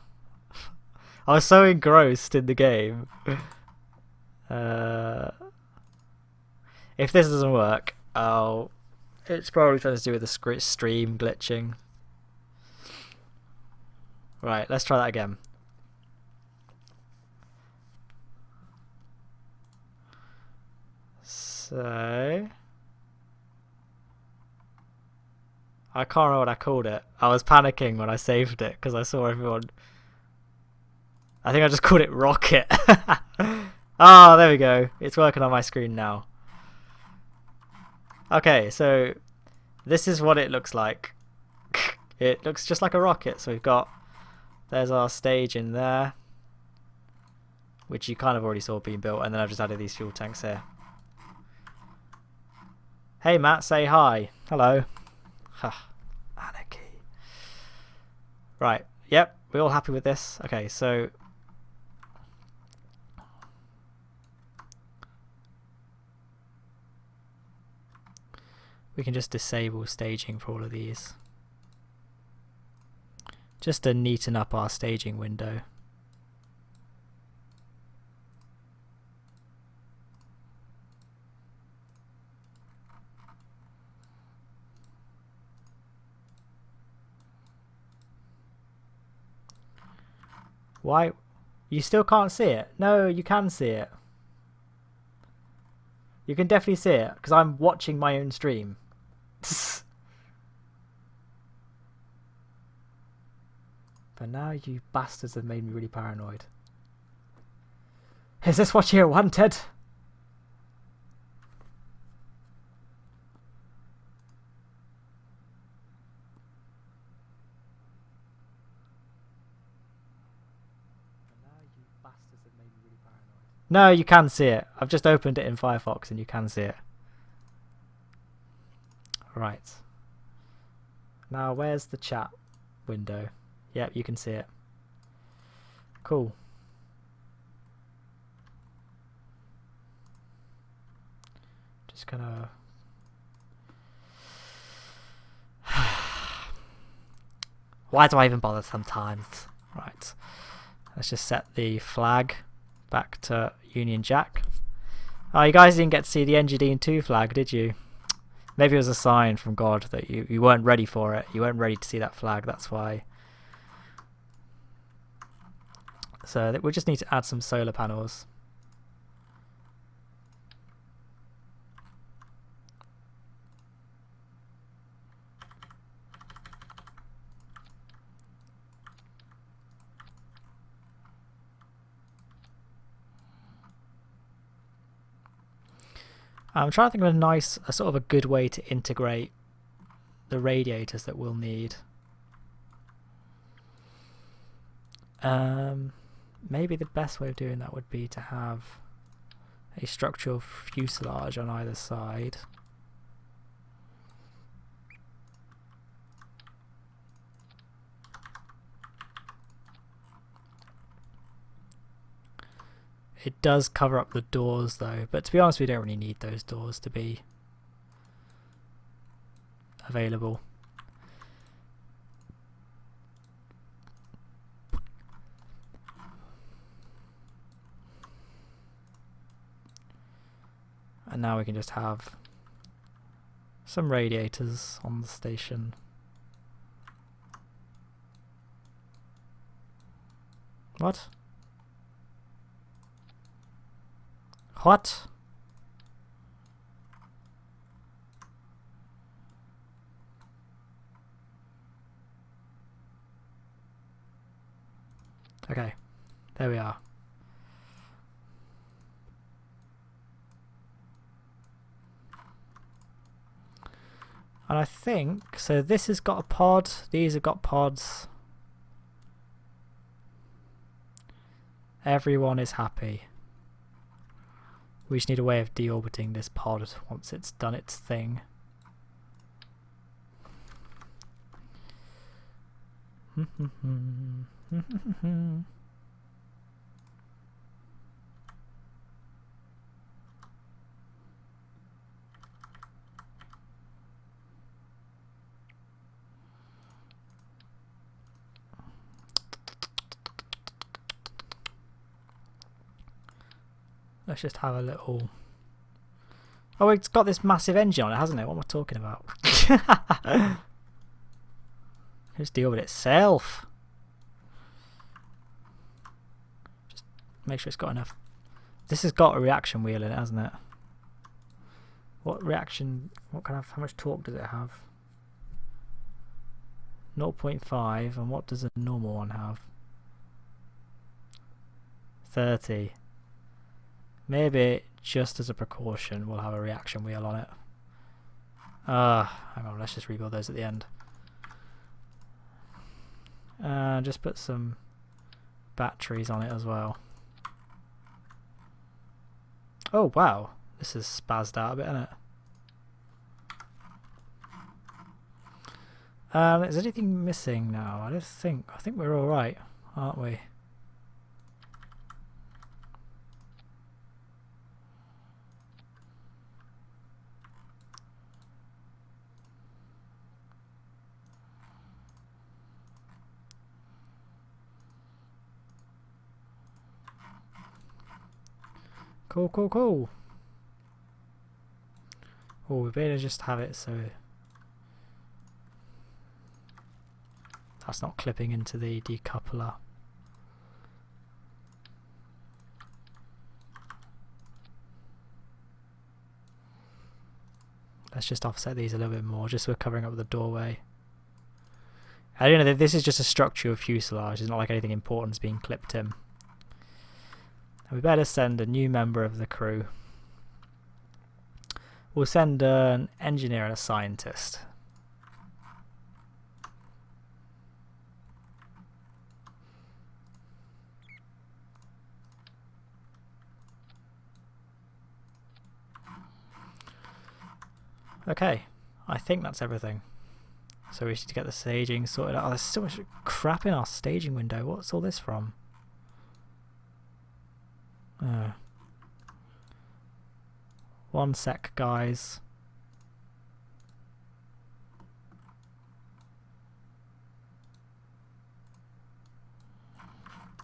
Speaker 1: I was so engrossed in the game. If this doesn't work, it's probably something to do with the stream glitching. Right, let's try that again. So I can't remember what I called it. I was panicking when I saved it because I saw everyone. I think I just called it Rocket. Oh, there we go. It's working on my screen now. Okay, so this is what it looks like. It looks just like a rocket. So there's our stage in there, which you kind of already saw being built, and then I've just added these fuel tanks here. Hey Matt, say hi. Hello. Anarchy. Right, yep, we're all happy with this. Okay, so we can just disable staging for all of these. Just to neaten up our staging window. Why? You still can't see it? No, you can see it. You can definitely see it, because I'm watching my own stream. But now you bastards have made me really paranoid. Is this what you wanted? No, you can see it. I've just opened it in Firefox and you can see it. Right. Now, where's the chat window? Yep, you can see it. Cool. just gonna... Why do I even bother sometimes? Right. Let's just set the flag back to Union Jack. Oh, you guys didn't get to see the Engineering 2 flag, did you? Maybe it was a sign from God that you weren't ready for it. You weren't ready to see that flag, that's why. So we just need to add some solar panels. I'm trying to think of a sort of a good way to integrate the radiators that we'll need. Maybe the best way of doing that would be to have a structural fuselage on either side. It does cover up the doors though, but to be honest we don't really need those doors to be available. And now we can just have some radiators on the station. What? What? Okay, there we are. And I think, so this has got a pod, these have got pods. Everyone is happy. We just need a way of deorbiting this pod once it's done its thing. Let's just have a little... Oh, it's got this massive engine on it, hasn't it? What am I talking about? Just deal with it itself. Just make sure it's got enough. This has got a reaction wheel in it, hasn't it? What reaction... What kind of... How much torque does it have? 0.5, and what does a normal one have? 30. Maybe just as a precaution we'll have a reaction wheel on it. Hang on, let's just rebuild those at the end. Just put some batteries on it as well. Oh wow, this is spazzed out a bit, isn't it? Is anything missing now? I think we're alright, aren't we? Cool, cool, cool. Oh, we better just have it so that's not clipping into the decoupler. Let's just offset these a little bit more, just so we're covering up the doorway. I don't know, this is just a structural fuselage, it's not like anything important is being clipped in. We better send a new member of the crew. We'll send an engineer and a scientist. Okay, I think that's everything. So we need to get the staging sorted out. Oh, there's so much crap in our staging window. What's all this from? One sec, guys.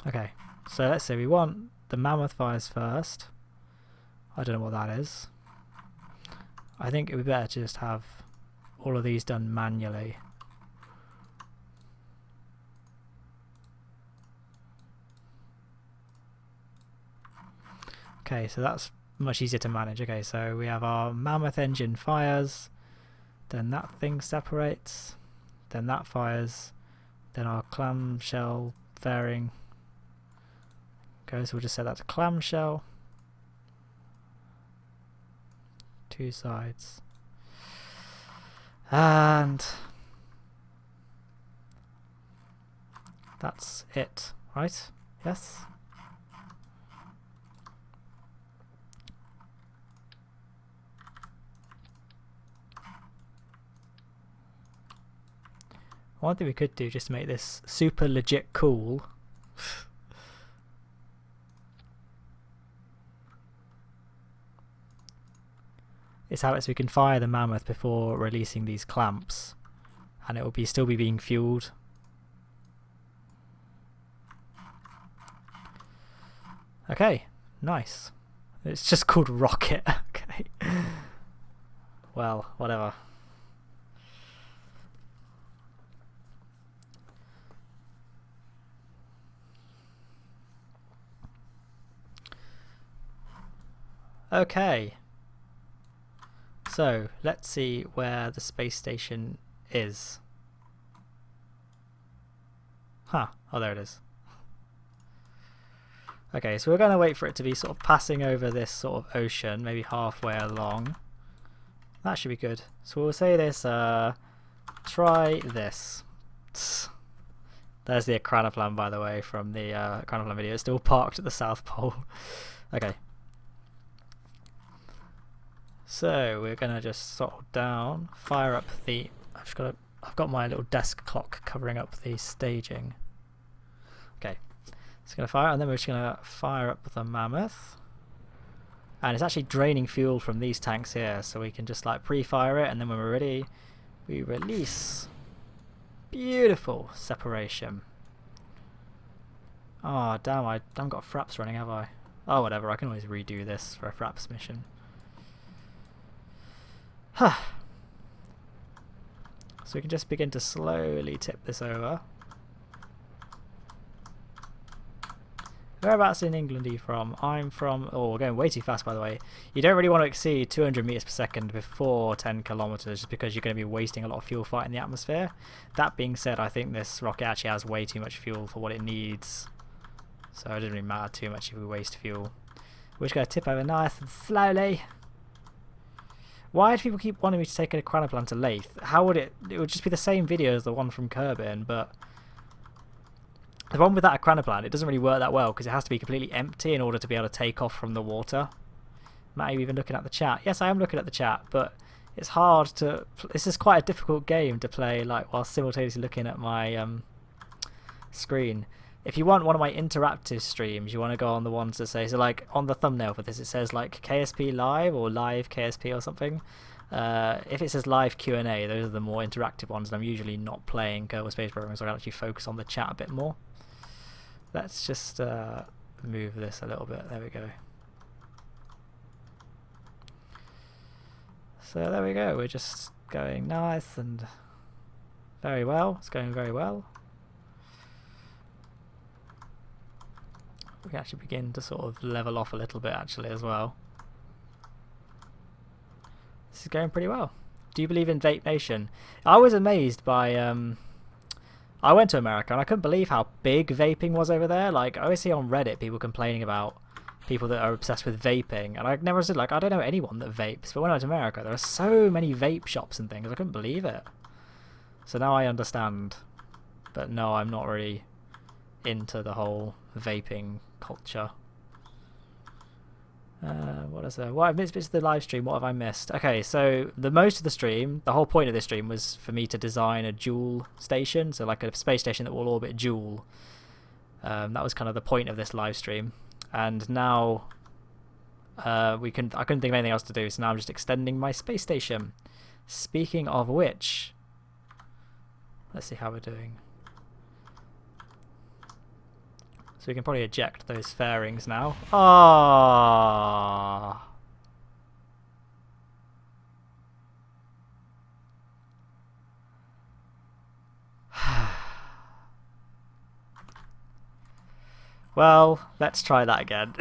Speaker 1: Okay, so let's say we want the mammoth fires first. I don't know what that is. I think it would be better to just have all of these done manually. Okay, so that's much easier to manage. Okay, so we have our mammoth engine fires, then that thing separates, then that fires, then our clamshell fairing goes. We'll just set that to clamshell. Two sides. And that's it, right? Yes? One thing we could do just to make this super legit cool is how we can fire the mammoth before releasing these clamps, and it will still be being fueled. Okay, nice. It's just called rocket. Okay. Well, whatever. Okay. So, let's see where the space station is. Huh. Oh, there it is. Okay, so we're going to wait for it to be sort of passing over this sort of ocean, maybe halfway along. That should be good. So we'll say this, try this. There's the Acranoplan, by the way, from the Acranoplan video. It's still parked at the South Pole. Okay. So we're gonna just throttle down, fire up the. I've got my little desk clock covering up the staging. Okay, it's gonna fire, and then we're just gonna fire up the mammoth. And it's actually draining fuel from these tanks here, so we can just like pre-fire it, and then when we're ready, we release. Beautiful separation. Oh damn! I haven't got fraps running, have I? Oh whatever. I can always redo this for a fraps mission. So we can just begin to slowly tip this over. Whereabouts in England are you from? I'm from... Oh, we're going way too fast, by the way. You don't really want to exceed 200 meters per second before 10 kilometers, just because you're going to be wasting a lot of fuel fighting the atmosphere. That being said, I think this rocket actually has way too much fuel for what it needs. So it doesn't really matter too much if we waste fuel. We're just going to tip over nice and slowly. Why do people keep wanting me to take a Acranoplan to Lathe? How would it... It would just be the same video as the one from Kerbin, but... The one with that Acranoplan, it doesn't really work that well, because it has to be completely empty in order to be able to take off from the water. Matt, are you even looking at the chat? Yes, I am looking at the chat, but it's hard to... This is quite a difficult game to play, like, while simultaneously looking at my screen. If you want one of my interactive streams, you want to go on the ones that say, so like on the thumbnail for this, it says like KSP Live or Live KSP or something. If it says Live Q&A, those are the more interactive ones, and I'm usually not playing Kerbal Space Program, so I can actually focus on the chat a bit more. Let's just move this a little bit. There we go. So there we go. We're just going nice and very well. It's going very well. We can actually begin to sort of level off a little bit actually as well. This is going pretty well. Do you believe in Vape Nation? I was amazed by I went to America and I couldn't believe how big vaping was over there. Like I always see on Reddit people complaining about people that are obsessed with vaping, and I never said, like, I don't know anyone that vapes, but when I went to America there are so many vape shops and things, I couldn't believe it. So now I understand. But no, I'm not really into the whole vaping culture. What is there? What I've missed the live stream. What have I missed? Okay, so most of the stream, the whole point of this stream was for me to design a Jool station, so like a space station that will orbit Jool. That was kind of the point of this live stream. And now I couldn't think of anything else to do, so now I'm just extending my space station. Speaking of which, let's see how we're doing. So we can probably eject those fairings now. Ah. Well, let's try that again.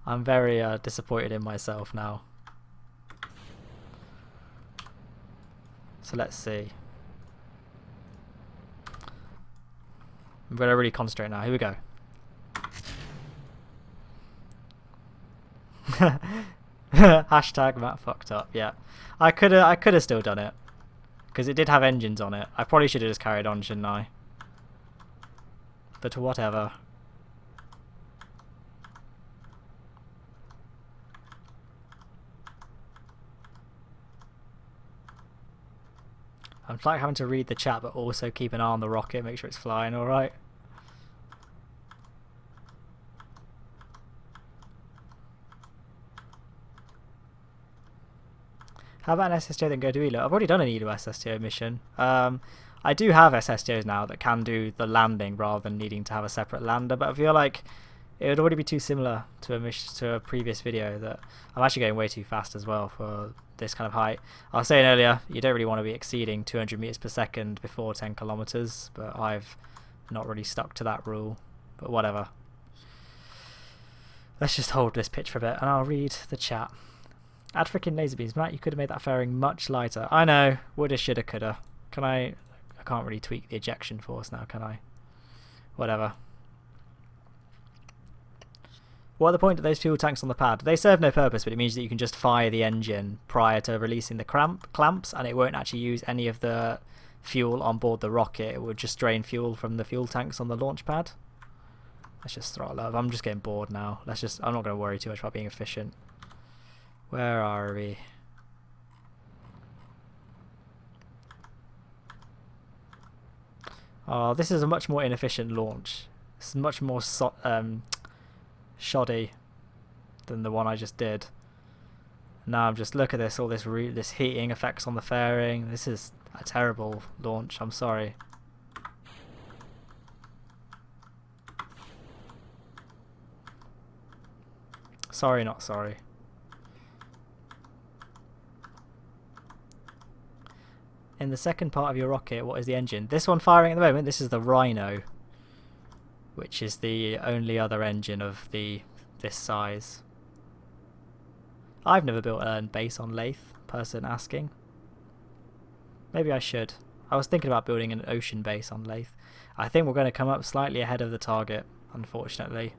Speaker 1: I'm very disappointed in myself now. So let's see. I'm going to really concentrate now. Here we go. Hashtag Matt fucked up. Yeah, I could have still done it because it did have engines on it. I probably should have just carried on, shouldn't I? But whatever. I'm like having to read the chat, but also keep an eye on the rocket, make sure it's flying all right. How about an SSTO then go to ELO? I've already done an ELO SSTO mission. I do have SSTOs now that can do the landing rather than needing to have a separate lander, but I feel like it would already be too similar to a previous video that I'm actually going way too fast as well for this kind of height. I was saying earlier, you don't really want to be exceeding 200 meters per second before 10 kilometers, but I've not really stuck to that rule, but whatever. Let's just hold this pitch for a bit and I'll read the chat. Add freaking laser beams. Matt, you could have made that fairing much lighter. I know. Woulda, shoulda, coulda. Can I can't really tweak the ejection force now, can I? Whatever. What are the point of those fuel tanks on the pad? They serve no purpose, but it means that you can just fire the engine prior to releasing the clamps, and it won't actually use any of the fuel on board the rocket. It would just drain fuel from the fuel tanks on the launch pad. Let's just throttle up. I'm just getting bored now. I'm not going to worry too much about being efficient. Where are we? Oh, this is a much more inefficient launch. It's much more shoddy than the one I just did. Now I'm just look at this, all this heating effects on the fairing. This is a terrible launch. I'm sorry. Sorry, not sorry. In the second part of your rocket, what is the engine? This one firing at the moment, this is the Rhino, which is the only other engine of this size. I've never built a base on lathe, person asking. Maybe I should. I was thinking about building an ocean base on lathe. I think we're going to come up slightly ahead of the target, unfortunately.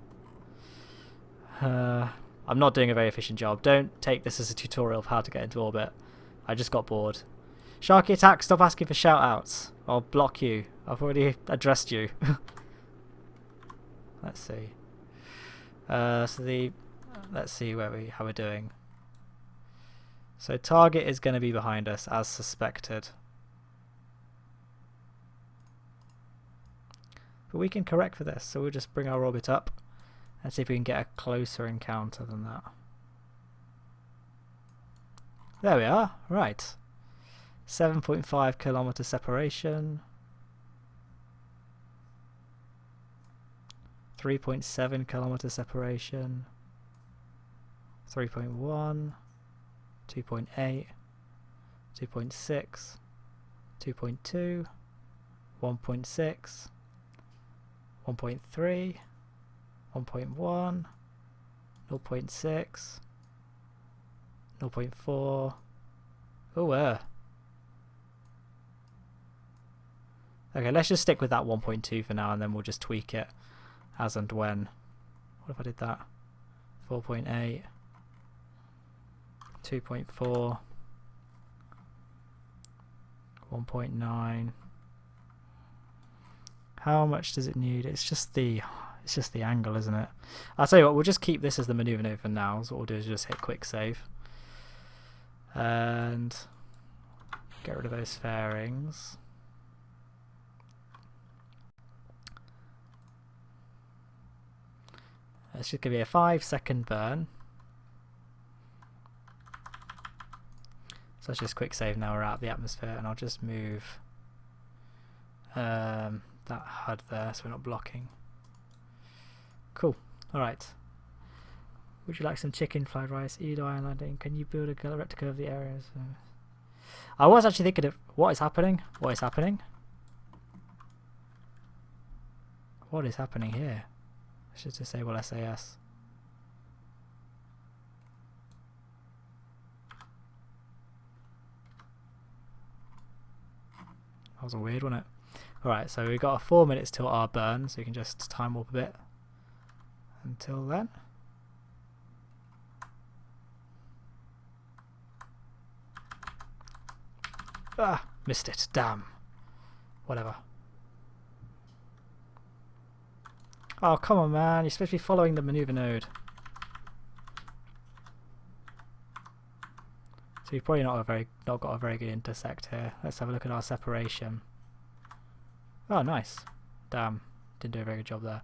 Speaker 1: I'm not doing a very efficient job. Don't take this as a tutorial of how to get into orbit. I just got bored. Sharky attack, stop asking for shoutouts. I'll block you. I've already addressed you. Let's see. Let's see how we're doing. So target is going to be behind us as suspected. But we can correct for this, so we'll just bring our orbit up and see if we can get a closer encounter than that. There we are. Right. 7.5 kilometer separation. 3.7 kilometer separation. 3.1. 2.8. 2.6. 2.2. 1.6. 1.3. 1.1. 0.6. 0.4. Oh, okay, let's just stick with that 1.2 for now, and then we'll just tweak it as and when. What if I did that? 4.8, 2.4, 1.9. How much does it need? It's just the angle, isn't it? I'll tell you what, we'll just keep this as the maneuver node for now. So what we'll do is just hit quick save. And get rid of those fairings. It's just going to be a 5-second burn. So let's just quick save now we're out of the atmosphere, and I'll just move that HUD there so we're not blocking. Cool. Alright. Would you like some chicken, fried rice, Edo Iron Landing? Can you build a replica of the areas? I was actually thinking of what is happening? What is happening? What is happening here? I should disable SAS. That was a weird, wasn't it? Alright, so we've got 4 minutes till our burn, so we can just time warp a bit. Until then. Ah, missed it. Damn. Whatever. Oh, come on, man. You're supposed to be following the maneuver node. So you've probably not got a very good intersect here. Let's have a look at our separation. Oh, nice. Damn. Didn't do a very good job there.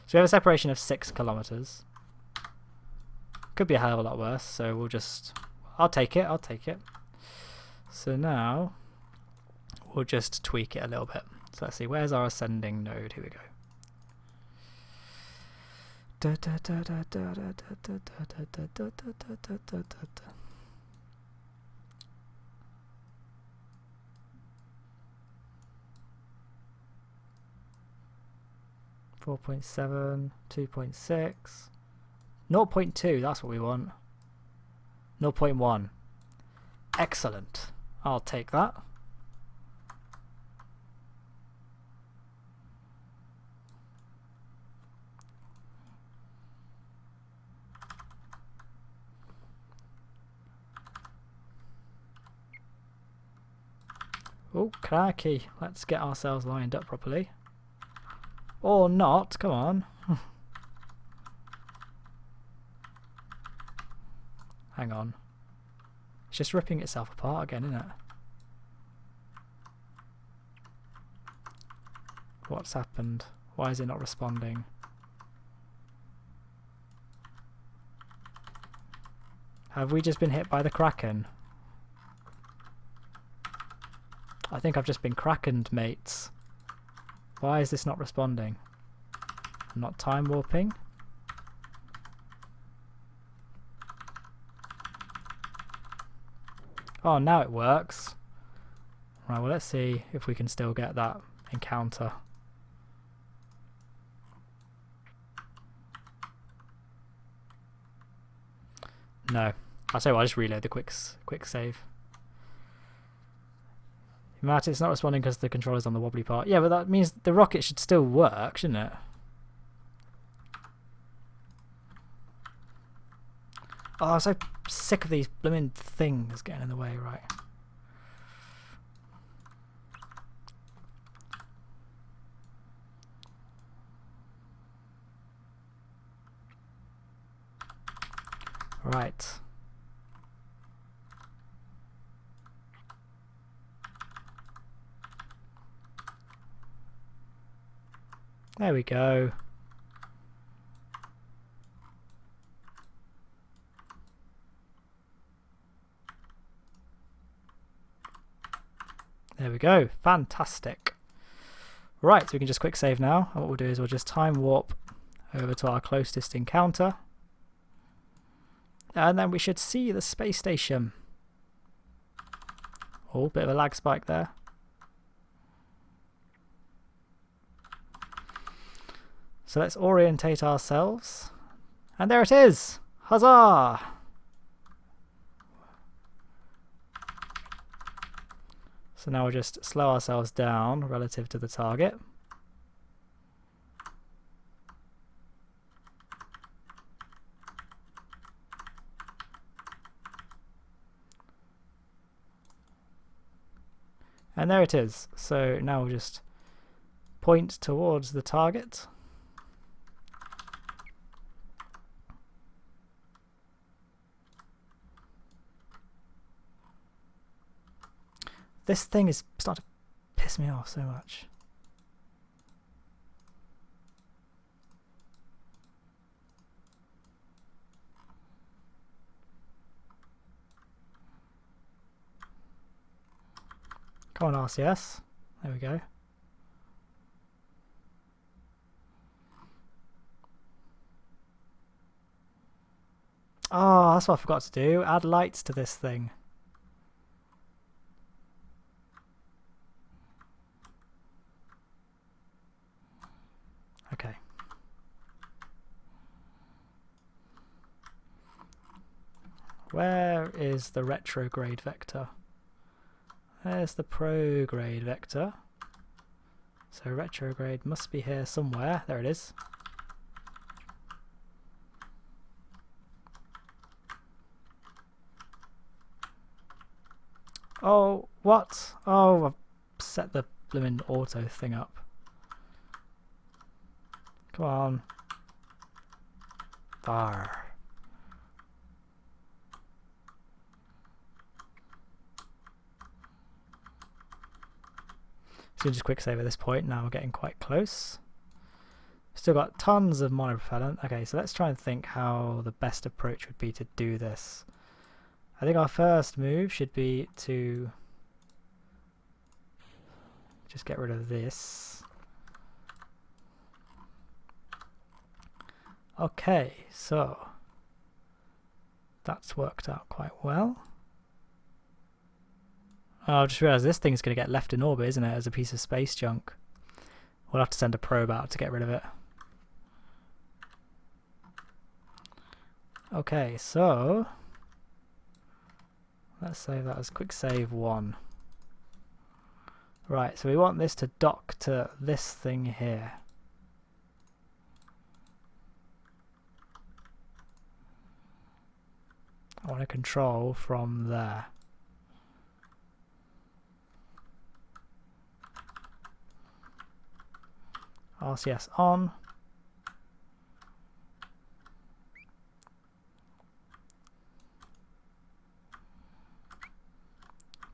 Speaker 1: So we have a separation of 6 kilometers. Could be a hell of a lot worse, so we'll just... I'll take it, I'll take it. So now, we'll just tweak it a little bit. So let's see, where's our ascending node? Here we go. 4.7, 2.6, 0.2, that's what we want. 0.1. Excellent. I'll take that. Oh, crikey. Let's get ourselves lined up properly. Or not, come on. Hang on. It's just ripping itself apart again, isn't it? What's happened? Why is it not responding? Have we just been hit by the Kraken? I think I've just been Krakened, mates. Why is this not responding? I'm not time warping. Oh, now it works. Right, well, let's see if we can still get that encounter. No. I'll tell you what, I'll just reload the quick save. Matt, it's not responding because the controller's on the wobbly part. Yeah, but that means the rocket should still work, shouldn't it? Oh, I'm so sick of these blooming things getting in the way, right? Right. There we go. There we go. Fantastic. Right, so we can just quick save now. And what we'll do is we'll just time warp over to our closest encounter. And then we should see the space station. Oh, bit of a lag spike there. So let's orientate ourselves. And there it is! Huzzah! So now we'll just slow ourselves down relative to the target. And there it is. So now we'll just point towards the target. This thing is starting to piss me off so much. Come on, RCS. There we go. Oh, that's what I forgot to do. Add lights to this thing. Okay. Where is the retrograde vector? There's the prograde vector. So retrograde must be here somewhere. There it is. Oh, what? Oh, I've set the blooming auto thing up. Come on. Var. So just quick save at this point. Now we're getting quite close. Still got tons of monopropellant. Okay, so let's try and think how the best approach would be to do this. I think our first move should be to just get rid of this. Okay, so that's worked out quite well. Oh, I've just realised this thing's going to get left in orbit, isn't it, as a piece of space junk. We'll have to send a probe out to get rid of it. Okay, so let's save that as quick save 1. Right, so we want this to dock to this thing here. I want to control from there. RCS on.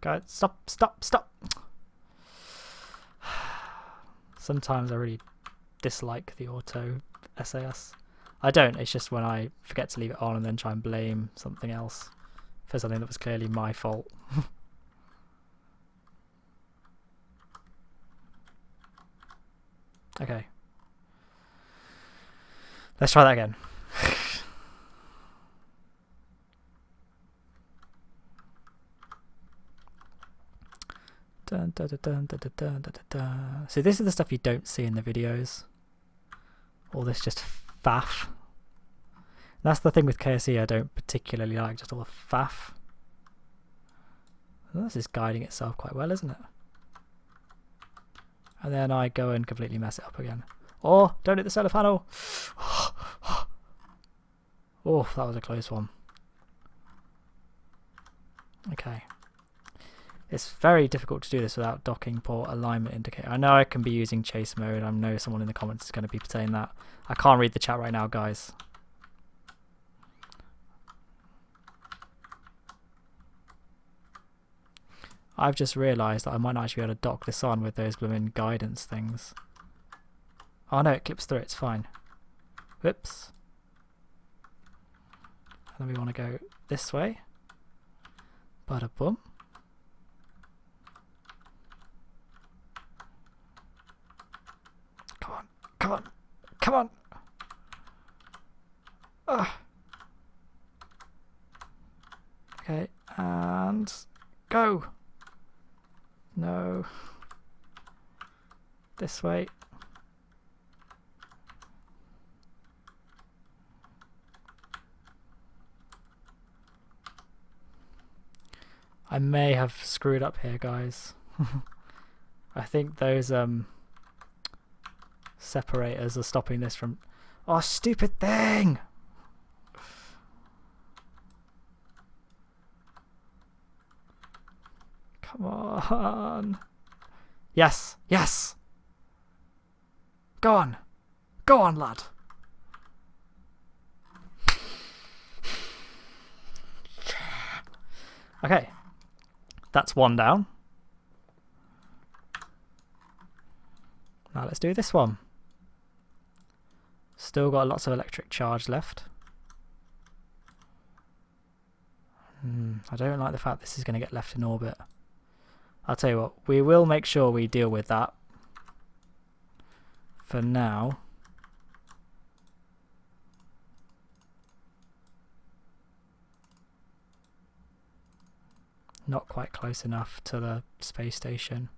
Speaker 1: Guys, stop. Sometimes I really dislike the auto SAS. I don't, it's just when I forget to leave it on and then try and blame something else for something that was clearly my fault. Okay. Let's try that again. Dun, dun, dun, dun, dun, dun, dun, dun. So this is the stuff you don't see in the videos. All this just faff. That's the thing with KSE I don't particularly like, just all the faff. Well, this is guiding itself quite well, isn't it? And then I go and completely mess it up again. Oh, don't hit the solar panel! Oh, that was a close one. Okay. It's very difficult to do this without docking port alignment indicator. I know I can be using chase mode. I know someone in the comments is going to be saying that. I can't read the chat right now, guys. I've just realised that I might not actually be able to dock this on with those blooming guidance things. Oh no, it clips through, it's fine. Whoops. And then we want to go this way. Bada boom. Come on, come on, come on! Ugh. Okay, and go! No. This way. I may have screwed up here, guys. I think those separators are stopping this from... Oh, stupid thing! Come on. Yes, yes. Go on. Go on, lad. Okay. That's one down. Now let's do this one. Still got lots of electric charge left. I don't like the fact this is going to get left in orbit. I'll tell you what, we will make sure we deal with that. For now. Not quite close enough to the space station.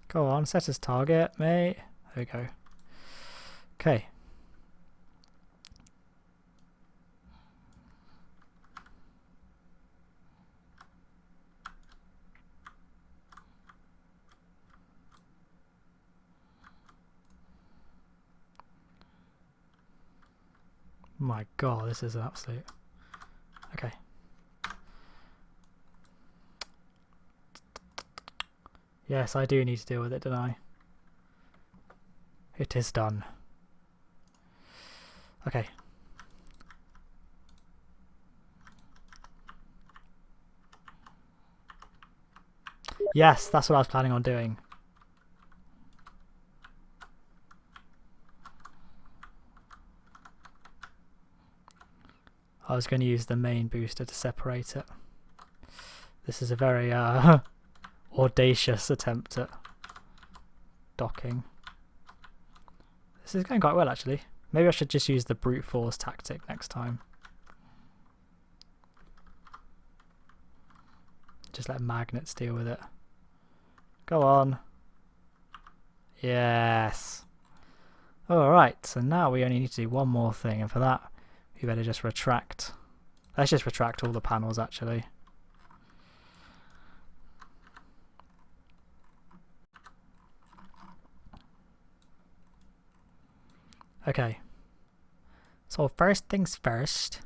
Speaker 1: Go on, set as target, mate. There we go. Okay. My God, this is an absolute... Okay. Yes, I do need to deal with it, don't I? It is done. Okay. Yes, that's what I was planning on doing. I was going to use the main booster to separate it. This is a very audacious attempt at docking. This is going quite well, actually. Maybe I should just use the brute force tactic next time. Just let magnets deal with it. Go on. Yes. Alright, so now we only need to do one more thing, and for that we better just retract. Let's just retract all the panels, actually. Okay. So first things first.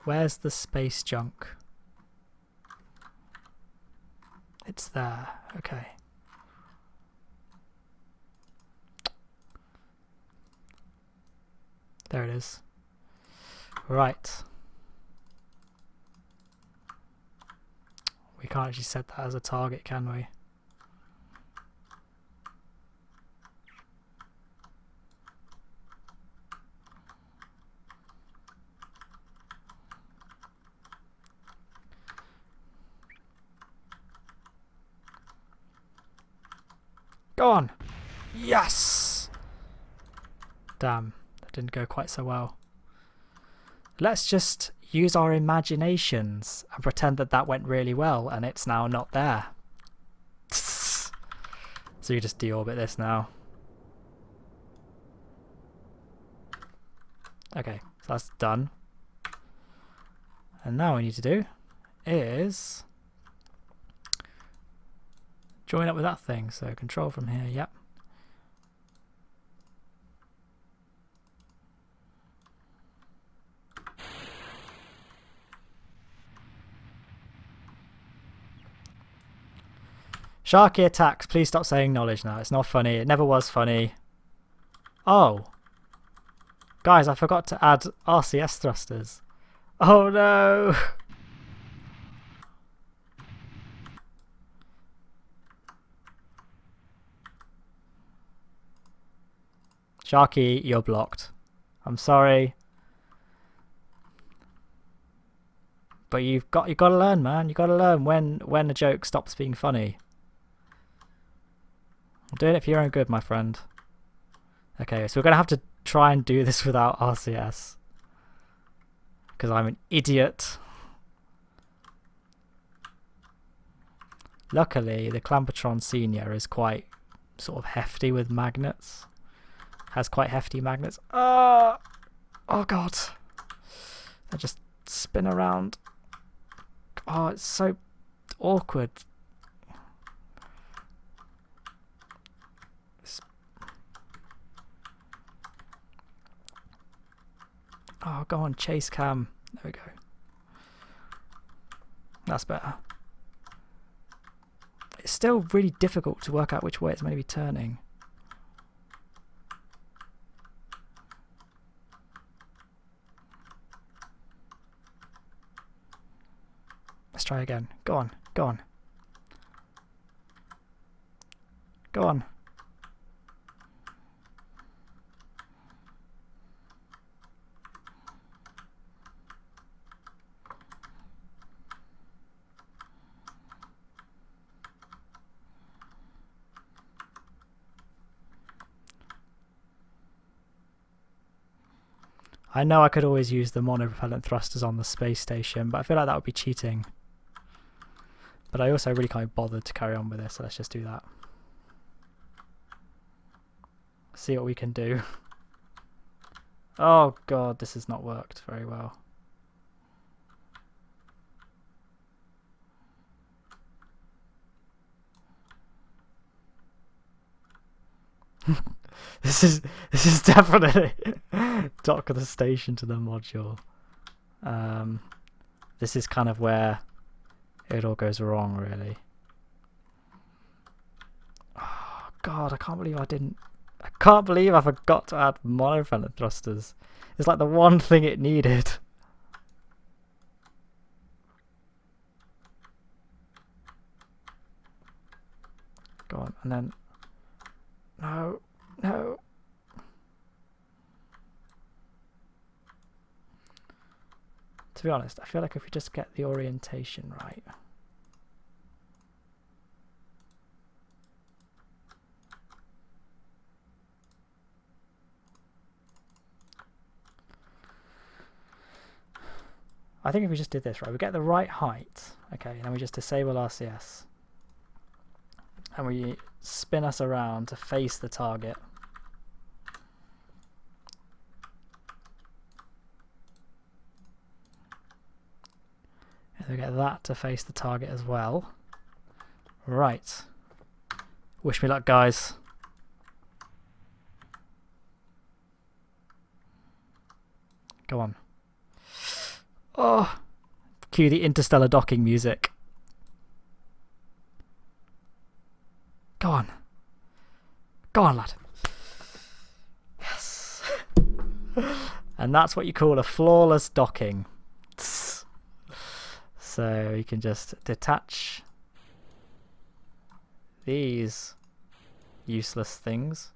Speaker 1: Where's the space junk? It's there. Okay. There it is. Right. We can't actually set that as a target, can we? Go on! Yes! Damn, that didn't go quite so well. Let's just use our imaginations and pretend that that went really well and it's now not there. So you just deorbit this now. Okay, so that's done. And now what we need to do is join up with that thing. So control from here, yep. Sharky attacks. Please stop saying knowledge now. It's not funny. It never was funny. Oh. Guys, I forgot to add RCS thrusters. Oh no. Sharky, you're blocked. I'm sorry. But you've got to learn, man. You've got to learn when a joke stops being funny. I'm doing it for your own good, my friend. Okay, so we're going to have to try and do this without RCS. Because I'm an idiot. Luckily, the Clampotron Senior is quite sort of hefty with magnets. Has quite hefty magnets. Oh god. They just spin around. Oh, it's so awkward. Oh, go on, chase cam. There we go. That's better. It's still really difficult to work out which way it's meant to be turning. Let's try again. Go on, go on. Go on. I know I could always use the monopropellant thrusters on the space station, but I feel like that would be cheating. But I also really can't be bothered to carry on with this, so let's just do that. See what we can do. Oh god, this has not worked very well. This is definitely dock the station to the module. This is kind of where it all goes wrong, really. Oh god, I can't believe I forgot to add monopropellant thrusters. It's like the one thing it needed. Go on, and then no. No. To be honest, I feel like if we just get the orientation right. I think if we just did this, right, we get the right height, okay, and then we just disable RCS. And we spin us around to face the target. And we get that to face the target as well. Right. Wish me luck, guys. Go on. Oh! Cue the interstellar docking music. Go on. Go on, lad. Yes. And that's what you call a flawless docking. So you can just detach these useless things.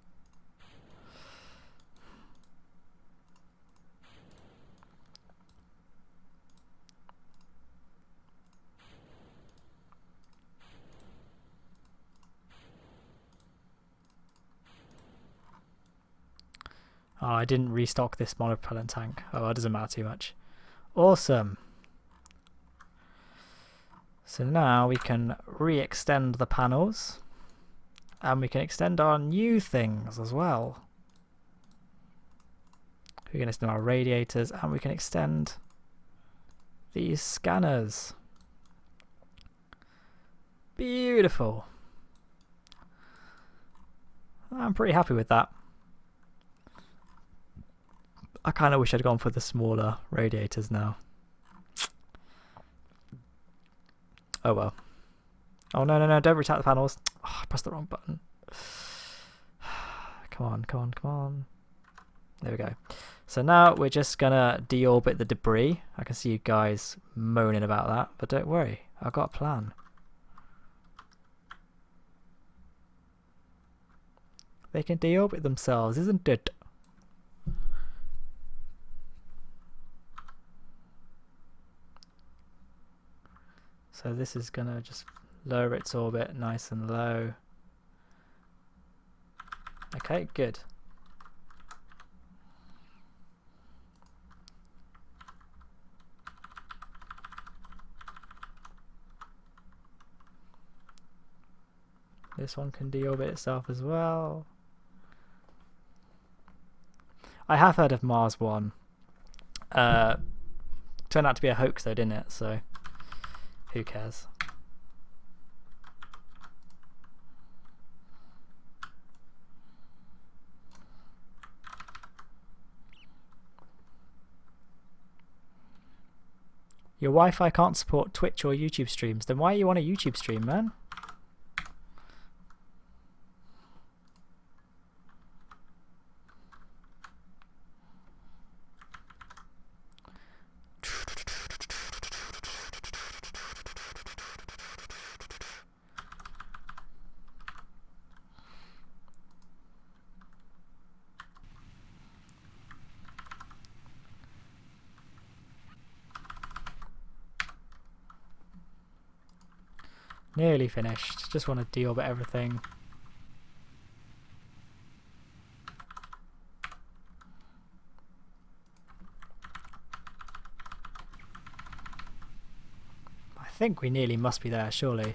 Speaker 1: Oh, I didn't restock this monopropellant tank. Oh, it doesn't matter too much. Awesome. So now we can re-extend the panels. And we can extend our new things as well. We can extend our radiators and we can extend these scanners. Beautiful. I'm pretty happy with that. I kind of wish I'd gone for the smaller radiators now. Oh well. Oh no, no, no, don't retach the panels. Oh, I pressed the wrong button. Come on, come on, come on. There we go. So now we're just gonna deorbit the debris. I can see you guys moaning about that, but don't worry, I've got a plan. They can deorbit themselves, isn't it? So this is gonna just lower its orbit nice and low. Okay, good. This one can deorbit itself as well. I have heard of Mars 1. Turned out to be a hoax though, didn't it? So who cares? Your Wi-Fi can't support Twitch or YouTube streams. Then why are you on a YouTube stream, man? Nearly finished. Just want to deorbit everything. I think we nearly must be there, surely.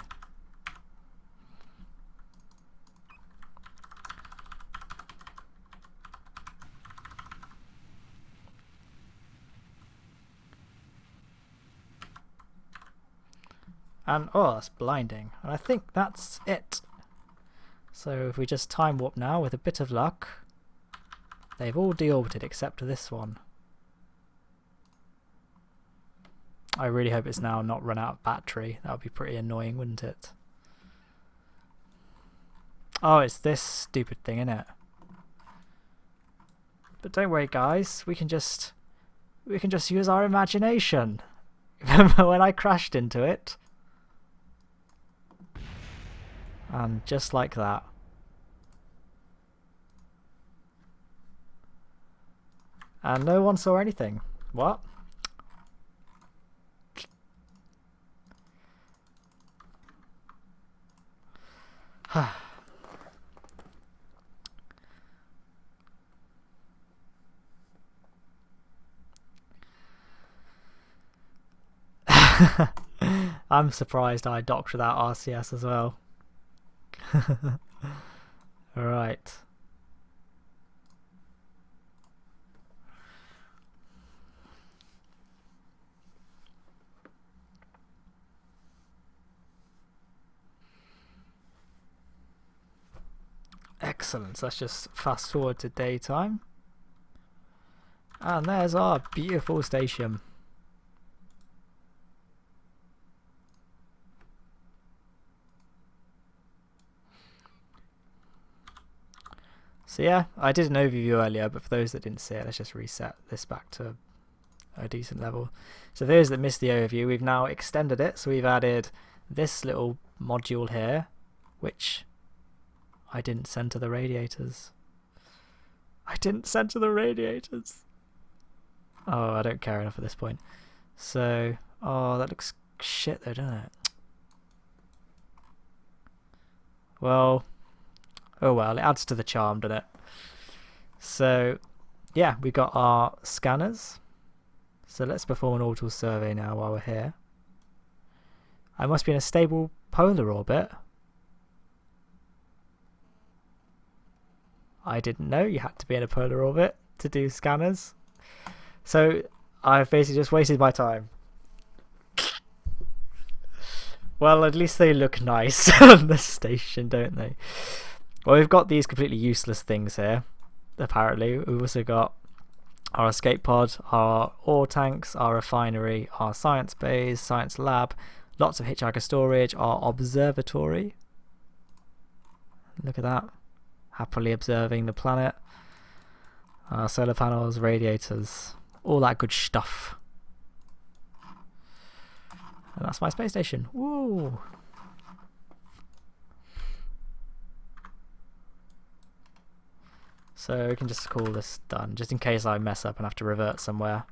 Speaker 1: And oh, that's blinding. And I think that's it. So if we just time warp now with a bit of luck, they've all deorbited except this one. I really hope it's now not run out of battery. That would be pretty annoying, wouldn't it? Oh, it's this stupid thing, isn't it? But don't worry, guys. We can just use our imagination. Remember when I crashed into it? And just like that. And no one saw anything. What? I'm surprised I docked without RCS as well. Right. Excellent. So let's just fast forward to daytime. And there's our beautiful station. So yeah, I did an overview earlier, but for those that didn't see it, let's just reset this back to a decent level. So for those that missed the overview, we've now extended it. So we've added this little module here, which I didn't send to the radiators. I didn't send to the radiators. Oh, I don't care enough at this point. So, oh, that looks shit though, doesn't it? Well, oh well, it adds to the charm, doesn't it? So, yeah, we got our scanners. So let's perform an orbital survey now while we're here. I must be in a stable polar orbit. I didn't know you had to be in a polar orbit to do scanners. So I've basically just wasted my time. Well, at least they look nice on the station, don't they? Well, we've got these completely useless things here, apparently. We've also got our escape pod, our ore tanks, our refinery, our science bays, science lab, lots of hitchhiker storage, our observatory. Look at that. Happily observing the planet. Our solar panels, radiators, all that good stuff. And that's my space station. Woo! So we can just call this done, just in case I mess up and have to revert somewhere.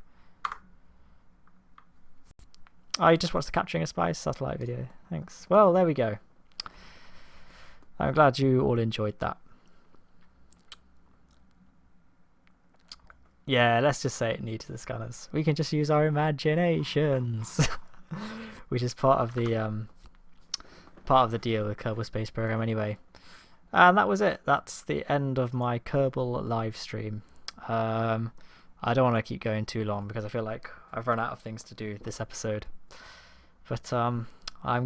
Speaker 1: Oh, you just watched the Capturing a Spy satellite video. Thanks. Well, there we go. I'm glad you all enjoyed that. Yeah, let's just say it needs the scanners. We can just use our imaginations. Which is part of the deal with Kerbal Space Program anyway. And that was it. That's the end of my Kerbal live stream. I don't want to keep going too long because I feel like I've run out of things to do this episode. But I'm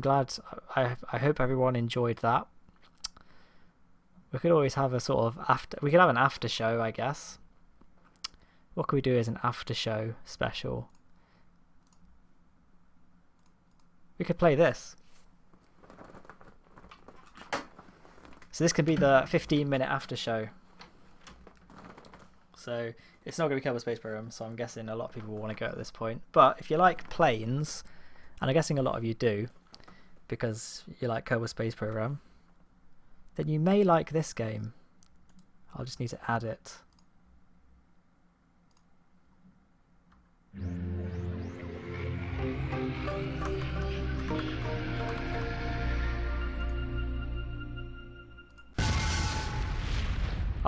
Speaker 1: glad. I hope everyone enjoyed that. We could always have a sort of after. We could have an after show, I guess. What could we do as an after show special? We could play this. So this could be the 15-minute after show. So it's not going to be Kerbal Space Program, so I'm guessing a lot of people will want to go at this point. But if you like planes, and I'm guessing a lot of you do, because you like Kerbal Space Program, then you may like this game. I'll just need to add it.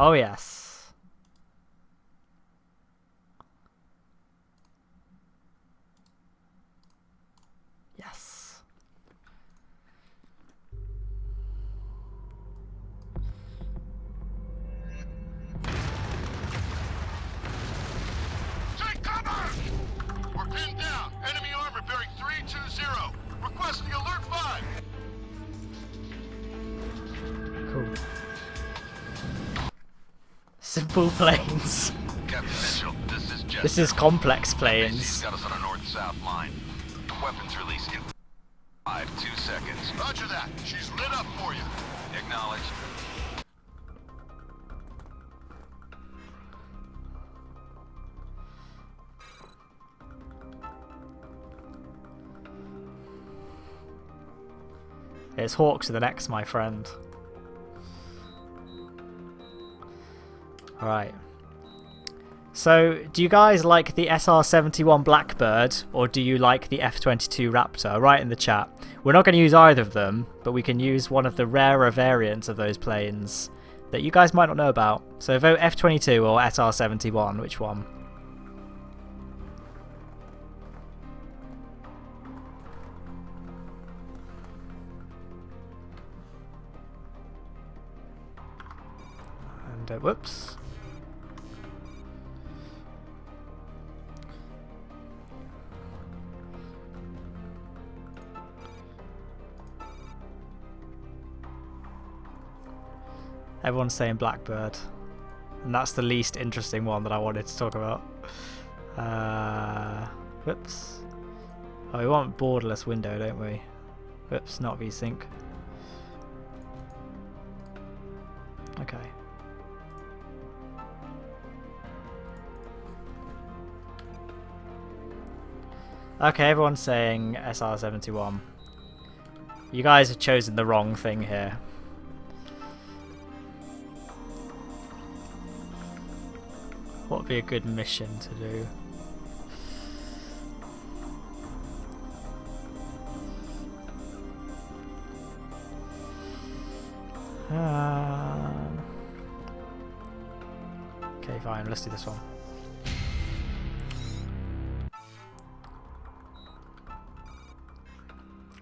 Speaker 1: Oh yes. Yes.
Speaker 2: Take cover! We're pinned down. Enemy armor bearing 320. Requesting alert 5.
Speaker 1: Cool. Simple planes.
Speaker 2: Captain Mitchell, this is Jeff.
Speaker 1: This is complex
Speaker 2: He's
Speaker 1: planes.
Speaker 2: got us on a north-south line. Weapons released in 2 seconds. Roger that. She's lit up for you. Acknowledged.
Speaker 1: It's HAWX to the next, my friend. Alright. So, do you guys like the SR71 Blackbird, or do you like the F22 Raptor? Write in the chat. We're not going to use either of them, but we can use one of the rarer variants of those planes that you guys might not know about. So vote F22 or SR71, which one? And whoops. Everyone's saying Blackbird, and that's the least interesting one that I wanted to talk about. Whoops. Oh, we want borderless window, don't we? Whoops, not VSync. Okay. Okay, everyone's saying SR71. You guys have chosen the wrong thing here. What would be a good mission to do? Okay, fine. Let's do this one.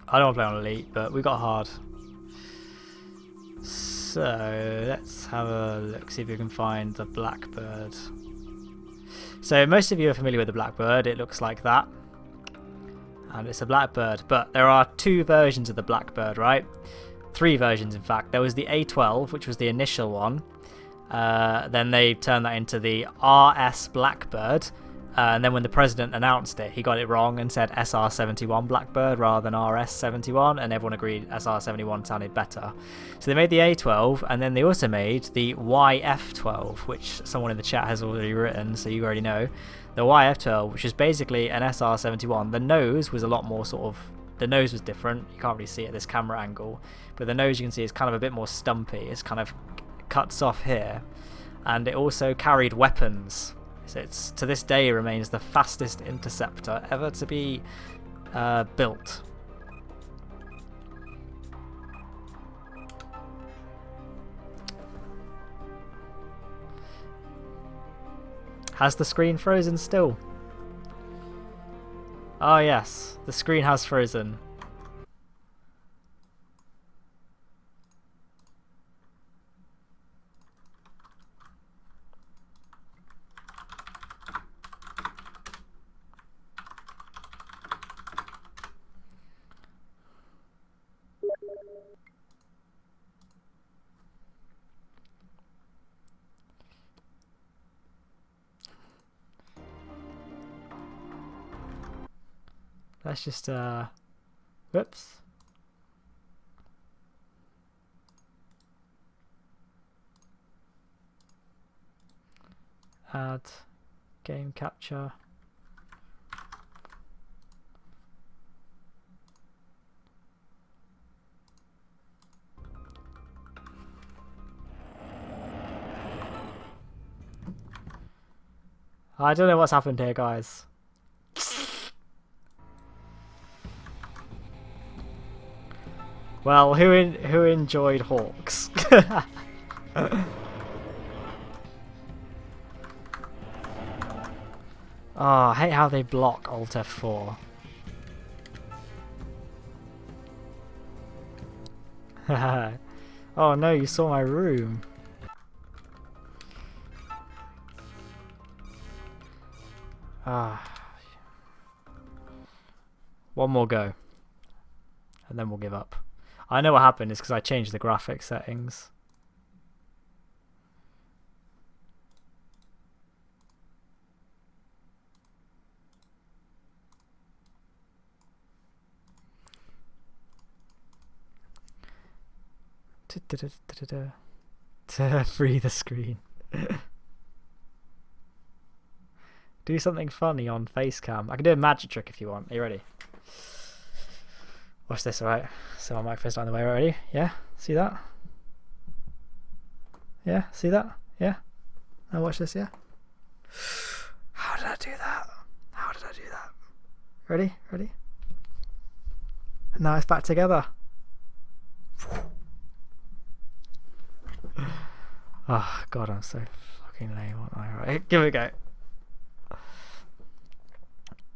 Speaker 1: I don't want to play on Elite, but we got hard. So let's have a look, see if we can find the Blackbird. So most of you are familiar with the Blackbird. It looks like that, and it's a Blackbird, but there are two versions of the Blackbird, right? Three versions, in fact. There was the A12, which was the initial one. Then they turned that into the RS Blackbird, and then when the president announced it, he got it wrong and said SR71 Blackbird rather than RS71, and everyone agreed SR71 sounded better. So they made the A12, and then they also made the YF12, which someone in the chat has already written, so you already know. The YF12, which is basically an SR71. The nose was a lot more sort of... The nose was different. You can't really see it at this camera angle, but the nose you can see is kind of a bit more stumpy. It's kind of cuts off here, and it also carried weapons. So it's, to this day, remains the fastest interceptor ever to be built. Has the screen frozen still? Oh yes, the screen has frozen. Let's just, whoops. Add game capture. I don't know what's happened here, guys. Well, who enjoyed HAWX? Oh, I hate how they block Alt F4. Oh no, you saw my room. Ah. One more go. And then we'll give up. I know what happened is because I changed the graphics settings. To free the screen. Do something funny on Facecam. I can do a magic trick if you want. Are you ready? Watch this, alright? So my microphone's down the way already. Yeah? See that? Yeah? See that? Yeah? Now watch this, yeah? How did I do that? How did I do that? Ready? Ready? And now it's back together. Oh god, I'm so fucking lame, aren't I? Right, give it a go.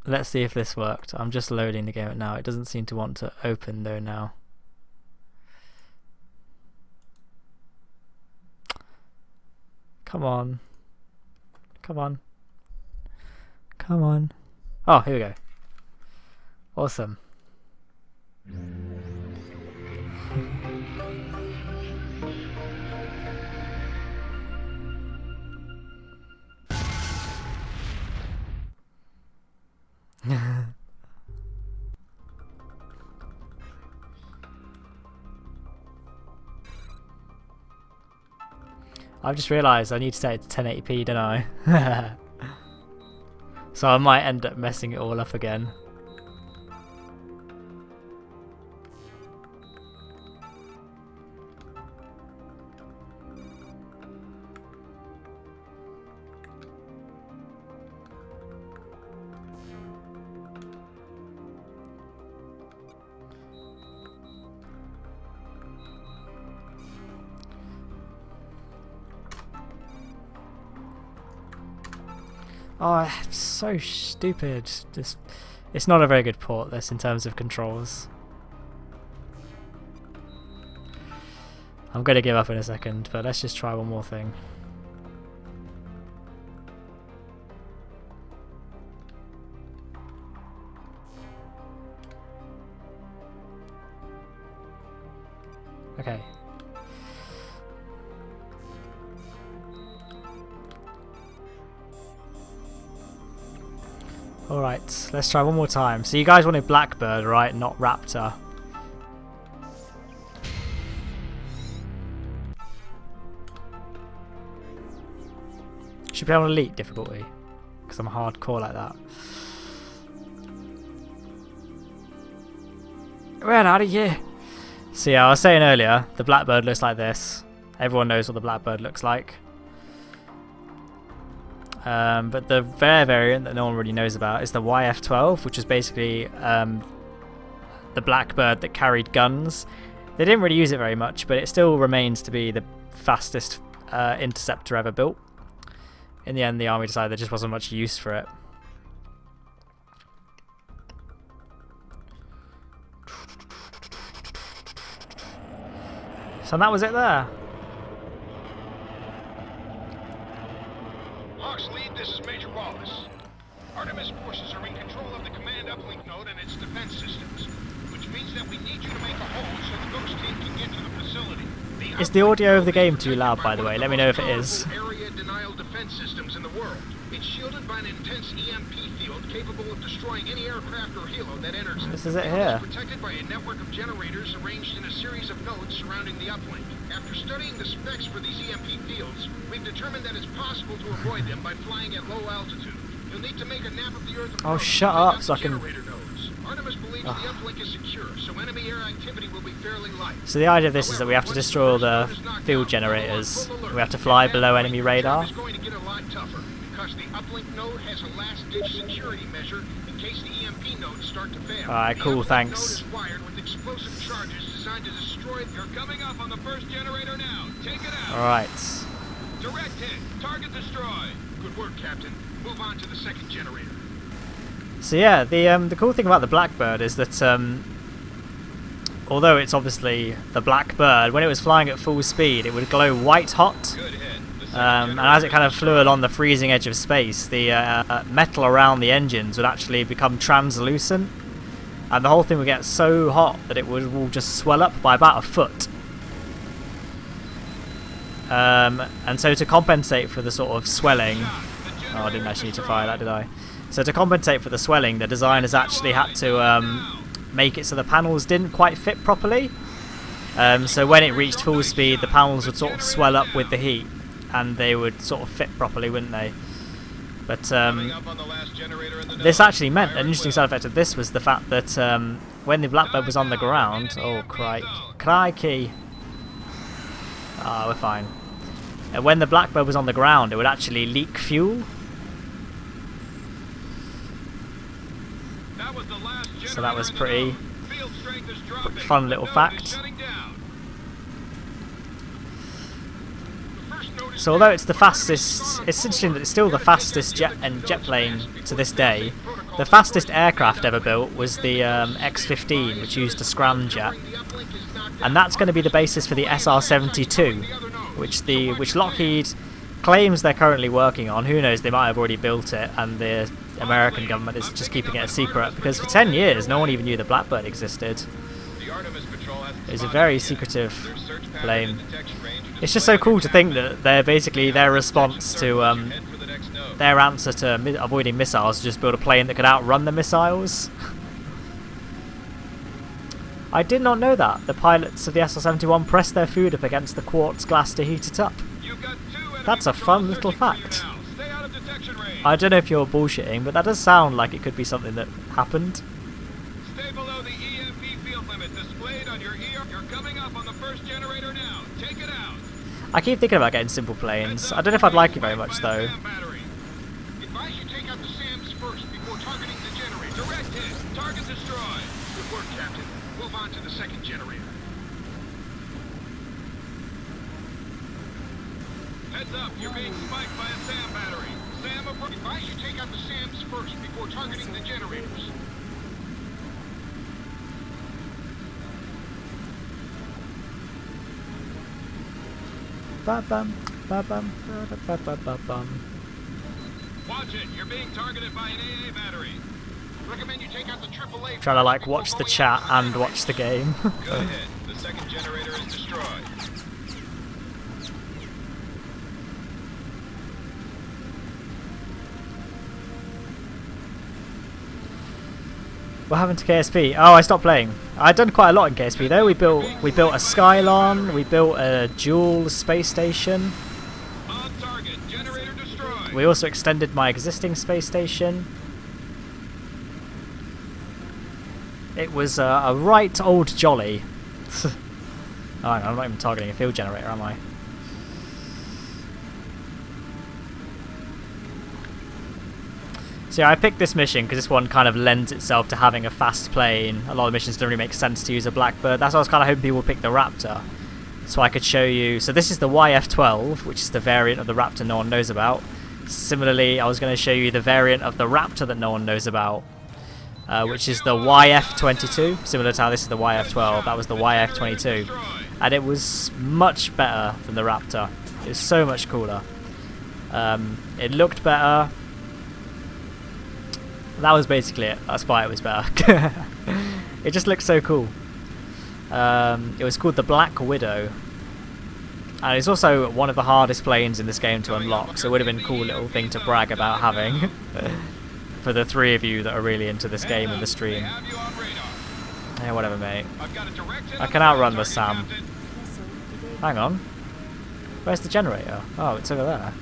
Speaker 1: Let's see if this worked. I'm just loading the game now. It doesn't seem to want to open though now. Come on. Come on. Come on. Oh, here we go. Awesome. I've just realised I need to set it to 1080p, don't I? So I might end up messing it all up again. Oh, it's so stupid. It's not a very good port, this, in terms of controls. I'm going to give up in a second, but let's just try one more thing. Okay. Alright, let's try one more time. So you guys wanted Blackbird, right? Not Raptor. Should play on Elite difficulty, because I'm hardcore like that. Get out of here! So yeah, I was saying earlier, the Blackbird looks like this. Everyone knows what the Blackbird looks like. But the rare variant that no one really knows about is the YF-12, which is basically the Blackbird that carried guns. They didn't really use it very much, but it still remains to be the fastest interceptor ever built. In the end, the army decided there just wasn't much use for it. So that was it there.
Speaker 2: HAWX lead, this is Major Wallace. Artemis forces are in control of the command uplink node and its defense systems, which means that we need you to make a hole so the Ghost team can get to the facility.
Speaker 1: Is the audio of the game too loud, by the way? Let me know if it is.
Speaker 2: Area denial defense systems in the world. It's shielded by an intense EMP field capable of destroying any aircraft or helo that enters it.
Speaker 1: This is it here.
Speaker 2: It's protected by a network of generators arranged in a series of nodes surrounding the uplink. After studying the specs for these EMP fields, we've determined that it's possible to avoid them by flying at low altitude. You'll need to make a nap of the Earth.
Speaker 1: Oh, shut up so I can...
Speaker 2: Artemis believes the uplink is secure, so enemy air activity will be fairly light.
Speaker 1: So the idea of this is that we have to destroy all the field generators. We have to fly below enemy radar.
Speaker 2: Because the uplink node has a last-ditch security measure in case the EMP nodes start to fail.
Speaker 1: Alright, cool, thanks.
Speaker 2: The uplink node is wired with explosive charges designed to destroy. You're coming up on the first generator now. Take it out.
Speaker 1: Alright.
Speaker 2: Direct hit. Target destroyed. Good work, Captain. Move on to the second generator.
Speaker 1: So yeah, the cool thing about the Blackbird is that although it's obviously the Blackbird, when it was flying at full speed, it would glow white hot. And as it kind of flew along the freezing edge of space, the metal around the engines would actually become translucent, and the whole thing would get so hot that it would all just swell up by about a foot. And so to compensate for the sort of swelling, oh, I didn't actually need to fire that, did I? So to compensate for the swelling, the designers actually had to make it so the panels didn't quite fit properly. So when it reached full speed, the panels would sort of swell up with the heat, and they would sort of fit properly, wouldn't they? But this actually meant, an interesting side effect of this was the fact that when the Blackbird was on the ground, oh crikey, we're fine. And when the Blackbird was on the ground, it would actually leak fuel. So that was pretty fun little fact. So although it's the fastest, it's interesting that it's still the fastest jet plane to this day. The fastest aircraft ever built was the X-15, which used a scramjet, and that's going to be the basis for the SR72, which Lockheed claims they're currently working on. Who knows? They might have already built it, and the American government is just keeping it a secret, because for 10 years no one even knew the Blackbird existed. It was a very secretive plane. It's just so cool to think that they're basically their response to their answer to avoiding missiles, just build a plane that could outrun the missiles. I did not know that. The pilots of the SR71 pressed their food up against the quartz glass to heat it up. That's a fun little fact. I don't know if you're bullshitting, but that does sound like it could be something that happened.
Speaker 2: Stay below the EMP field limit displayed on your ear. You're coming up on the first generator now. Take it out.
Speaker 1: I keep thinking about getting simple planes. I don't know if I'd like it very much though.
Speaker 2: Advise you take out the SAMs first before targeting the generator. Direct hit. Target destroyed. Good work, Captain. Move on to the second generator. Heads up, you're being spiked by a SAM battery. SAM approach. Advise you take out the SAMs first before targeting the generators.
Speaker 1: Ba-bum, ba-bum, ba-da-ba-ba-ba-bum.
Speaker 2: Watch it. You're being targeted by an AA battery. Recommend you take out the AAA.
Speaker 1: Trying to like watch the chat and watch the game.
Speaker 2: Go ahead. The second generator is destroyed.
Speaker 1: What happened to KSP? Oh, I stopped playing. I'd done quite a lot in KSP though. We built a Skylon, we built a Jool space station.
Speaker 2: On target. Generator destroyed.
Speaker 1: We also extended my existing space station. It was a right old jolly. Oh, hang on, I'm not even targeting a field generator, am I? So yeah, I picked this mission because this one kind of lends itself to having a fast plane. A lot of missions don't really make sense to use a Blackbird. That's why I was kind of hoping people would pick the Raptor. So I could show you... So this is the YF-12, which is the variant of the Raptor no one knows about. Similarly, I was going to show you the variant of the Raptor that no one knows about, which is the YF-22. Similar to how this is the YF-12, that was the YF-22. And it was much better than the Raptor. It was so much cooler. It looked better. That was basically it. That's why it was better. It just looked so cool. It was called the Black Widow. And it's also one of the hardest planes in this game to unlock, so it would have been a cool little thing to brag about having. For the three of you that are really into this game in the stream. Yeah, whatever, mate. I can outrun the SAM. Hang on. Where's the generator? Oh, it's over there.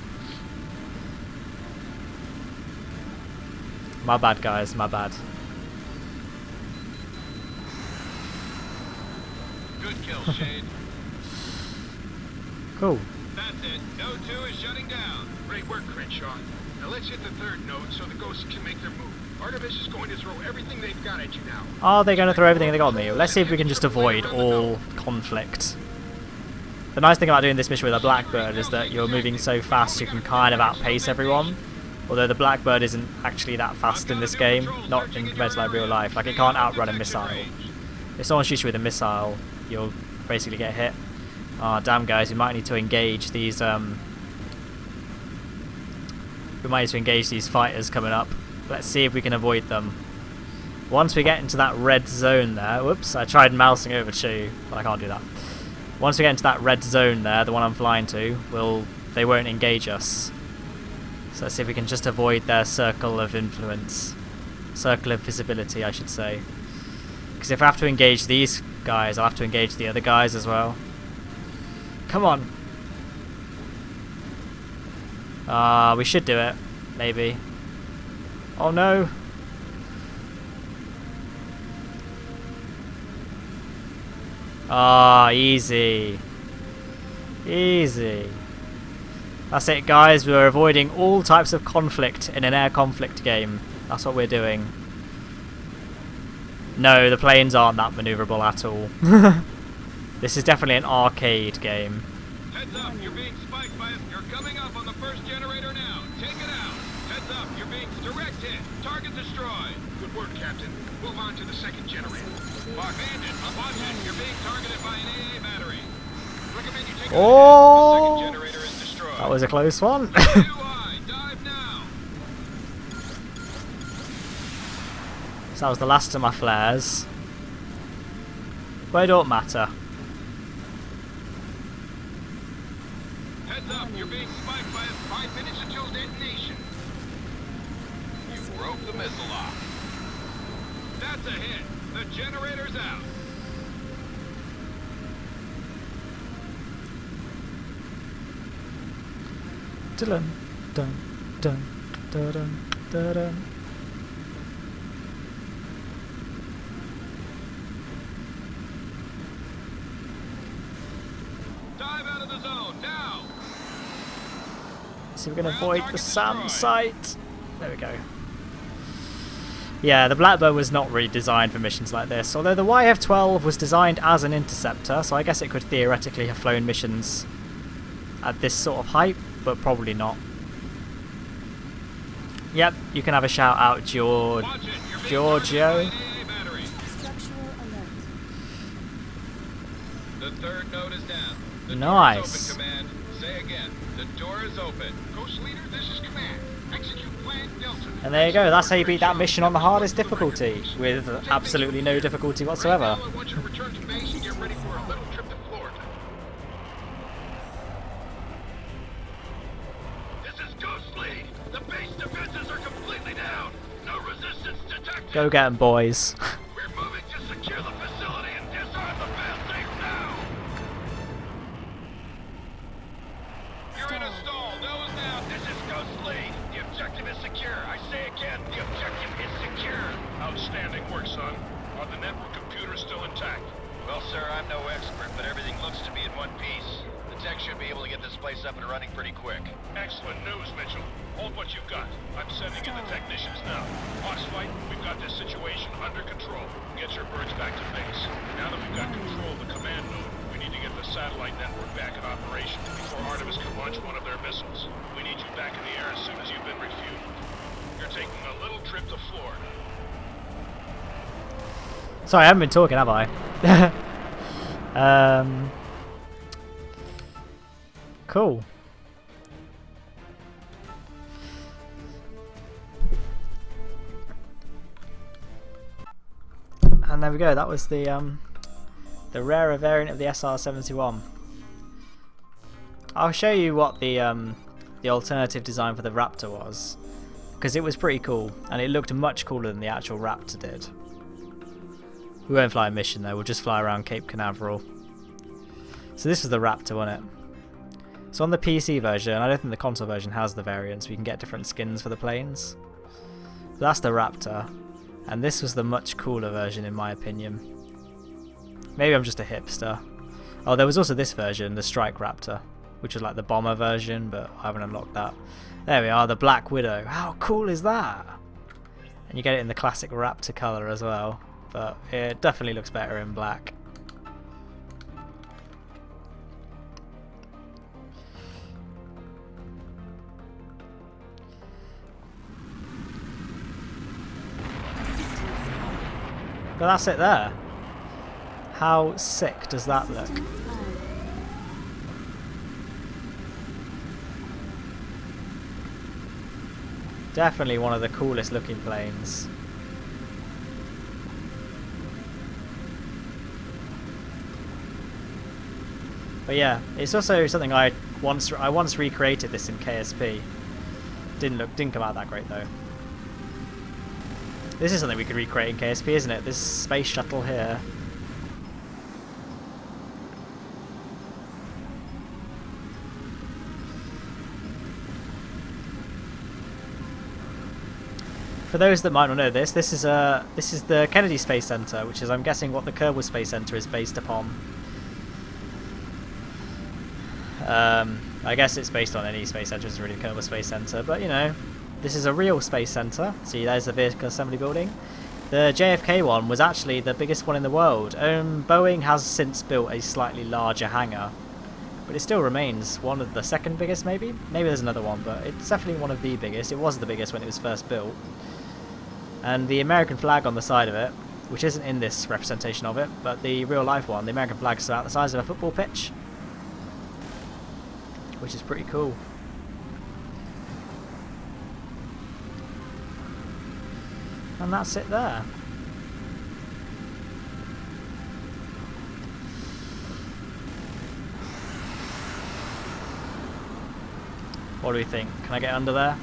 Speaker 1: My bad, guys. My bad.
Speaker 2: Good kill, Shade.
Speaker 1: Cool.
Speaker 2: That's it. Node 2 is shutting down. Great work, Crenshaw. Now let's hit the third node so the ghosts can make their move. Artemis is going to throw everything they've got at you now.
Speaker 1: Are they going to throw everything they got at me? Let's see if we can just avoid all conflict. The nice thing about doing this mission with a Blackbird is that you're moving so fast you can kind of outpace everyone. Although the Blackbird isn't actually that fast in this game, not in compared to like real life. Like it can't outrun a missile. If someone shoots you with a missile, you'll basically get hit. Ah, damn guys, we might need to engage these fighters coming up. Let's see if we can avoid them. Once we get into that red zone there, whoops, I tried mousing over to, but I can't do that. Once we get into that red zone there, the one I'm flying to, they won't engage us. So let's see if we can just avoid their circle of influence. Circle of visibility, I should say. Because if I have to engage these guys, I'll have to engage the other guys as well. Come on. We should do it. Maybe. Oh no. Easy. Easy. That's it guys, we're avoiding all types of conflict in an air conflict game. That's what we're doing. No, the planes aren't that maneuverable at all. This is definitely an arcade game.
Speaker 2: Heads up, you're being spiked by you're coming up on the first generator now. Take it out. Heads up, you're being direct hit. Target destroyed. Good work, Captain. Move on to the second generator. Bandit, upon hit, you're being targeted by an AA battery. Recommend you take the second generator is destroyed.
Speaker 1: That was a close one.
Speaker 2: Dive now.
Speaker 1: So that was the last of my flares. But it don't matter.
Speaker 2: Heads up, you're being spiked by 5 minutes until detonation. You broke the missile off. That's a hit. The generator's out.
Speaker 1: Dun dun dun dun dun dun.
Speaker 2: Dive out of the zone now.
Speaker 1: So we're going to avoid the SAM site. There we go. Yeah, the Blackbird was not really designed for missions like this, although the YF-12 was designed as an interceptor, so I guess it could theoretically have flown missions at this sort of height, but probably not. Yep, you can have a shout out, Giorgio.
Speaker 2: The third node is down. The
Speaker 1: Nice.
Speaker 2: door is open, Command. Say again. The door is open. Ghost Leader, this is Command. Execute Plan Delta.
Speaker 1: And there you go, that's how you beat that mission on the hardest difficulty, with absolutely no difficulty whatsoever.
Speaker 2: Right now, I want you to return to base and get ready for a little trip to Florida. This is Ghost Lead. The base defenses are completely down. No resistance detected.
Speaker 1: Go get 'em, boys.
Speaker 2: We're moving to secure the facility and disarm the failsafe now. You're in a stall. Nose down. This is Ghost Lead. The objective is secure. I say again, the objective is secure. Outstanding work, son. Are the network computers still intact? Well, sir, I'm no expert, but everything looks to be in one piece. The tech should be able to get this place up and running pretty quick. Excellent news, Mitchell. Hold what you've got. I'm sending in the technicians now. Oxflight, we've got this situation under control. Get your birds back to base. Now that we've got control of the command node, we need to get the satellite network back in operation before Artemis can launch one of their missiles. We need you back in the air as soon as you've been refueled. You're taking a little trip to Florida.
Speaker 1: Sorry, I haven't been talking, have I? Cool. And there we go. That was the rarer variant of the SR71. I'll show you what the alternative design for the Raptor was, because it was pretty cool and it looked much cooler than the actual Raptor did. We won't fly a mission though. We'll just fly around Cape Canaveral. So this was the Raptor, wasn't it? So on the PC version, I don't think the console version has the variants. We can get different skins for the planes. So that's the Raptor. And this was the much cooler version in my opinion. Maybe I'm just a hipster. Oh, there was also this version, the Strike Raptor, which was like the bomber version, but I haven't unlocked that. There we are, the Black Widow. How cool is that? And you get it in the classic Raptor colour as well, but it definitely looks better in black. But that's it there. How sick does that look? Definitely one of the coolest looking planes. But yeah, it's also something I once recreated this in KSP. Didn't come out that great though. This is something we could recreate in KSP, isn't it? This space shuttle here. For those that might not know this, this is the Kennedy Space Center, which is, I'm guessing, what the Kerbal Space Center is based upon. I guess it's based on any space center, it's really the Kerbal Space Center, but you know, this is a real space center. See, there's the vehicle assembly building. The JFK one was actually the biggest one in the world. Boeing has since built a slightly larger hangar, but it still remains one of the second biggest, maybe? Maybe there's another one, but it's definitely one of the biggest. It was the biggest when it was first built. And the American flag on the side of it, which isn't in this representation of it, but the real life one, the American flag is about the size of a football pitch, which is pretty cool. And that's it there. What do we think? Can I get under there?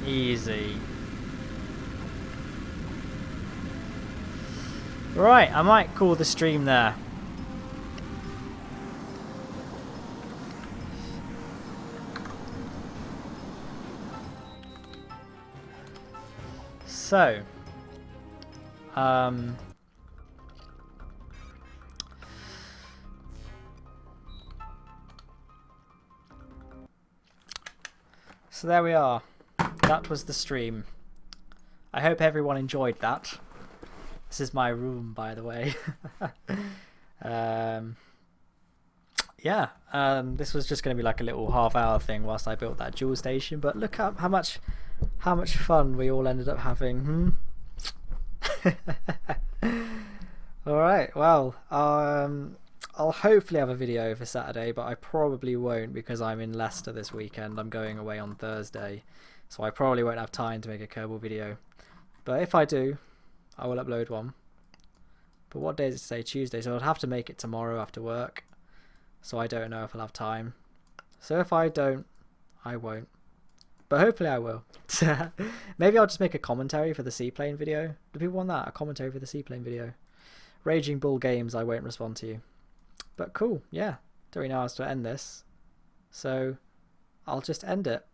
Speaker 1: Easy. Right, I might call the stream there. So, so there we are. That was the stream. I hope everyone enjoyed that. This is my room, by the way. Yeah, this was just going to be like a little half-hour thing whilst I built that Jool station. But look up how much fun we all ended up having. All right. Well, I'll hopefully have a video for Saturday, but I probably won't because I'm in Leicester this weekend. I'm going away on Thursday, so I probably won't have time to make a Kerbal video. But if I do, I will upload one. But what day is it today? Tuesday, so I'll have to make it tomorrow after work. So I don't know if I'll have time. So if I don't, I won't. But hopefully I will. Maybe I'll just make a commentary for the seaplane video. Do people want that? A commentary for the seaplane video? Raging Bull Games, I won't respond to you. But cool, yeah. Don't really know how else to end this. So I'll just end it.